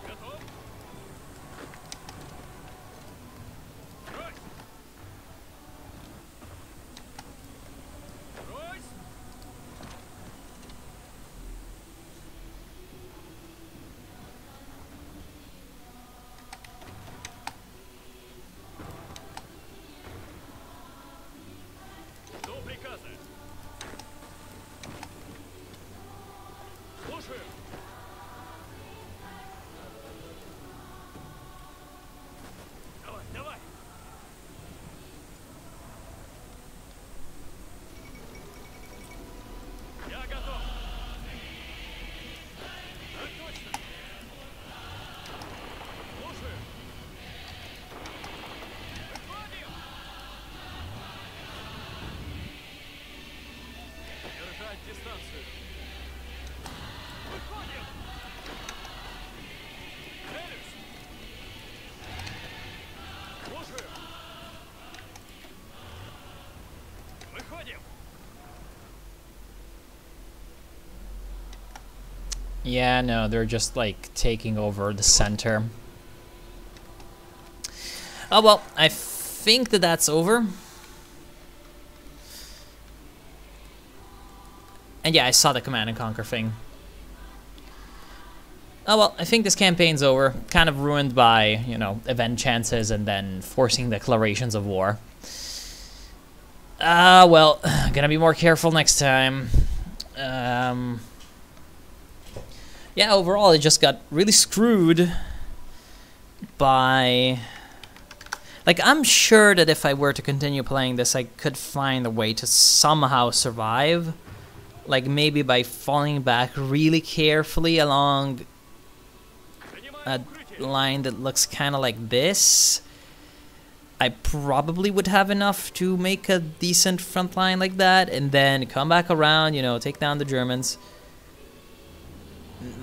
Готов? Брось. держать дистанцию. Выходим! Целюсь! Слушаю! Выходим! Yeah, no, they're just like taking over the center. Oh well, I think that that's over. And yeah, I saw the Command and Conquer thing. Oh well, I think this campaign's over. Kind of ruined by, you know, event chances and then forcing declarations of war. Well, gonna be more careful next time. Yeah, overall, it just got really screwed by... Like, I'm sure that if I were to continue playing this, I could find a way to somehow survive. Like, maybe by falling back really carefully along a line that looks kind of like this. I probably would have enough to make a decent front line like that, and then come back around, you know, take down the Germans.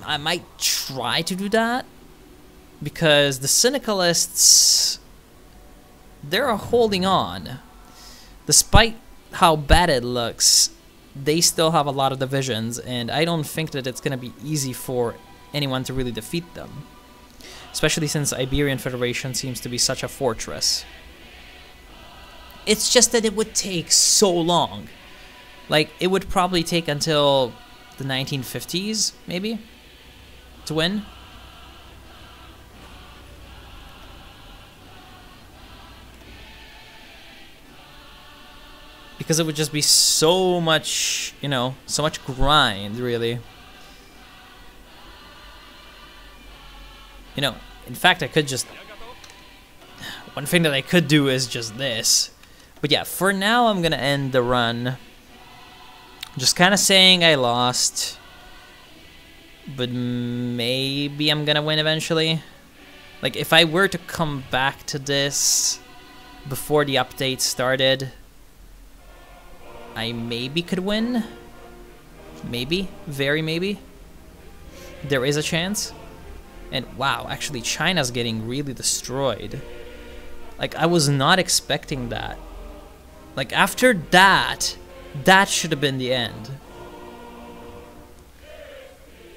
I might try to do that, because the Syndicalists, they're holding on. Despite how bad it looks, they still have a lot of divisions, and I don't think that it's going to be easy for anyone to really defeat them. Especially since Iberian Federation seems to be such a fortress. It's just that it would take so long. Like, it would probably take until the 1950s, maybe, to win. Because it would just be so much, you know, so much grind, really. You know, in fact, I could just... One thing that I could do is just this. But yeah, for now, I'm gonna end the run. Just kind of saying I lost. But maybe I'm gonna win eventually. Like, if I were to come back to this before the update started, I maybe could win. Maybe. Very maybe. There is a chance. And wow, actually China's getting really destroyed. Like, I was not expecting that. Like, after that, that should have been the end.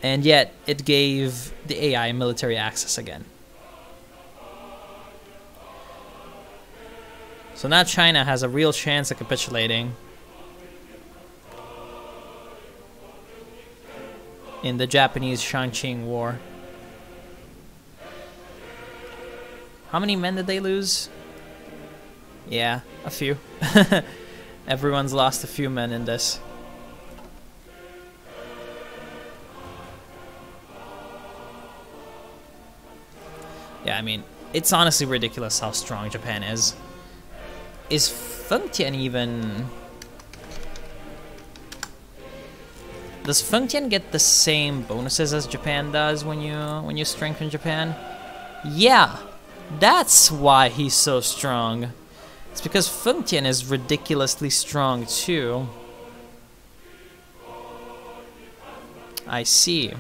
And yet, it gave the AI military access again. So now China has a real chance of capitulating in the Japanese-Chongqing War. How many men did they lose? Yeah, a few. Everyone's lost a few men in this. Yeah, I mean, it's honestly ridiculous how strong Japan is. Is Fengtian even... Does Fengtian get the same bonuses as Japan does when you strengthen Japan? Yeah, that's why he's so strong. It's because Fengtian is ridiculously strong too. I see.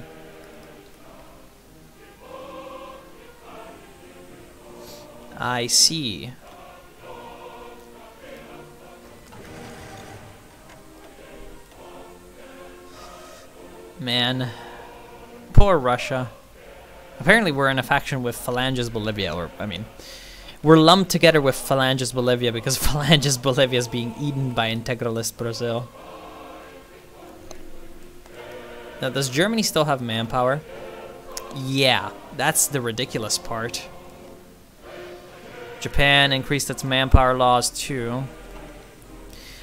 I see. Man, poor Russia. Apparently we're in a faction with Phalanges Bolivia, or, I mean, we're lumped together with Phalanges Bolivia because Phalanges Bolivia is being eaten by integralist Brazil. Now, does Germany still have manpower? Yeah, that's the ridiculous part. Japan increased its manpower laws too.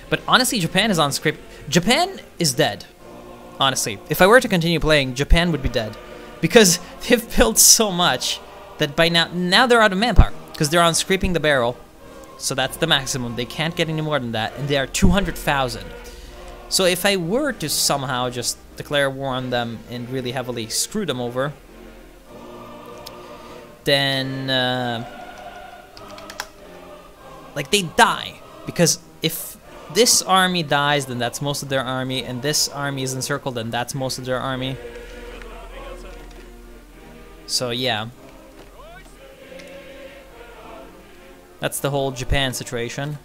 But honestly, Japan is on script. Japan is dead. Honestly, if I were to continue playing, Japan would be dead. Because they've built so much that by now they're out of manpower. Because they're on scraping the barrel. So that's the maximum. They can't get any more than that. And they are 200,000. So if I were to somehow just declare war on them and really heavily screw them over, then like, they die. Because if this army dies, then that's most of their army, and this army is encircled, then that's most of their army. So yeah. That's the whole Japan situation.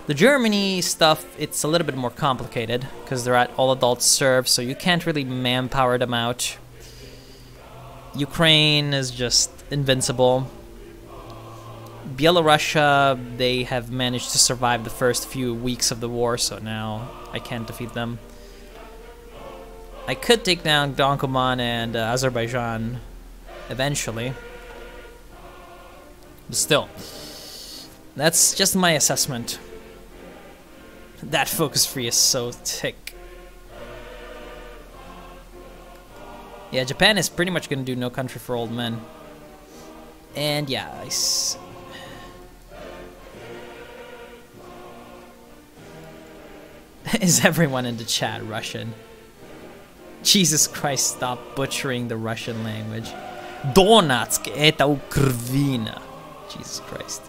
The Germany stuff, it's a little bit more complicated because they're at all adult serve, so you can't really manpower them out. Ukraine is just invincible. Belarusia, they have managed to survive the first few weeks of the war, so now I can't defeat them. I could take down Donkoman and Azerbaijan eventually. But still, that's just my assessment. That focus free is so thick. Yeah, Japan is pretty much gonna do No Country for Old Men. And yeah, is everyone in the chat Russian? Jesus Christ, stop butchering the Russian language. Donetsk — это Ukraina. Jesus Christ.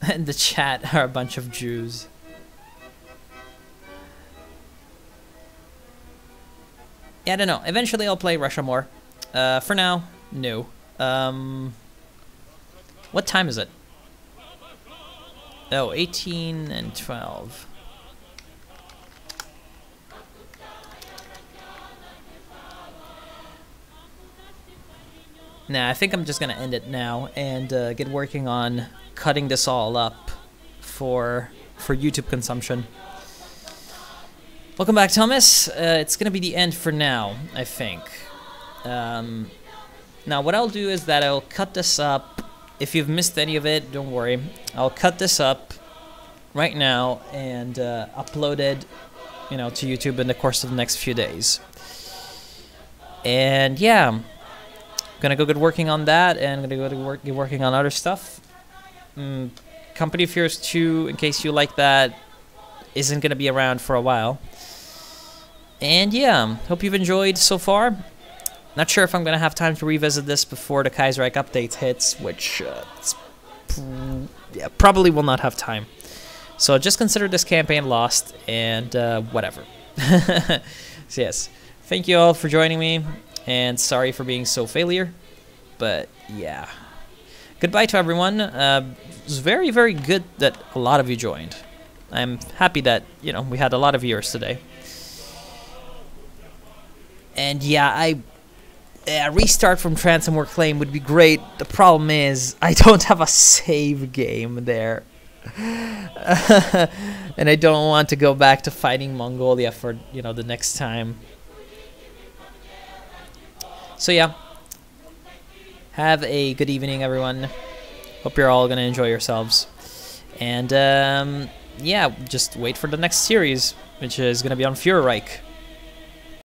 And the chat are a bunch of Jews. Yeah, I don't know. Eventually I'll play Russia more. For now, no. What time is it? Oh, 18 and 12. Nah, I think I'm just gonna end it now and get working on cutting this all up for YouTube consumption. Welcome back, Thomas. It's gonna be the end for now, I think. Now, what I'll do is that I'll cut this up. If you've missed any of it, don't worry. I'll cut this up right now and upload it, to YouTube in the course of the next few days. And yeah. Gonna go get working on that, and gonna go to get working on other stuff. Company of Heroes 2, in case you like that, isn't gonna be around for a while. And yeah, hope you've enjoyed so far. Not sure if I'm gonna have time to revisit this before the Kaiserreich update hits, which probably will not have time. So just consider this campaign lost, and whatever. So yes, thank you all for joining me. And sorry for being so failure, but yeah. Goodbye to everyone. It was very, very good that a lot of you joined. I'm happy that, we had a lot of viewers today. And yeah, a restart from Ransomware Claim would be great. The problem is, I don't have a save game there. And I don't want to go back to fighting Mongolia for, the next time. So yeah, have a good evening, everyone. Hope you're all gonna enjoy yourselves. And yeah, just wait for the next series, which is gonna be on Kaiserreich.